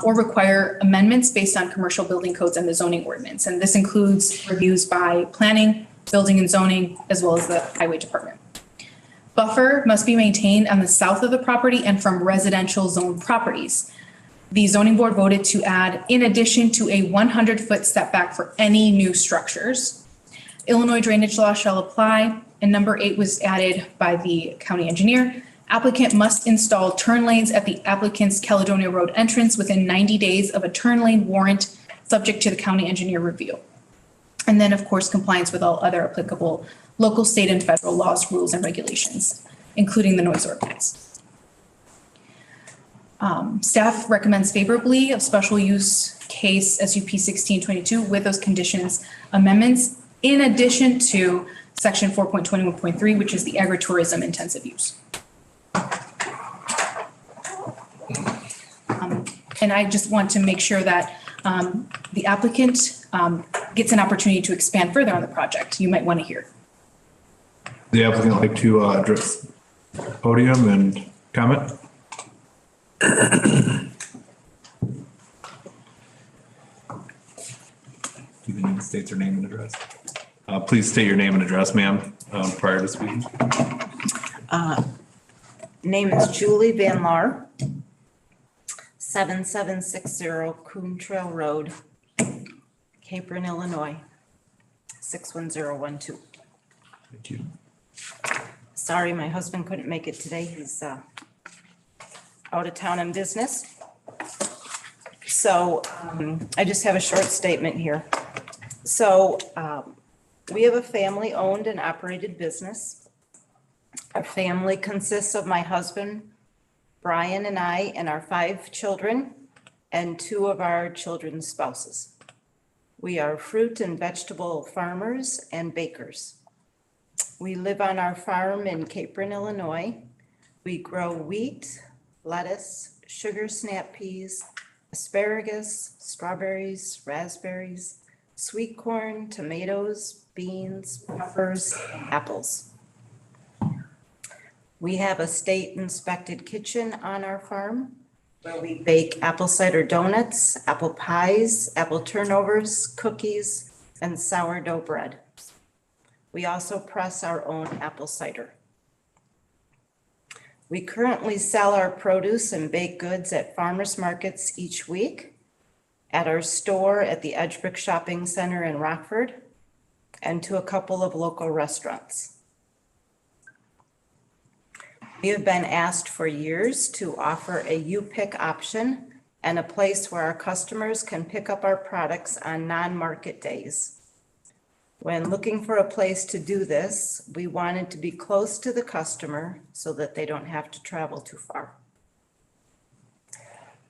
or require amendments based on commercial building codes and the zoning ordinance. And this includes reviews by planning, building and zoning, as well as the highway department. Buffer must be maintained on the south of the property and from residential zone properties. The zoning board voted to add, in addition to a 100-foot setback for any new structures. Illinois drainage law shall apply, and number 8 was added by the county engineer. Applicant must install turn lanes at the applicant's Caledonia Road entrance within 90 days of a turn lane warrant, subject to the county engineer review. And then, of course, compliance with all other applicable local, state, and federal laws, rules, and regulations, including the noise ordinance. Staff recommends favorably of special use case SUP 1622 with those conditions amendments, in addition to section 4.21.3, which is the agritourism intensive use. And I just want to make sure that the applicant gets an opportunity to expand further on the project. You might want to hear.
The applicant like to address the podium and comment? Do you need to state their name and address? Please state your name and address, ma'am, prior to speaking.
Name is Julie Van Laar, 7760 Coon Trail Road, Capron, Illinois, 61012.
Thank you.
Sorry, my husband couldn't make it today. He's out of town on business. So I just have a short statement here. So we have a family-owned and operated business. Our family consists of my husband, Brian, and I, and our 5 children, and 2 of our children's spouses. We are fruit and vegetable farmers and bakers. We live on our farm in Capron, Illinois. We grow wheat, lettuce, sugar snap peas, asparagus, strawberries, raspberries, sweet corn, tomatoes, beans, peppers, and apples. We have a state inspected kitchen on our farm where we bake apple cider donuts, apple pies, apple turnovers, cookies, and sourdough bread. We also press our own apple cider. We currently sell our produce and baked goods at farmers markets each week, at our store at the Edgebrick Shopping Center in Rockford, and to a couple of local restaurants. We have been asked for years to offer a U-Pick option and a place where our customers can pick up our products on non-market days. When looking for a place to do this, we wanted to be close to the customer so that they don't have to travel too far.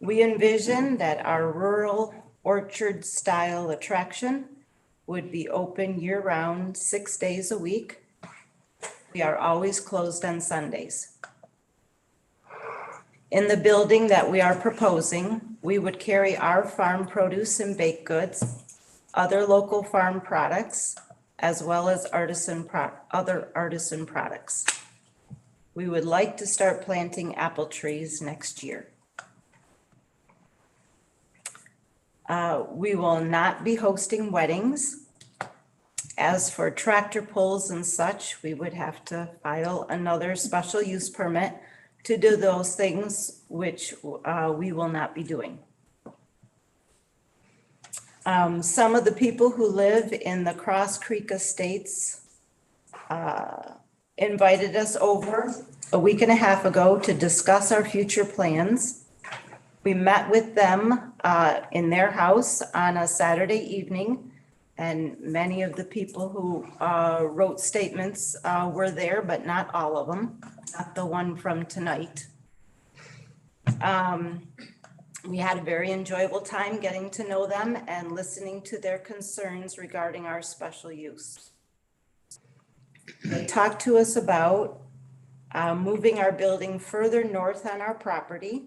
We envision that our rural orchard style attraction would be open year-round, 6 days a week. We are always closed on Sundays. In the building that we are proposing, we would carry our farm produce and baked goods, other local farm products, as well as other artisan products. We would like to start planting apple trees next year. We will not be hosting weddings. As for tractor pulls and such, we would have to file another special use permit to do those things, which we will not be doing. Some of the people who live in the Cross Creek Estates invited us over a week and a half ago to discuss our future plans. We met with them in their house on a Saturday evening, and many of the people who wrote statements were there, but not all of them, not the one from tonight. We had a very enjoyable time getting to know them and listening to their concerns regarding our special use. They talked to us about moving our building further north on our property.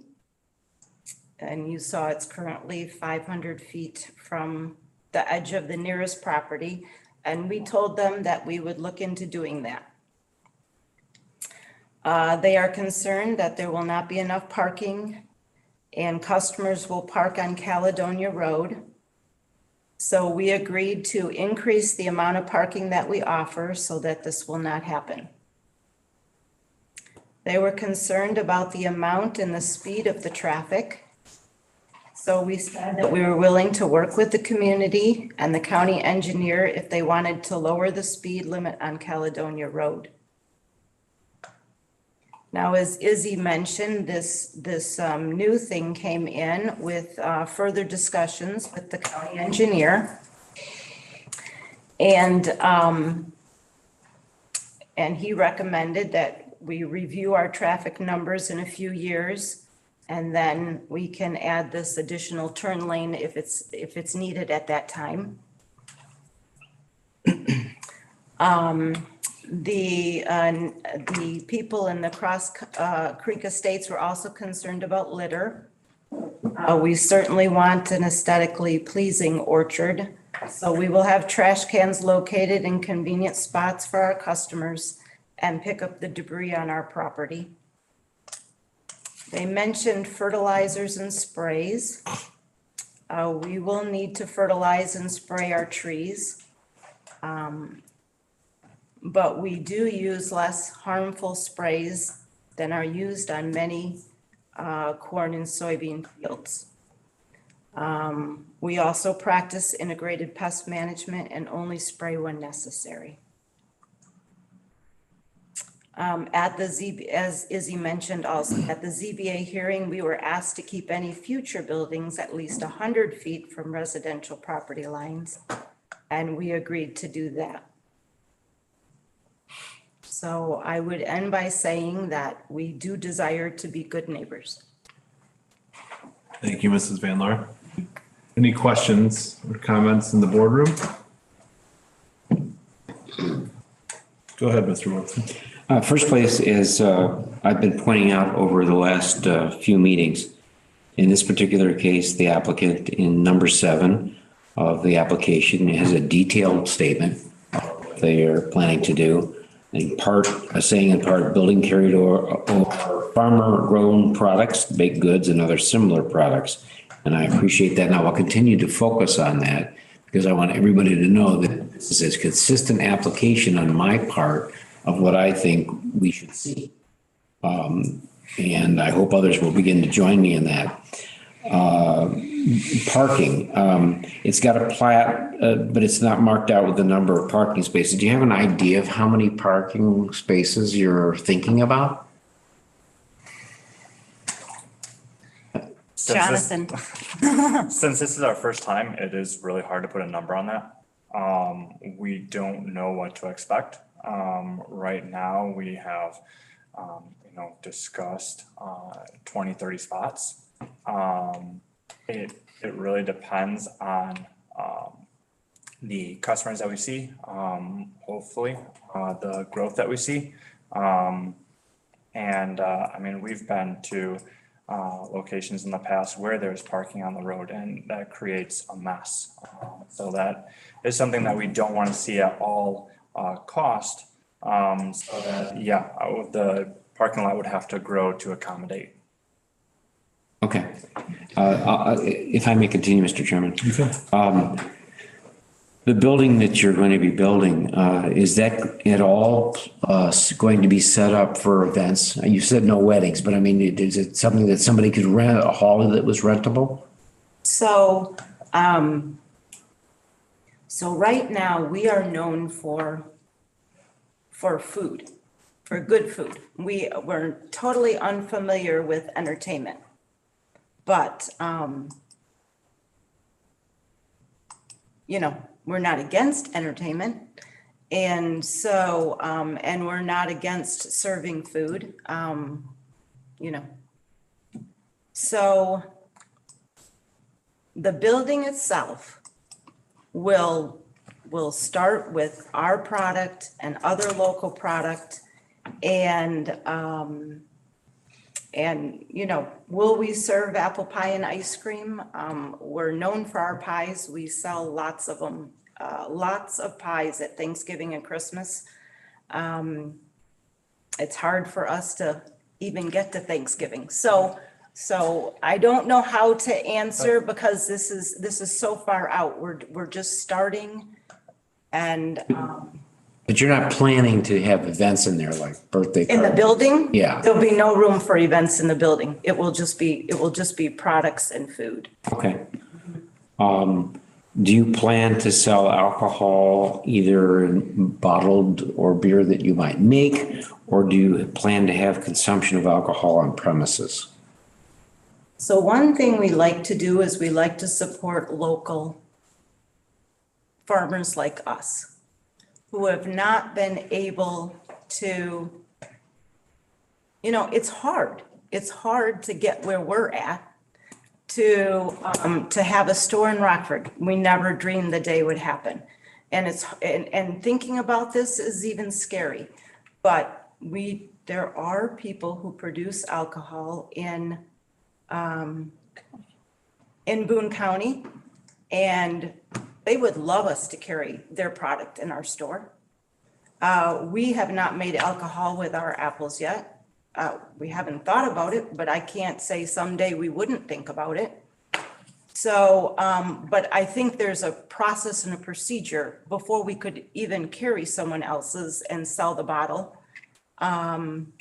And you saw it's currently 500 feet from the edge of the nearest property. And we told them that we would look into doing that. They are concerned that there will not be enough parking and customers will park on Caledonia Road. So we agreed to increase the amount of parking that we offer so that this will not happen. They were concerned about the amount and the speed of the traffic. So we said that we were willing to work with the community and the county engineer if they wanted to lower the speed limit on Caledonia Road. Now, as Izzy mentioned, this new thing came in with further discussions with the county engineer. And he recommended that we review our traffic numbers in a few years, and then we can add this additional turn lane if it's needed at that time. The people in the Cross Creek Estates were also concerned about litter. We certainly want an aesthetically pleasing orchard, so we will have trash cans located in convenient spots for our customers and pick up the debris on our property. They mentioned fertilizers and sprays. We will need to fertilize and spray our trees. But we do use less harmful sprays than are used on many corn and soybean fields. We also practice integrated pest management and only spray when necessary. As Izzy mentioned also, at the ZBA hearing, we were asked to keep any future buildings at least 100 feet from residential property lines, and we agreed to do that. So I would end by saying that we do desire to be good neighbors.
Thank you, Mrs. Van Laar. Any questions or comments in the boardroom? Go ahead, Mr. Wilson.
First place is, I've been pointing out over the last few meetings, in this particular case, the applicant in number 7 of the application has a detailed statement of what they are planning to do. In part, saying in part, building carried or farmer-grown products, baked goods, and other similar products. And I appreciate that, and I will continue to focus on that because I want everybody to know that this is a consistent application on my part of what I think we should see. And I hope others will begin to join me in that. Parking, it's got a plat, but it's not marked out with the number of parking spaces. Do you have an idea of how many parking spaces you're thinking about?
Jonathan.
Since this is our first time, it is really hard to put a number on that. We don't know what to expect. Right now we have, discussed 20, 30 spots. It really depends on the customers that we see, hopefully the growth that we see. We've been to locations in the past where there's parking on the road and that creates a mess. So that is something that we don't want to see at all cost. The parking lot would have to grow to accommodate.
Okay. If I may continue, Mr. Chairman. The building that you're going to be building, is that at all going to be set up for events? You said no weddings, but I mean, is it something that somebody could rent, a hall that was rentable?
So, so right now we are known for food, for good food. We're totally unfamiliar with entertainment, but, you know, we're not against entertainment. And so, and we're not against serving food, you know. So the building itself will start with our product and other local product. And, you know, will we serve apple pie and ice cream? We're known for our pies. We sell lots of them, lots of pies at Thanksgiving and Christmas. It's hard for us to even get to Thanksgiving. So I don't know how to answer because this is so far out. We're just starting and,
But you're not planning to have events in there like birthday
in the
parties?
building?
Yeah.
There'll be no room for events in the building. It will just be products and food.
Okay. Do you plan to sell alcohol either in bottled or beer that you might make, or do you plan to have consumption of alcohol on premises?
So one thing we like to do is we like to support local farmers like us who have not been able to, you know, it's hard. It's hard to get where we're at to have a store in Rockford. We never dreamed the day would happen. And and thinking about this is even scary, but there are people who produce alcohol in Boone County, and they would love us to carry their product in our store. We have not made alcohol with our apples yet. We haven't thought about it, but I can't say someday we wouldn't think about it. So, but I think there's a process and a procedure before we could even carry someone else's and sell the bottle. And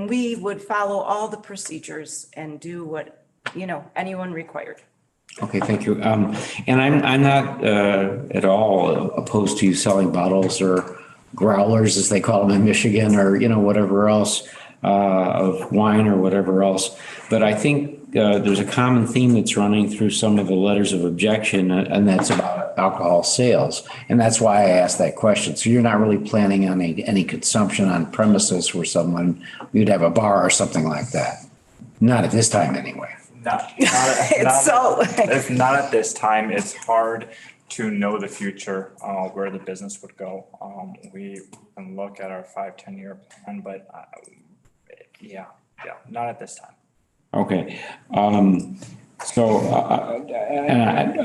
we would follow all the procedures and do what, you know, anyone required.
Okay, thank you. And I'm not at all opposed to you selling bottles or growlers, as they call them in Michigan, or, you know, whatever else, of wine or whatever else. But I think there's a common theme that's running through some of the letters of objection, and that's about alcohol sales. And that's why I asked that question. So you're not really planning on any consumption on premises where you'd have a bar or something like that? Not at this time, anyway.
Not at this time. It's hard to know the future, where the business would go. We can look at our 5-10 year plan, but yeah, not at this time.
Okay. So, and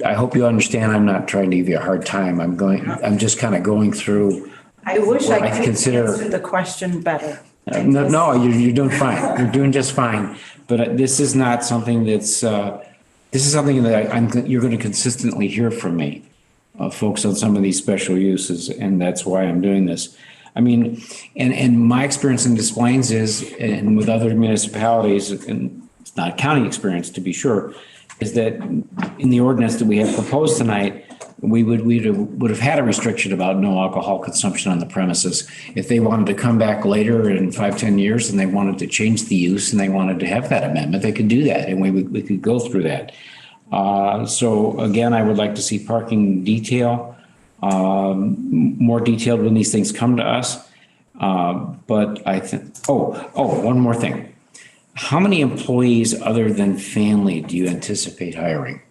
I hope you understand, I'm not trying to give you a hard time. I'm just kind of going through.
I wish I could
consider
answer the question better.
No, you're doing fine. You're doing just fine. But this is not something that's, this is something that you're going to consistently hear from me, folks on some of these special uses, and that's why I'm doing this. I mean, and my experience in Des Plaines is, and with other municipalities, and it's not a county experience to be sure, is that in the ordinance that we have proposed tonight, we would have had a restriction about no alcohol consumption on the premises. If they wanted to come back later in 5-10 years and they wanted to change the use and they wanted to have that amendment, they could do that, and we could go through that. So again, I would like to see parking detail, more detailed when these things come to us. But I think, one more thing. How many employees other than family do you anticipate hiring?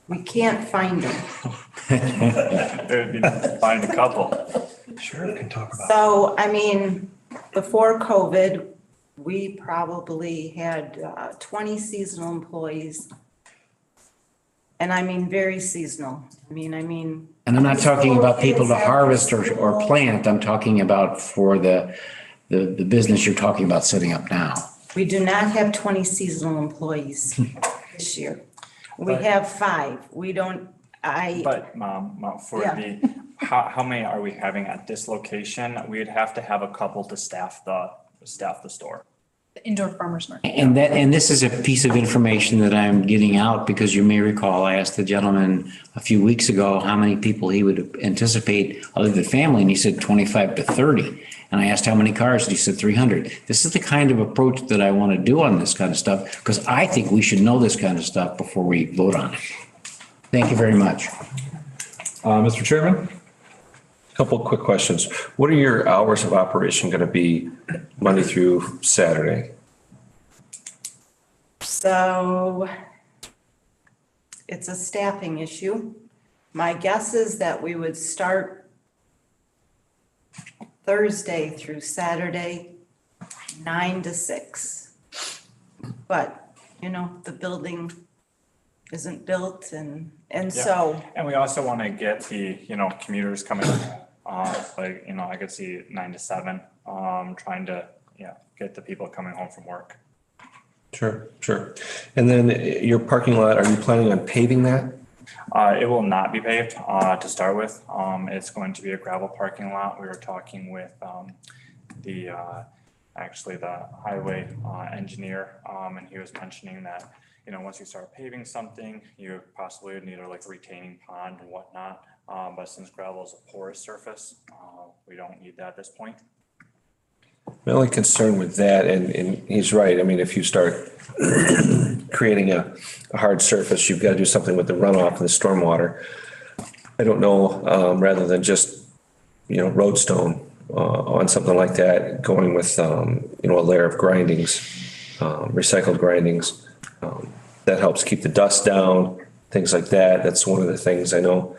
We can't find them.
Find a couple.
Sure, we can talk about it.
So, I mean, before COVID, we probably had 20 seasonal employees. And I mean, very seasonal. I mean.
And I'm not talking about people to harvest or plant. I'm talking about for the the business you're talking about setting up now?
We do not have 20 seasonal employees this year. We have 5. We don't,
But for
Yeah.
how many are we having at this location? We'd have to have a couple to staff the store.
The indoor farmers market.
And this is a piece of information that I'm getting out because you may recall, I asked the gentleman a few weeks ago how many people he would anticipate other than family, and he said 25 to 30. And I asked how many cars, and he said 300. This is the kind of approach that I want to do on this kind of stuff, because I think we should know this kind of stuff before we vote on it. Thank you very much.
Mr. Chairman?
Couple quick questions. What are your hours of operation going to be Monday through Saturday?
so it's a staffing issue. My guess is that we would start Thursday through Saturday, 9 to 6. But, the building isn't built and so.
And we also want to get the, commuters coming, I could see 9 to 7, trying to, get the people coming home from work.
Sure. And then your parking lot, are you planning on paving that?
It will not be paved to start with. It's going to be a gravel parking lot. We were talking with the highway engineer, and he was mentioning that, once you start paving something, you possibly would need a retaining pond and whatnot. But since gravel is a porous surface, we don't need that at this point.
My only concern with that, and he's right, I mean, if you start creating a hard surface, you've got to do something with the runoff and the stormwater. I don't know, rather than just, roadstone on something like that, going with, a layer of grindings, recycled grindings, that helps keep the dust down, things like that. That's one of the things I know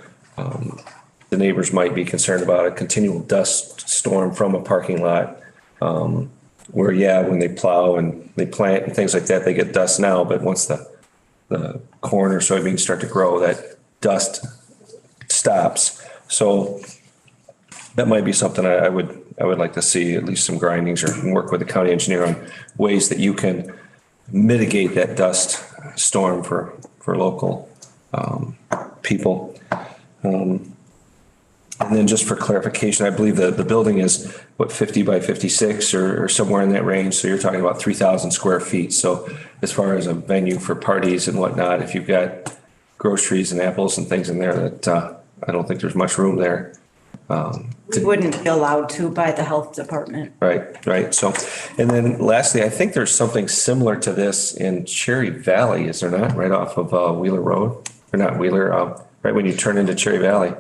the neighbors might be concerned about, a continual dust storm from a parking lot. Where, when they plow and they plant and things like that, they get dust now, but once the corn or soybeans start to grow, that dust stops. So that might be something I would like to see, at least some grindings, or work with the county engineer on ways that you can mitigate that dust storm for local people. And then just for clarification, I believe the building is 50 by 56 or somewhere in that range. So you're talking about 3,000 square feet. So as far as a venue for parties and whatnot, if you've got groceries and apples and things in there, that I don't think there's much room there.
We wouldn't be allowed to by the health department.
Right. So, and then lastly, I think there's something similar to this in Cherry Valley, is there not? Right off of Wheeler Road, or not Wheeler, right when you turn into Cherry Valley.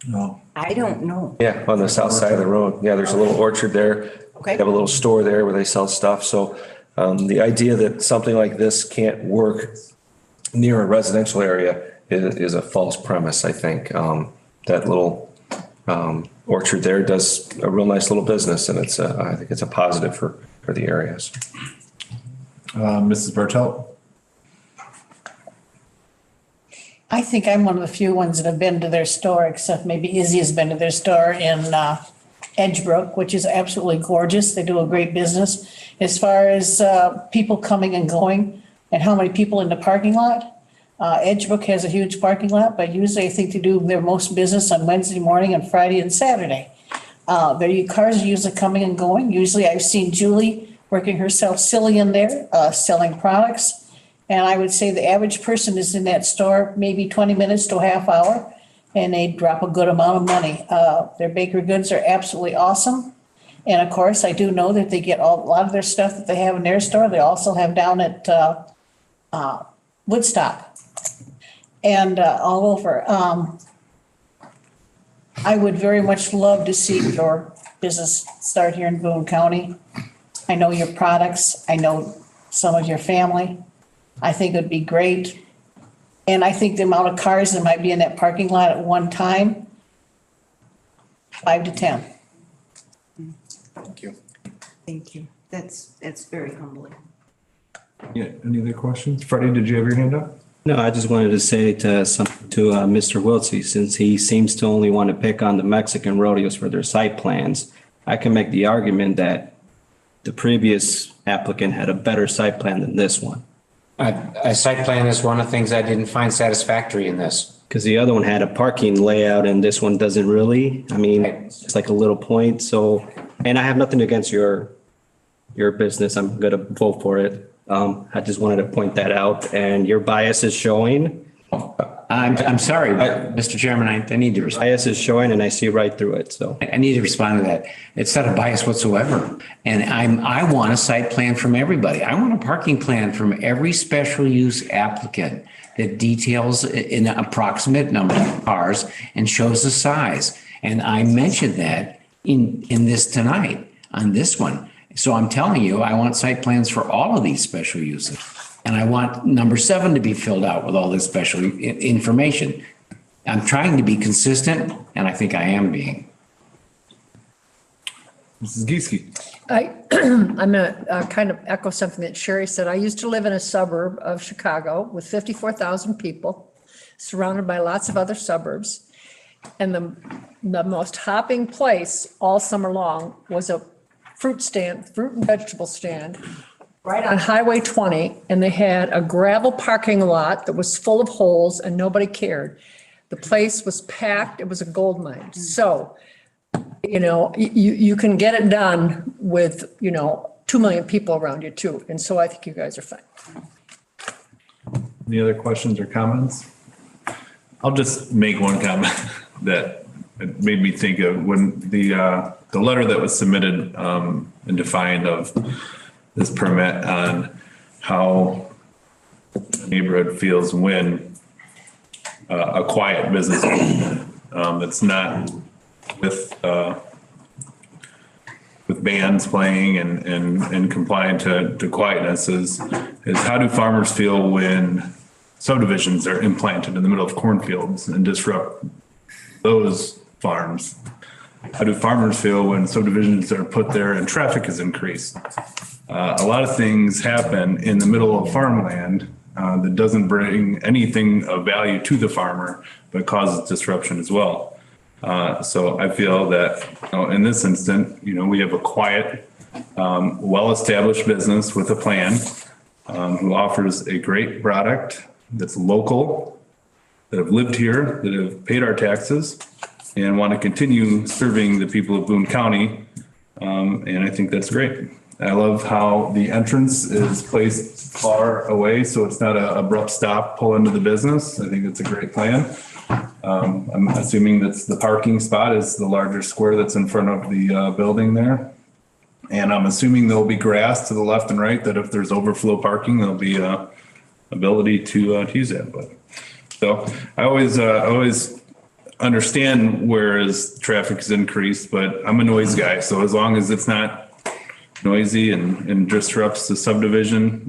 No.
I don't know.
Yeah, on the south side of the road. Yeah, there's a little orchard there.
Okay.
They have a little store there where they sell stuff. So the idea that something like this can't work near a residential area is a false premise, I think. That little orchard there does a real nice little business, and I think it's a positive for the areas.
Mrs. Bartelt?
I think I'm one of the few ones that have been to their store, except maybe Izzy has been to their store in Edgebrook, which is absolutely gorgeous. They do a great business. As far as people coming and going and how many people in the parking lot, Edgebrook has a huge parking lot, but usually I think they do their most business on Wednesday morning and Friday and Saturday. Their cars are usually coming and going. Usually I've seen Julie working herself silly in there, selling products. And I would say the average person is in that store maybe 20 minutes to a half hour, and they drop a good amount of money. Their bakery goods are absolutely awesome. And of course, I do know that they get a lot of their stuff that they have in their store, they also have down at Woodstock and all over. I would very much love to see your business start here in Boone County. I know your products. I know some of your family. I think it'd be great. And I think the amount of cars that might be in that parking lot at one time, 5 to 10.
Thank you.
Thank you. It's very humbling.
Yeah, any other questions? Freddie, did you have your hand up?
No, I just wanted to say something to Mr. Wiltsey, since he seems to only want to pick on the Mexican rodeos for their site plans. I can make the argument that the previous applicant had a better site plan than this one.
A site plan is one of the things I didn't find satisfactory in this.
Because the other one had a parking layout and this one doesn't really. I mean, it's like a little point, so, and I have nothing against your business. I'm gonna vote for it. I just wanted to point that out, and your bias is showing.
I'm sorry, Mr. Chairman, I need to respond.
Bias is showing and I see right through it, so.
I need to respond to that. It's not a bias whatsoever. And I want a site plan from everybody. I want a parking plan from every special use applicant that details an approximate number of cars and shows the size. And I mentioned that in this tonight, on this one. So I'm telling you, I want site plans for all of these special uses. And I want number 7 to be filled out with all this special information. I'm trying to be consistent, and I think I am being.
Mrs. Gieske.
I'm going to kind of echo something that Sherry said. I used to live in a suburb of Chicago with 54,000 people, surrounded by lots of other suburbs. And the most hopping place all summer long was a fruit and vegetable stand right on Highway 20. And they had a gravel parking lot that was full of holes and nobody cared. The place was packed. It was a gold mine. So, you know, you can get it done with, 2 million people around you too. And so I think you guys are fine.
Any other questions or comments? I'll just make one comment that it made me think of when the letter that was submitted and defined of this permit on how the neighborhood feels when a quiet business that's not with bands playing and complying to quietness is how do farmers feel when subdivisions are implanted in the middle of cornfields and disrupt those farms? How do farmers feel when subdivisions are put there and traffic is increased? A lot of things happen in the middle of farmland that doesn't bring anything of value to the farmer, but causes disruption as well. So I feel that in this instant, we have a quiet, well-established business with a plan who offers a great product that's local, that have lived here, that have paid our taxes, and want to continue serving the people of Boone County. And I think that's great. I love how the entrance is placed far away, so it's not an abrupt stop, pull into the business. I think it's a great plan. I'm assuming that's the parking spot is the larger square that's in front of the building there. And I'm assuming there'll be grass to the left and right, that if there's overflow parking, there'll be ability to use that. But so I always understand whereas traffic is increased, but I'm a noise guy. So as long as it's not noisy and disrupts the subdivision,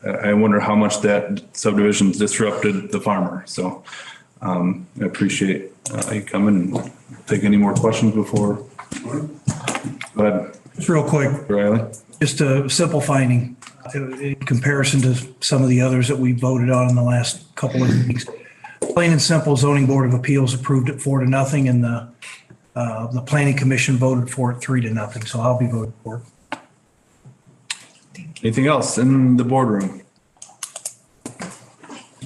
I wonder how much that subdivision's disrupted the farmer. So I appreciate you coming and take any more questions before. Go ahead.
Just real quick,
Riley.
Just a simple finding in comparison to some of the others that we voted on in the last couple of weeks. Plain and simple, Zoning Board of Appeals approved it 4-0, and the Planning Commission voted for it 3-0. So I'll be voting for it.
Anything else in the boardroom?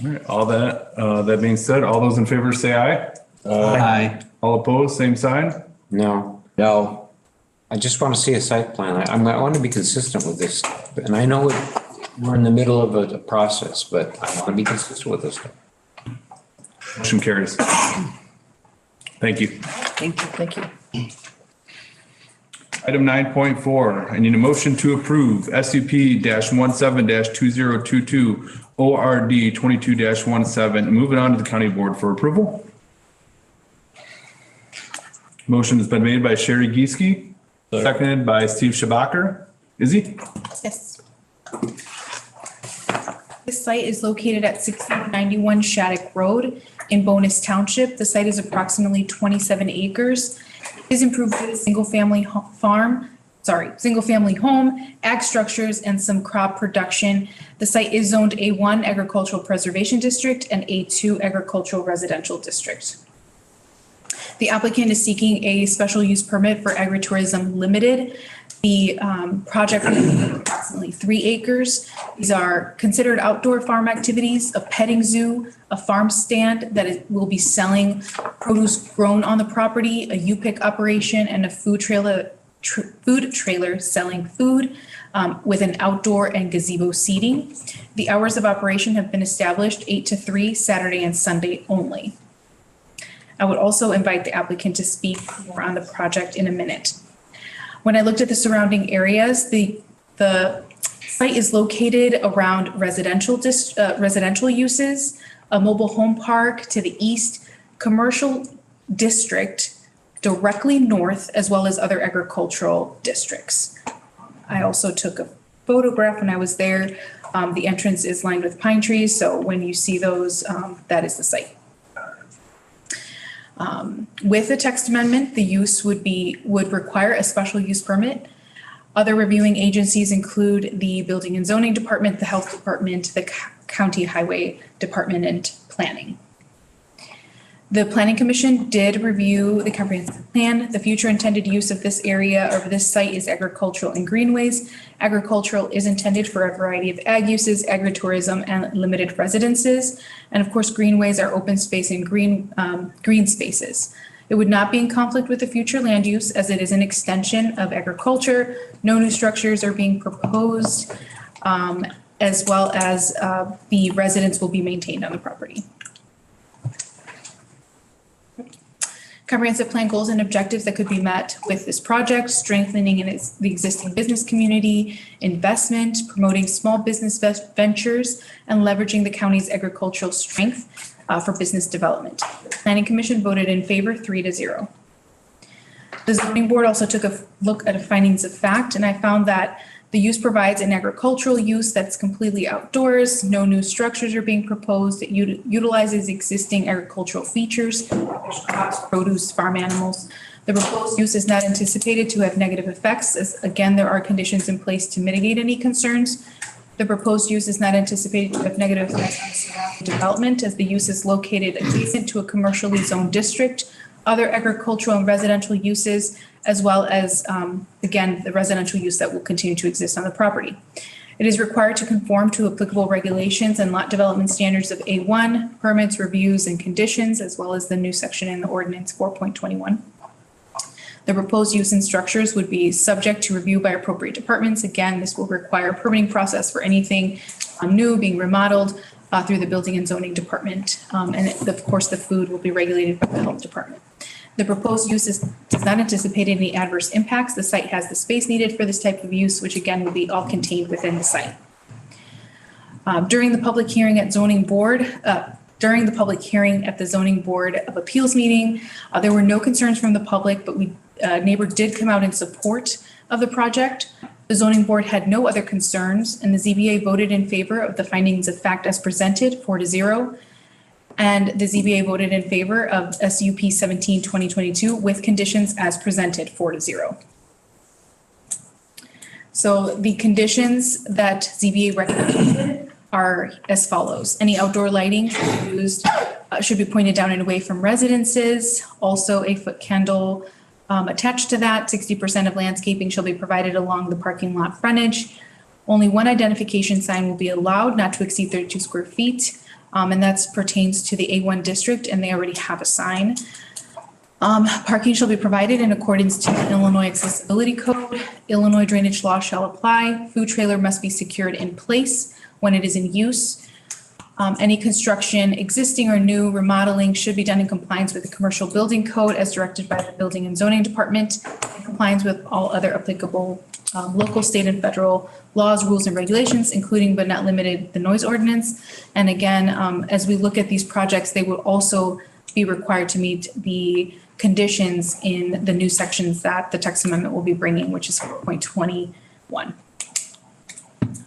All right, all that being said, all those in favor say aye.
Aye.
All opposed, same sign?
No.
No.
I just want to see a site plan. I want to be consistent with this. And I know we're in the middle of a process, but I want to be consistent with this.
Motion carries. Thank you.
Thank you.
Item 9.4, I need a motion to approve SUP-17-2022 ORD 22-17, move it on to the county board for approval. Motion has been made by Sherry Gieske, seconded by Steve Schabacher. Izzy?
Yes. This site is located at 1691 Shattuck Road in Bonus Township. The site is approximately 27 acres. It is improved with a single-family home, ag structures, and some crop production. The site is zoned A1 Agricultural Preservation District and A2 Agricultural Residential District. The applicant is seeking a special use permit for agritourism limited. The project will be approximately 3 acres. These are considered outdoor farm activities, a petting zoo, a farm stand that will be selling produce grown on the property, a U-Pick operation, and a food trailer selling food with an outdoor and gazebo seating. The hours of operation have been established 8 to 3, Saturday and Sunday only. I would also invite the applicant to speak more on the project in a minute. When I looked at the surrounding areas, the site is located around residential uses, a mobile home park to the east, commercial district directly north, as well as other agricultural districts. I also took a photograph when I was there. The entrance is lined with pine trees, so when you see those, that is the site. With the text amendment, the use would require a special use permit. Other reviewing agencies include the Building and Zoning Department, the Health Department, the County Highway Department, and Planning. The Planning Commission did review the comprehensive plan. The future intended use of this area or this site is agricultural and greenways. Agricultural is intended for a variety of ag uses, agritourism, and limited residences. And of course, greenways are open space and green spaces. It would not be in conflict with the future land use as it is an extension of agriculture. No new structures are being proposed, as well as the residence will be maintained on the property. Comprehensive plan goals and objectives that could be met with this project: strengthening the existing business community, investment, promoting small business ventures, and leveraging the county's agricultural strength for business development. The Planning Commission voted in favor 3-0. The zoning board also took a look at the findings of fact, and I found that the use provides an agricultural use that's completely outdoors. No new structures are being proposed. It utilizes existing agricultural features, crops, produce, farm animals. The proposed use is not anticipated to have negative effects, as again, there are conditions in place to mitigate any concerns. The proposed use is not anticipated to have negative effects on surrounding development, as the use is located adjacent to a commercially zoned district, other agricultural and residential uses, as well as, again, the residential use that will continue to exist on the property. It is required to conform to applicable regulations and lot development standards of A1, permits, reviews, and conditions, as well as the new section in the ordinance 4.21. The proposed use and structures would be subject to review by appropriate departments. Again, this will require a permitting process for anything new being remodeled through the Building and Zoning Department. And of course, the food will be regulated by the Health Department. The proposed use does not anticipate any adverse impacts. The site has the space needed for this type of use, which again will be all contained within the site. During the public hearing at the Zoning Board of Appeals meeting, there were no concerns from the public, but neighbor did come out in support of the project. The zoning board had no other concerns, and the ZBA voted in favor of the findings of fact as presented, 4-0. And the ZBA voted in favor of SUP 17-2022 with conditions as presented, 4-0. So the conditions that ZBA recommended are as follows. Any outdoor lighting used should be pointed down and away from residences. Also, a foot candle attached to that. 60% of landscaping shall be provided along the parking lot frontage. Only one identification sign will be allowed, not to exceed 32 square feet. And that pertains to the A1 district, and they already have a sign. Parking shall be provided in accordance to the Illinois Accessibility Code. Illinois drainage law shall apply. Food trailer must be secured in place when it is in use. Any construction, existing or new remodeling, should be done in compliance with the Commercial Building Code as directed by the Building and Zoning Department, in compliance with all other applicable local, state, and federal laws, rules, and regulations, including but not limited the noise ordinance. And again, as we look at these projects, they will also be required to meet the conditions in the new sections that the text amendment will be bringing, which is 4.21.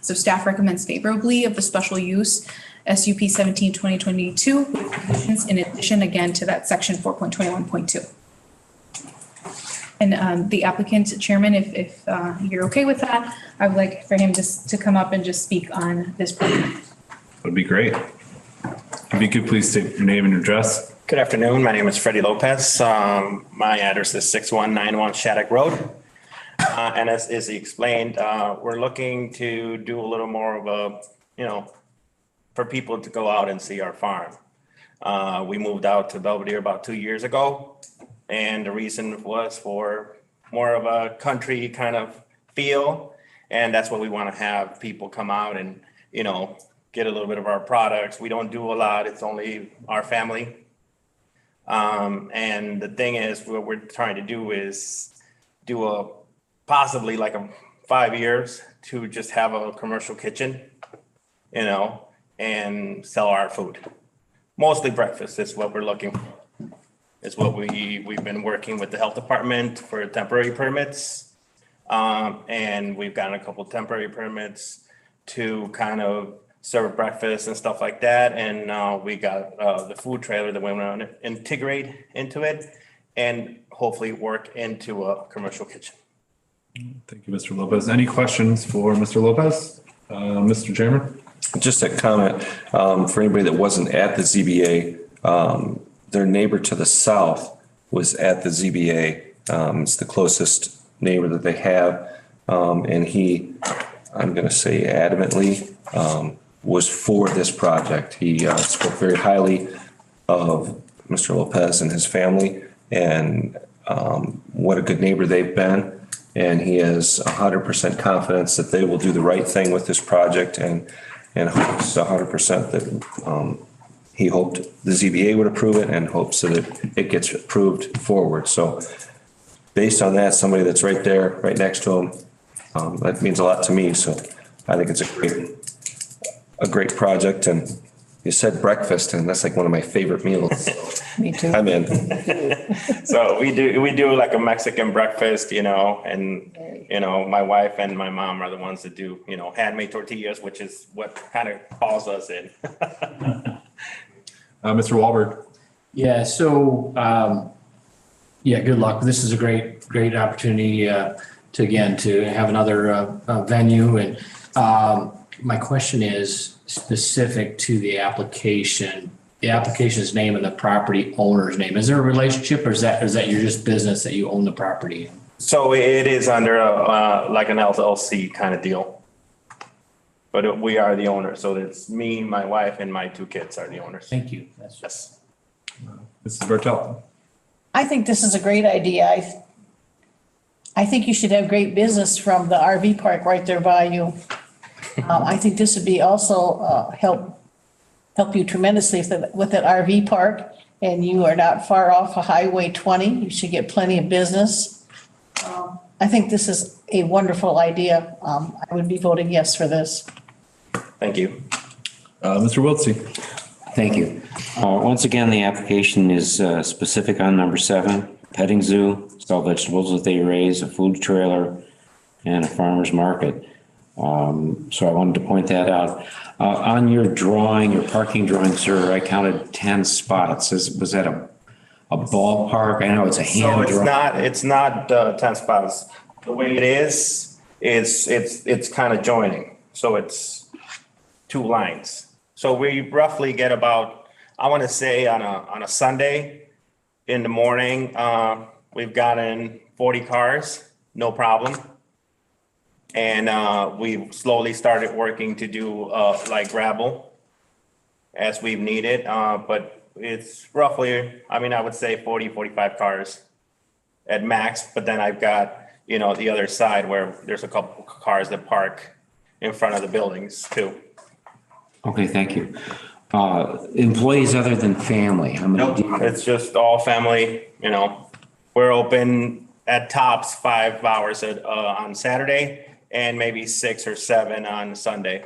So staff recommends favorably of the special use SUP 17-2022 with conditions in addition, again, to that section 4.21.2. And the applicant, Chairman, if you're okay with that, I would like for him just to come up and just speak on this project.
Would be great. If you could please state your name and address.
Good afternoon. My name is Freddie Lopez. My address is 6191 Shattuck Road. And as he explained, we're looking to do a little more of a, for people to go out and see our farm. We moved out to Belvedere about 2 years ago. And the reason was for more of a country kind of feel. And that's what we want to have people come out and, get a little bit of our products. We don't do a lot. It's only our family. And the thing is, what we're trying to do is do possibly like 5 years to just have a commercial kitchen, and sell our food. Mostly breakfast is what we're looking for. It's what we've been working with the health department for temporary permits. And we've gotten a couple temporary permits to kind of serve breakfast and stuff like that. And we got the food trailer that we want to integrate into it and hopefully work into a commercial kitchen.
Thank you, Mr. Lopez. Any questions for Mr. Lopez? Mr. Chairman?
Just a comment for anybody that wasn't at the ZBA. Their neighbor to the south was at the ZBA. It's the closest neighbor that they have. And he, I'm going to say adamantly, was for this project. He spoke very highly of Mr. Lopez and his family and what a good neighbor they've been. And he has 100% confidence that they will do the right thing with this project and hopes 100% that he hoped the ZBA would approve it and hopes that it gets approved forward. So based on that, somebody that's right there, right next to him, that means a lot to me. So I think it's a great project. And you said breakfast, and that's like one of my favorite meals.
Me too.
I'm in.
So we do like a Mexican breakfast, and, my wife and my mom are the ones that do, handmade tortillas, which is what kind of calls us in.
Mr. Wahlberg.
Yeah, so, good luck. This is a great opportunity to have another venue. And my question is specific to the application's name and the property owner's name. Is there a relationship, or is that your just business that you own the property?
So it is under like an LLC kind of deal. But we are the owner. So it's me, my wife, and my 2 kids are the owners.
Thank you.
Yes.
Mrs. Bartel.
I think this is a great idea. I think you should have great business from the RV park right there by you. I think this would be also help you tremendously with that RV park, and you are not far off of Highway 20. You should get plenty of business. I think this is a wonderful idea. I would be voting yes for this.
Thank you.
Mr. Wiltsey.
Thank you. Once again, the application is specific on number 7, petting zoo, sell vegetables that they raise, a food trailer, and a farmer's market. So I wanted to point that out. On your parking drawing, sir, I counted 10 spots. Was that a ballpark? I know it's a hand
So
draw.
it's not 10 spots. The way it is it's kind of joining. So it's 2 lines. So we roughly get about, I want to say on a Sunday in the morning, we've gotten 40 cars, no problem. And we've slowly started working to do like gravel as we've needed. But it's roughly, I would say 40, 45 cars at max. But then I've got, the other side where there's a couple cars that park in front of the buildings too.
Okay, thank you. Employees other than family, how many?
Nope, it's just all family, We're open at tops 5 hours on Saturday and maybe 6 or 7 on Sunday.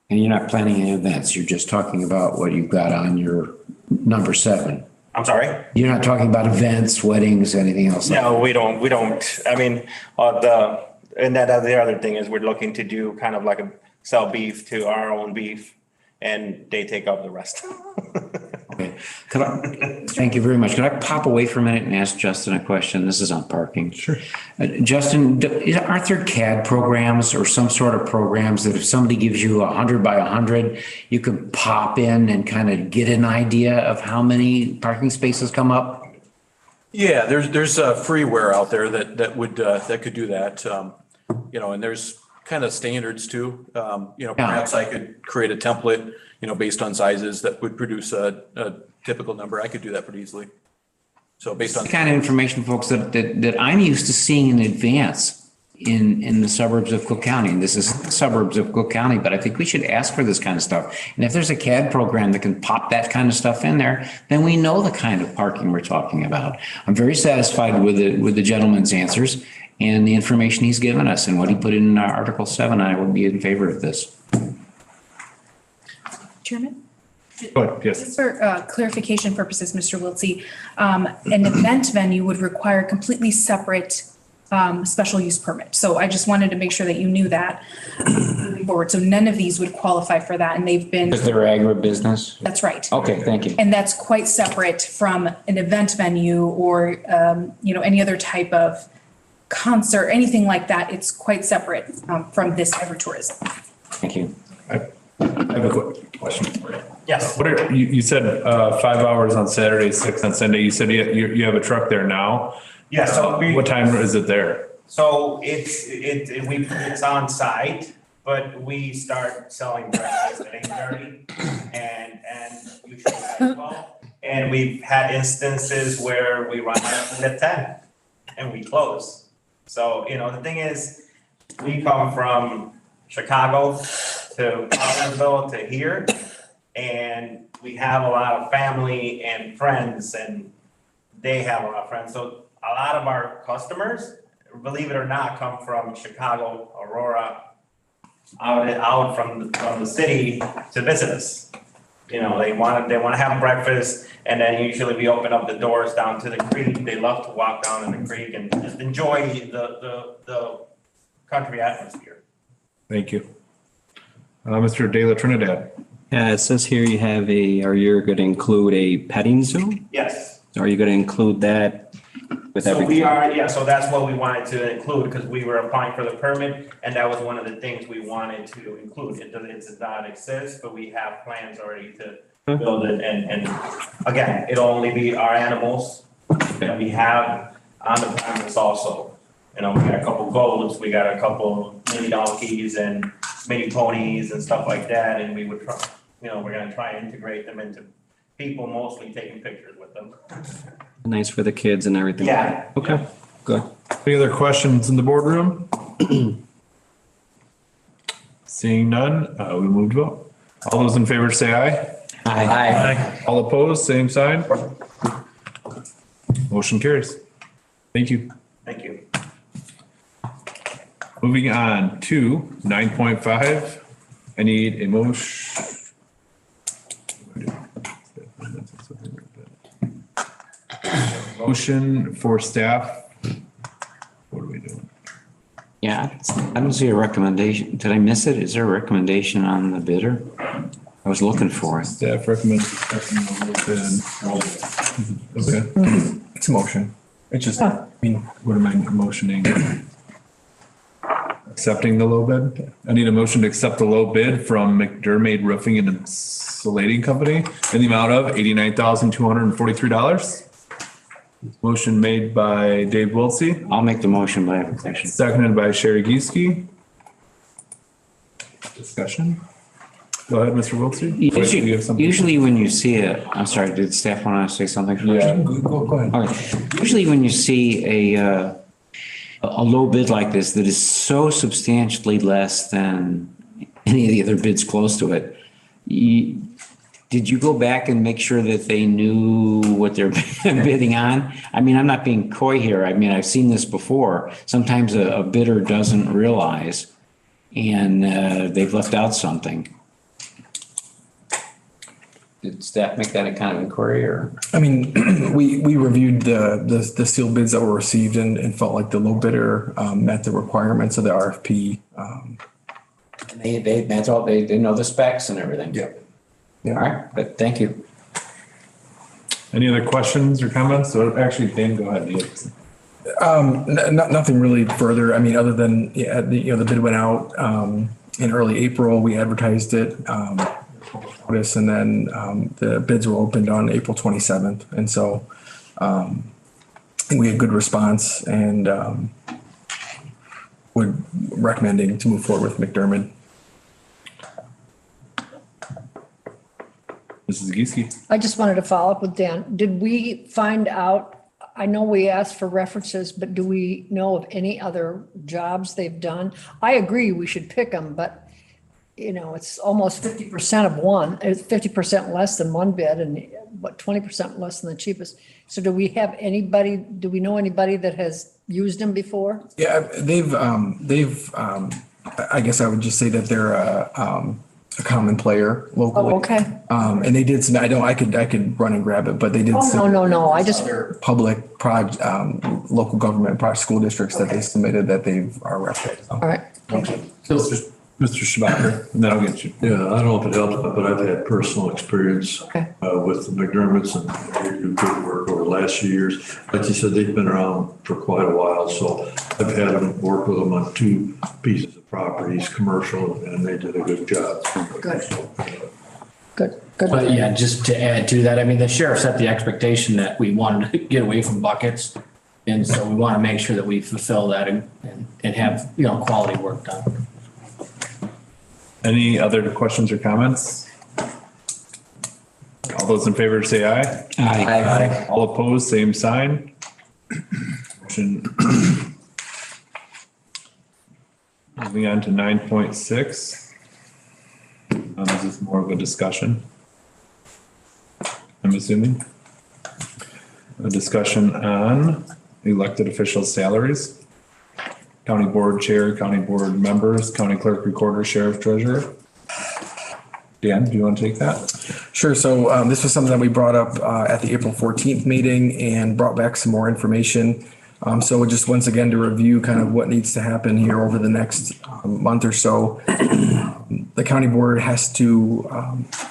And you're not planning any events. You're just talking about what you've got on your number 7.
I'm sorry?
You're not talking about events, weddings, anything else?
No, we don't. And the other thing is we're looking to do kind of like sell beef to our own beef, and they take up the rest.
Okay. Could Thank you very much. Could I pop away for a minute and ask Justin a question? This is on parking.
Sure.
Justin, aren't there CAD programs or some sort of programs that if somebody gives you 100 by 100, you can pop in and kind of get an idea of how many parking spaces come up?
Yeah, there's freeware out there that would that could do that. And there's kind of standards too. Perhaps I could create a template, based on sizes that would produce a typical number. I could do that pretty easily. So based on
the kind of information, folks, that I'm used to seeing in advance in the suburbs of Cook County. And this is the suburbs of Cook County, but I think we should ask for this kind of stuff. And if there's a CAD program that can pop that kind of stuff in there, then we know the kind of parking we're talking about. I'm very satisfied with the gentleman's answers and the information he's given us and what he put in Article 7. I would be in favor of this.
Chairman?
Yes.
Just for clarification purposes, Mr. Wiltsey, an event venue would require a completely separate special use permit. So I just wanted to make sure that you knew that moving forward. So none of these would qualify for that, and they've been.
Because they're agribusiness?
That's right.
Okay, thank you.
And that's quite separate from an event venue or, any other type of concert, anything like that. It's quite separate from this agritourism.
Thank you.
I have a quick question for you.
Yes.
What are, you said 5 hours on Saturday, 6 on Sunday. You said you have a truck there now.
Yeah, so
what time is it there?
So it's on site, but we start selling breakfast at 8:30 and usually at 12. And we've had instances where we run out at 10 and we close. So, the thing is, we come from Chicago to Collinsville to here, and we have a lot of family and friends, and they have a lot of friends. So a lot of our customers, believe it or not, come from Chicago, Aurora, out from the city to visit us. They want to have breakfast, and then usually we open up the doors down to the creek. They love to walk down in the creek and just enjoy the country atmosphere.
Thank you. Mr. De La Trinidad.
Yeah, it says here you have are you going to include a petting zoo?
Yes.
Are you going to include that with everything?
So that's what we wanted to include because we were applying for the permit, and that was one of the things we wanted to include. It does not exist, but we have plans already to build it. And again, it'll only be our animals that we have on the premise also. We got a couple goats, we got a couple mini donkeys and mini ponies and stuff like that. And we would try, we're going to try and integrate them into people mostly taking pictures with them.
Nice for the kids and everything.
Yeah.
Okay, good.
Any other questions in the boardroom? Seeing none, we move to vote. All those in favor say aye.
Aye.
All opposed, same sign. Motion carries. Thank you.
Thank you.
Moving on to 9.5. I need a motion. Motion for staff. What are we doing?
Yeah, I don't see a recommendation. Did I miss it? Is there a recommendation on the bidder? I was looking for it.
Staff recommends. Okay.
It's a motion. It's just,
what am I motioning? Accepting the low bid? I need a motion to accept the low bid from McDermott Roofing and Insulating Company in the amount of $89,243. Motion made by Dave Wiltsey.
I'll make the motion by application.
Seconded by Sherry Gieske. Discussion. Go ahead, Mr. Wiltsey.
Usually when you see it, I'm sorry, did staff want to say something first?
Yeah, go ahead.
Okay. Usually when you see a low bid like this that is so substantially less than any of the other bids close to it, did you go back and make sure that they knew what they're bidding on? I mean, I'm not being coy here. I mean, I've seen this before. Sometimes a bidder doesn't realize and they've left out something. Did staff make that a kind of inquiry or?
I mean, we reviewed the sealed bids that were received and felt like the low bidder met the requirements of the RFP.
That's all, they know the specs and everything.
Yep.
All right, but thank you.
Any other questions or comments? So actually, Dan, go ahead.
Nothing really further. I mean, other than, yeah, the bid went out, in early April. We advertised it, notice, and then, the bids were opened on April 27th. And so, I think we had good response and, would recommending to move forward with McDermott.
Mrs. Geeske.
I just wanted to follow up with Dan. Did we find out, I know we asked for references, but do we know of any other jobs they've done? I agree we should pick them, but it's almost 50% of one, it's 50% less than one bid and 20% less than the cheapest. So do we know anybody that has used them before?
Yeah, they've, I guess I would just say that they're a common player locally.
Oh, okay.
And they did some, I could run and grab it, but they did.
No. I just.
Public project, local government, school districts that they submitted that are referenced.
All right. Thank you.
Mr. Schmacher, and then I'll get you.
Yeah, I don't know if it helps, but I've had personal experience with the McDermotts, and they do good work over the last few years. Like you said, they've been around for quite a while, so I've had them work with them on 2 pieces of properties, commercial, and they did a good job.
Good.
But yeah, just to add to that, I mean, the sheriff set the expectation that we wanted to get away from buckets. And so we want to make sure that we fulfill that and have, quality work done.
Any other questions or comments? All those in favor say aye.
Aye.
All opposed, same sign. Motion. Moving on to 9.6. This is more of a discussion, I'm assuming. A discussion on elected officials' salaries. County board chair, county board members, county clerk, recorder, sheriff, treasurer. Dan, do you want to take that?
Sure. So this was something that we brought up at the April 14th meeting and brought back some more information. So just once again to review kind of what needs to happen here over the next month or so. The county board has to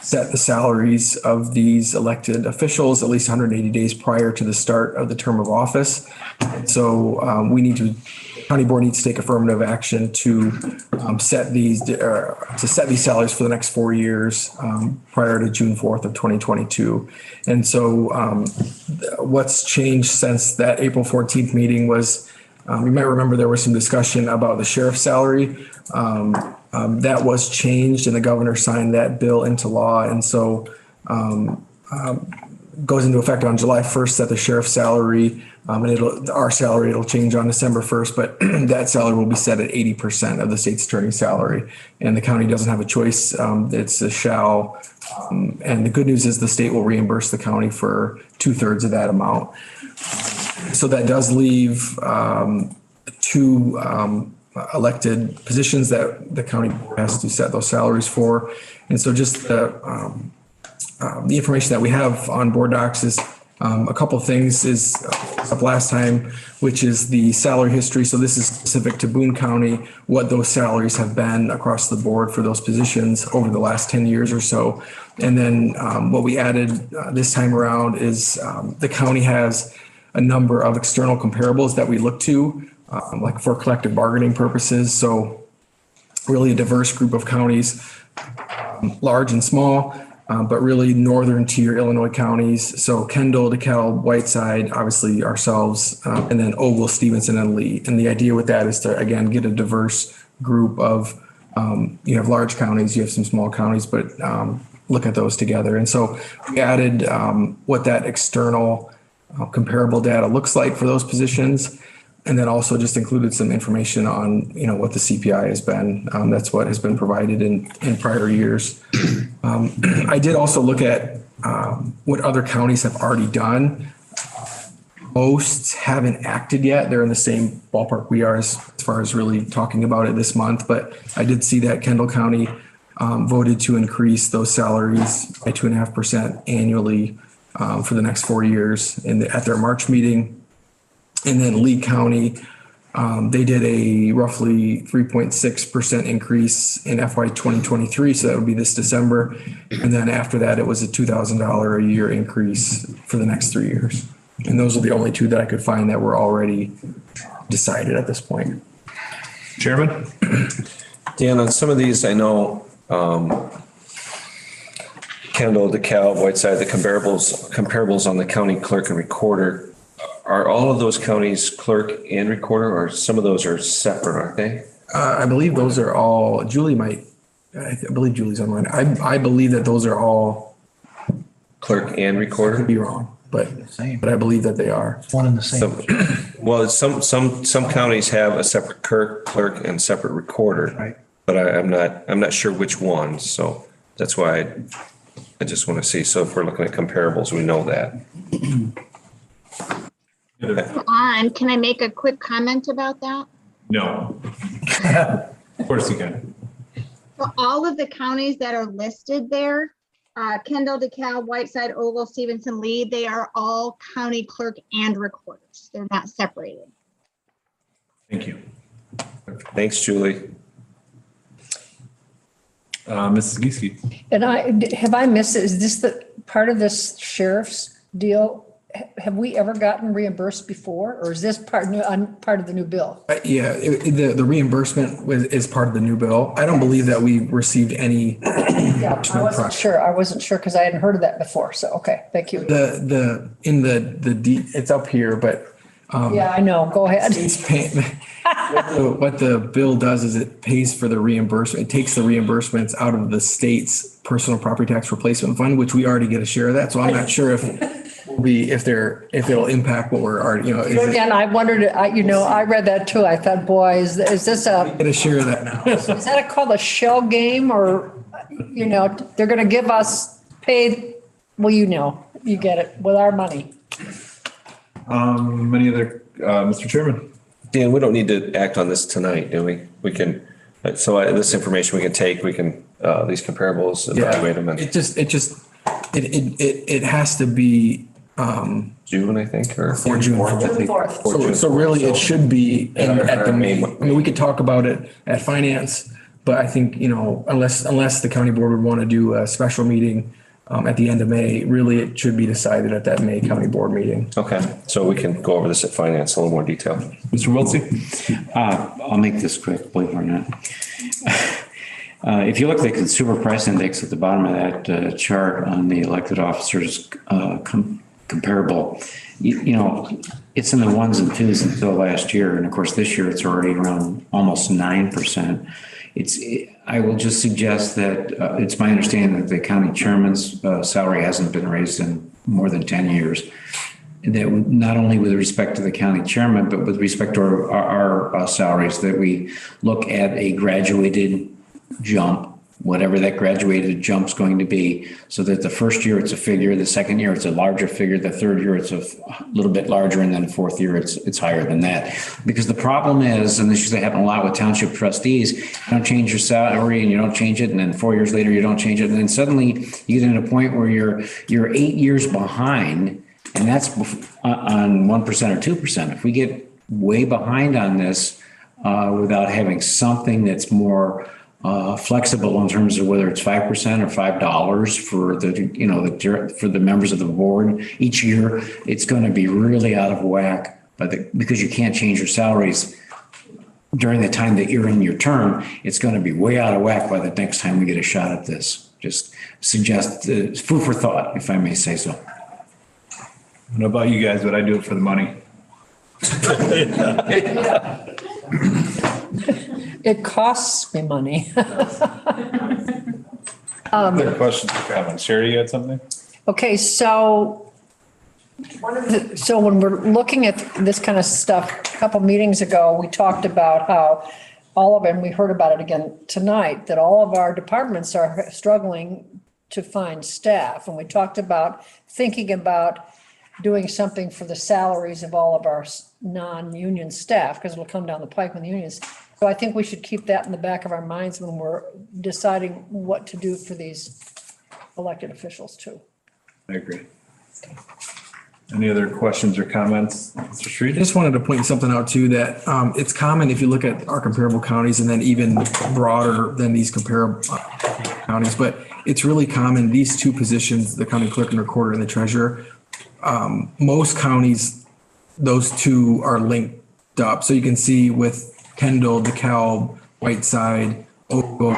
set the salaries of these elected officials at least 180 days prior to the start of the term of office. So county board needs to take affirmative action to set these salaries for the next 4 years prior to June 4th of 2022. And so what's changed since that April 14th meeting was, you might remember there was some discussion about the sheriff's salary. That was changed and the governor signed that bill into law. And so goes into effect on July 1st that the sheriff's salary, and our salary, it'll change on December 1st, but that salary will be set at 80% of the state's attorney's salary. And the county doesn't have a choice. It's a shall. And the good news is the state will reimburse the county for 2/3 of that amount. So that does leave 2 elected positions that the county board has to set those salaries for. And so just the information that we have on board docs is a couple of things is up last time, which is the salary history. So this is specific to Boone County, what those salaries have been across the board for those positions over the last 10 years or so. And then what we added this time around is the county has a number of external comparables that we look to, like for collective bargaining purposes. So really a diverse group of counties, large and small, but really northern tier Illinois counties. So Kendall, DeKalb, Whiteside, obviously ourselves, and then Ogle, Stevenson, and Lee. And the idea with that is to, again, get a diverse group of, you have large counties, you have some small counties, but look at those together. And so we added what that external comparable data looks like for those positions. And then also just included some information on, what the CPI has been. That's what has been provided in prior years. I did also look at what other counties have already done. Most haven't acted yet. They're in the same ballpark we are as far as really talking about it this month. But I did see that Kendall County voted to increase those salaries by 2.5% annually for the next 4 years at their March meeting. And then Lee County They did a roughly 3.6% increase in FY 2023, so that would be this December. And then after that, it was a $2,000 a year increase for the next 3 years. And those are the only two that I could find that were already decided at this point.
Chairman?
Dan, on some of these, I know Kendall, DeKalb, Whiteside, the comparables on the county clerk and recorder. Are all of those counties clerk and recorder, or some of those are separate, aren't they?
I believe those are all, I believe Julie's online. I believe that those are all
clerk and recorder.
Could be wrong, but I believe that they are.
One and the same.
Well, some counties have a separate clerk and separate recorder.
Right.
But I'm not sure which ones, so that's why I just want to see. So if we're looking at comparables, we know that.
Can I make a quick comment about that?
No. Of course you can.
For all of the counties that are listed there, Kendall, DeKalb, Whiteside, Ogle, Stevenson, Lee, they are all county clerk and recorders. They're not separated.
Thank you.
Thanks, Julie.
Mrs. Geeske.
And have I missed it? Is this the part of this sheriff's deal? Have we ever gotten reimbursed before, or is this part of the new bill?
Yeah, the reimbursement is part of the new bill. I don't believe that we received any.
Yeah, I wasn't sure. I wasn't sure because I hadn't heard of that before. So, okay, thank you.
It's up here, but.
Yeah, I know. Go ahead.
What the bill does is it pays for the reimbursement. It takes the reimbursements out of the state's personal property tax replacement fund, which we already get a share of that. So I'm not sure if it'll impact what we're already,
And I wondered, I read that too. I thought, boy, is this
get a share of that now.
Is that called a shell game, or, they're going to give us paid, well, you get it, with our money.
Any other, Mr. Chairman?
Dan, we don't need to act on this tonight, do we? We can, this information we can take, these comparables, evaluate them. And
It has to be,
June, I think, or
for June 4th. So really it should be at the May. I mean, we could talk about it at finance, but I think, unless the county board would want to do a special meeting at the end of May, really it should be decided at that May county board meeting.
Okay, so we can go over this at finance in a little more detail.
Mr. Wiltsey?
I'll make this quick, believe it or not. If you look at the consumer price index at the bottom of that chart on the elected officers comparable, it's in the ones and twos until last year. And of course, this year it's already around almost 9%. I will just suggest that it's my understanding that the county chairman's salary hasn't been raised in more than 10 years. That not only with respect to the county chairman, but with respect to our salaries, that we look at a graduated jump, whatever that graduated jump's going to be, so that the first year it's a figure, the second year it's a larger figure, the third year it's a little bit larger, and then the fourth year it's higher than that. Because the problem is, and this used to happen a lot with township trustees, you don't change your salary and you don't change it, and then 4 years later you don't change it, and then suddenly you get to a point where you're 8 years behind, and that's on 1% or 2%. If we get way behind on this without having something that's more flexible in terms of whether it's 5% or $5 for for the members of the board each year, it's going to be really out of whack. Because you can't change your salaries during the time that you're in your term, it's going to be way out of whack by the next time we get a shot at this. Just suggest food for thought, if I may say so.
I don't know about you guys, but I do it for the money.
It costs me money.
Other questions or comments? Sherry, you had something?
Okay, so when we're looking at this kind of stuff, a couple meetings ago, we talked about how and we heard about it again tonight, that all of our departments are struggling to find staff. And we talked about thinking about doing something for the salaries of all of our non-union staff, because it'll come down the pike with the unions. So I think we should keep that in the back of our minds when we're deciding what to do for these elected officials too.
I agree. Any other questions or comments, Mr.
I
Street?
just wanted to point something out too, that it's common if you look at our comparable counties and then even broader than these comparable counties, but it's really common, these two positions, the county clerk and recorder and the treasurer, most counties, those two are linked up. So you can see with Kendall, DeKalb, Whiteside, Ogle,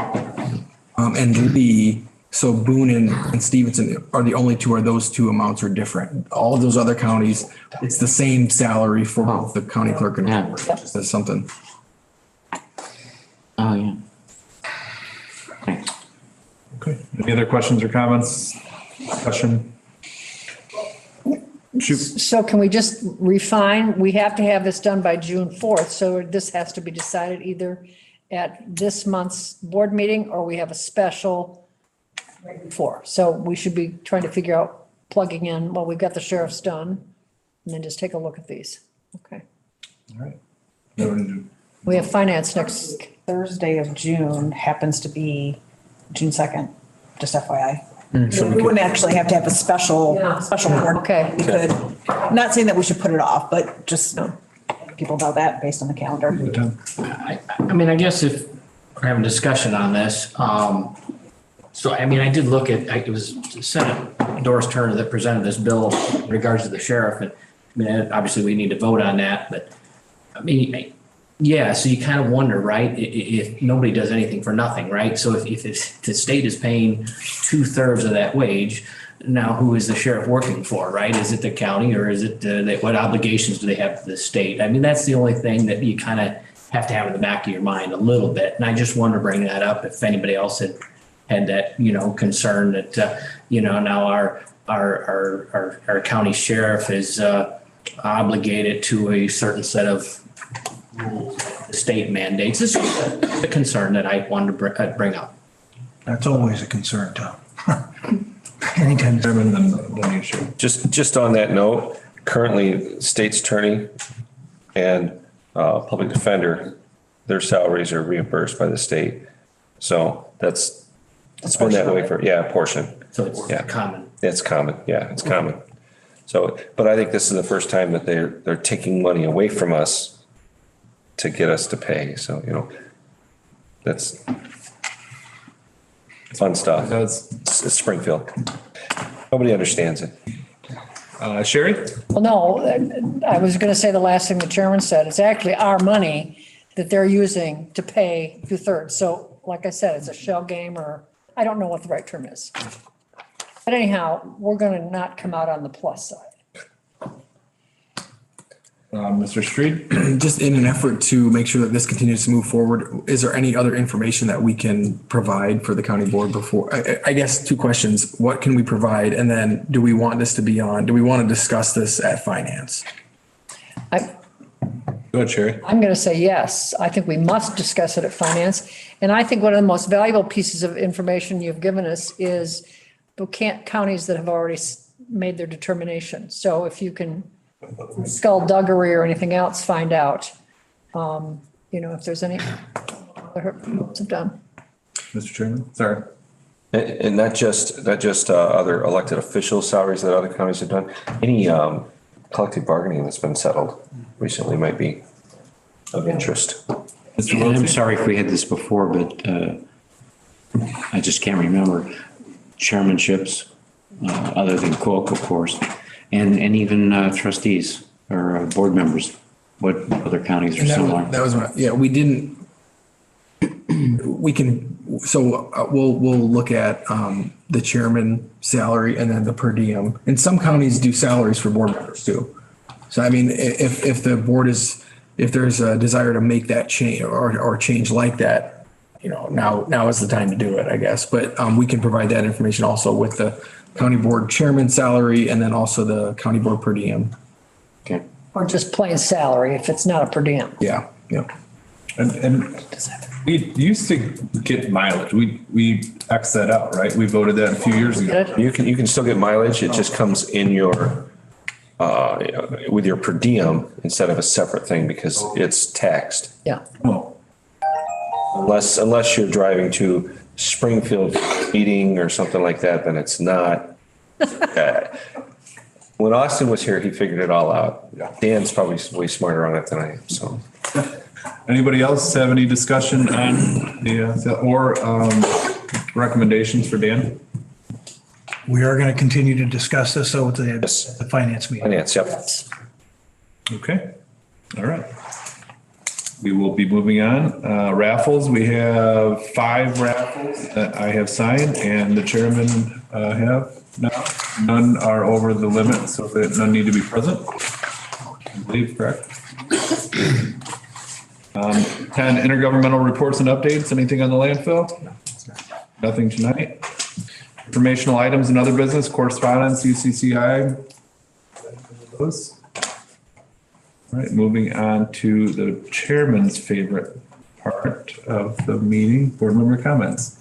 and Lee, so Boone and Stevenson are the only two where those two amounts are different. All of those other counties, it's the same salary for both the county clerk and recorder. Just as something.
Oh, yeah.
Okay. Any other questions or comments? Discussion? Shoot.
So can we just refine? We have to have this done by June 4th. So this has to be decided either at this month's board meeting or we have a special right before. So we should be trying to figure out plugging in, well, we've got the sheriff's done, and then just take a look at these. Okay.
All right.
We have finance next.
Thursday of June happens to be June 2nd, just FYI.
So
We wouldn't actually have to have a special board.
Okay.
We could, not saying that we should put it off, but just people know that based on the calendar.
I mean, I guess if we're having discussion on this, so, I mean, I did look at, it was Senate Doris Turner that presented this bill in regards to the sheriff. And I mean, obviously we need to vote on that, but I mean, yeah, so you kind of wonder, right? If nobody does anything for nothing, right? So if the state is paying 2/3 of that wage, now who is the sheriff working for, right? Is it the county or is it, what obligations do they have to the state? I mean, that's the only thing that you kind of have to have in the back of your mind a little bit. And I just wanted to bring that up if anybody else had that, concern that, now our county sheriff is obligated to a certain set of rules, the state mandates. It's just a concern that I wanted to bring up.
That's always a concern, Tom. Anytime.
Just on that note, currently state's attorney and public defender, their salaries are reimbursed by the state. So it's been that way for, a portion.
So it's common.
It's common. Yeah, it's common. So, but I think this is the first time that they're taking money away from us to get us to pay. So, that's fun stuff. It's Springfield. Nobody understands it.
Sherry?
Well, no, I was going to say the last thing the chairman said. It's actually our money that they're using to pay 2/3. So like I said, it's a shell game, or I don't know what the right term is. But anyhow, we're going to not come out on the plus side.
Mr. Street?
Just in an effort to make sure that this continues to move forward, is there any other information that we can provide for the county board before? I guess two questions. What can we provide? And then do we want this to be on? Do we want to discuss this at finance?
Go ahead, Sherry.
I'm going to say yes. I think we must discuss it at finance. And I think one of the most valuable pieces of information you've given us is the counties that have already made their determination. So if you can skullduggery or anything else, find out, if there's any other have done.
Mr. Chairman, sorry.
And not just other elected official salaries that other counties have done. Any collective bargaining that's been settled recently might be of interest.
And I'm sorry if we had this before, but I just can't remember chairmanships, other than Cook, of course, and even trustees or board members. What other counties are similar?
That was we didn't. We can. So we'll look at the chairman salary and then the per diem. And some counties do salaries for board members too. So I mean, if the board if there's a desire to make that change or change like that, now is the time to do it, I guess. But we can provide that information also with the county board chairman salary and then also the county board per diem.
Okay.
Or just plain salary if it's not a per diem.
Yeah.
And we used to get mileage. We X that out, right? We voted that a few years ago.
You can still get mileage. It just comes in your with your per diem instead of a separate thing because it's taxed.
Yeah.
Oh.
Unless you're driving to Springfield meeting or something like that, then it's not. When Austin was here, he figured it all out. Dan's probably way smarter on it than I am, so.
Anybody else have any discussion on or recommendations for Dan?
We are going to continue to discuss this though with the finance meeting.
Finance, yep.
Okay, all right. We will be moving on. Raffles, we have 5 raffles that I have signed and the chairman have now. None are over the limit, so that none need to be present. I believe, correct? 10 intergovernmental reports and updates. Anything on the landfill? Nothing tonight. Informational items and other business, correspondence, UCCI. Those. All right, moving on to the chairman's favorite part of the meeting, board member comments.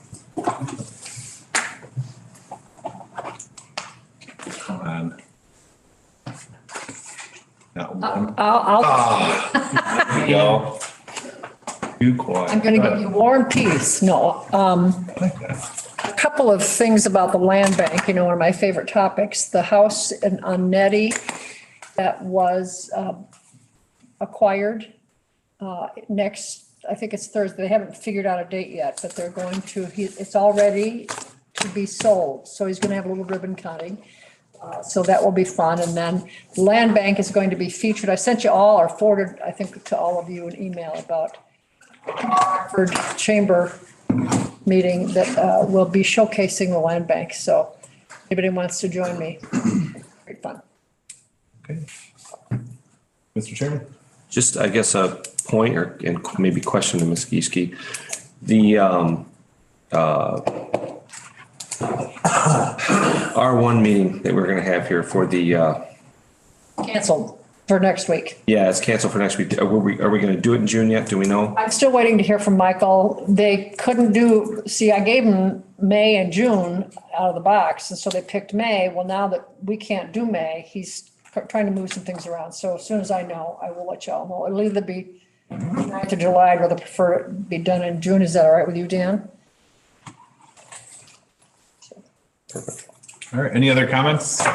Come on. Not one. There we go. Too quiet.
I'm going to give you War and Peace. No. A couple of things about the land bank, one of my favorite topics, the house on Nettie that was acquired next, I think it's Thursday. They haven't figured out a date yet, but they're going to, it's all ready to be sold. So he's going to have a little ribbon cutting. So that will be fun. And then land bank is going to be featured. I sent you all or forwarded, I think, to all of you an email about Hartford Chamber meeting that will be showcasing the land bank. So if anybody wants to join me, great fun.
Okay. Mr. Chairman.
Just, I guess, a point or and maybe question to Ms. Gieske. The R1 meeting that we're going to have here for the
Canceled for next week.
yeah, it's canceled for next week. Are we going to do it in June yet? Do we know?
I'm still waiting to hear from Michael. They couldn't I gave them May and June out of the box. And so they picked May. Well, now that we can't do May, he's trying to move some things around. So as soon as I know, I will let y'all know. It'll either be 9th of July. I'd rather prefer it be done in June. Is that all right with you, Dan?
Perfect.
All right. Any other comments?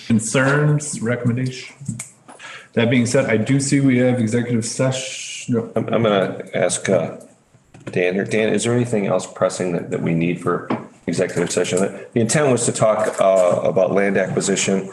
Concerns, recommendations? That being said, I do see we have executive session. No.
I'm going to ask Dan here. Dan, is there anything else pressing that we need for executive session? The intent was to talk about land acquisition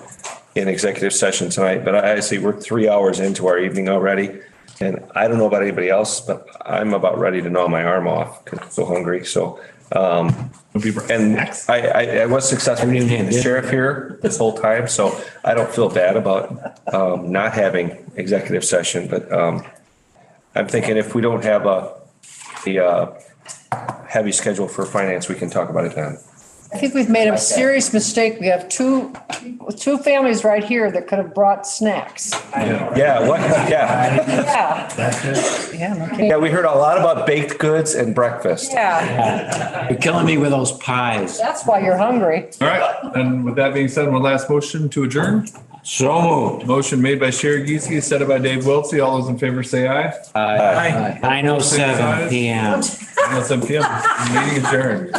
in executive session tonight, but I see we're 3 hours into our evening already. And I don't know about anybody else, but I'm about ready to gnaw my arm off because I'm so hungry. So, and I was successful in getting the sheriff here this whole time, so I don't feel bad about not having executive session. But I'm thinking if we don't have a heavy schedule for finance, we can talk about it then.
I think we've made a serious mistake. We have two families right here that could have brought snacks.
Yeah, what? Yeah.
Yeah,
we heard a lot about baked goods and breakfast.
Yeah.
You're killing me with those pies.
That's why you're hungry.
All right. And with that being said, one last motion to adjourn.
So moved.
Motion made by Sherry Gieske, seconded by Dave Wiltsey. All those in favor say aye.
Aye. 9:07 p.m.
9:07 p.m. Meeting adjourned.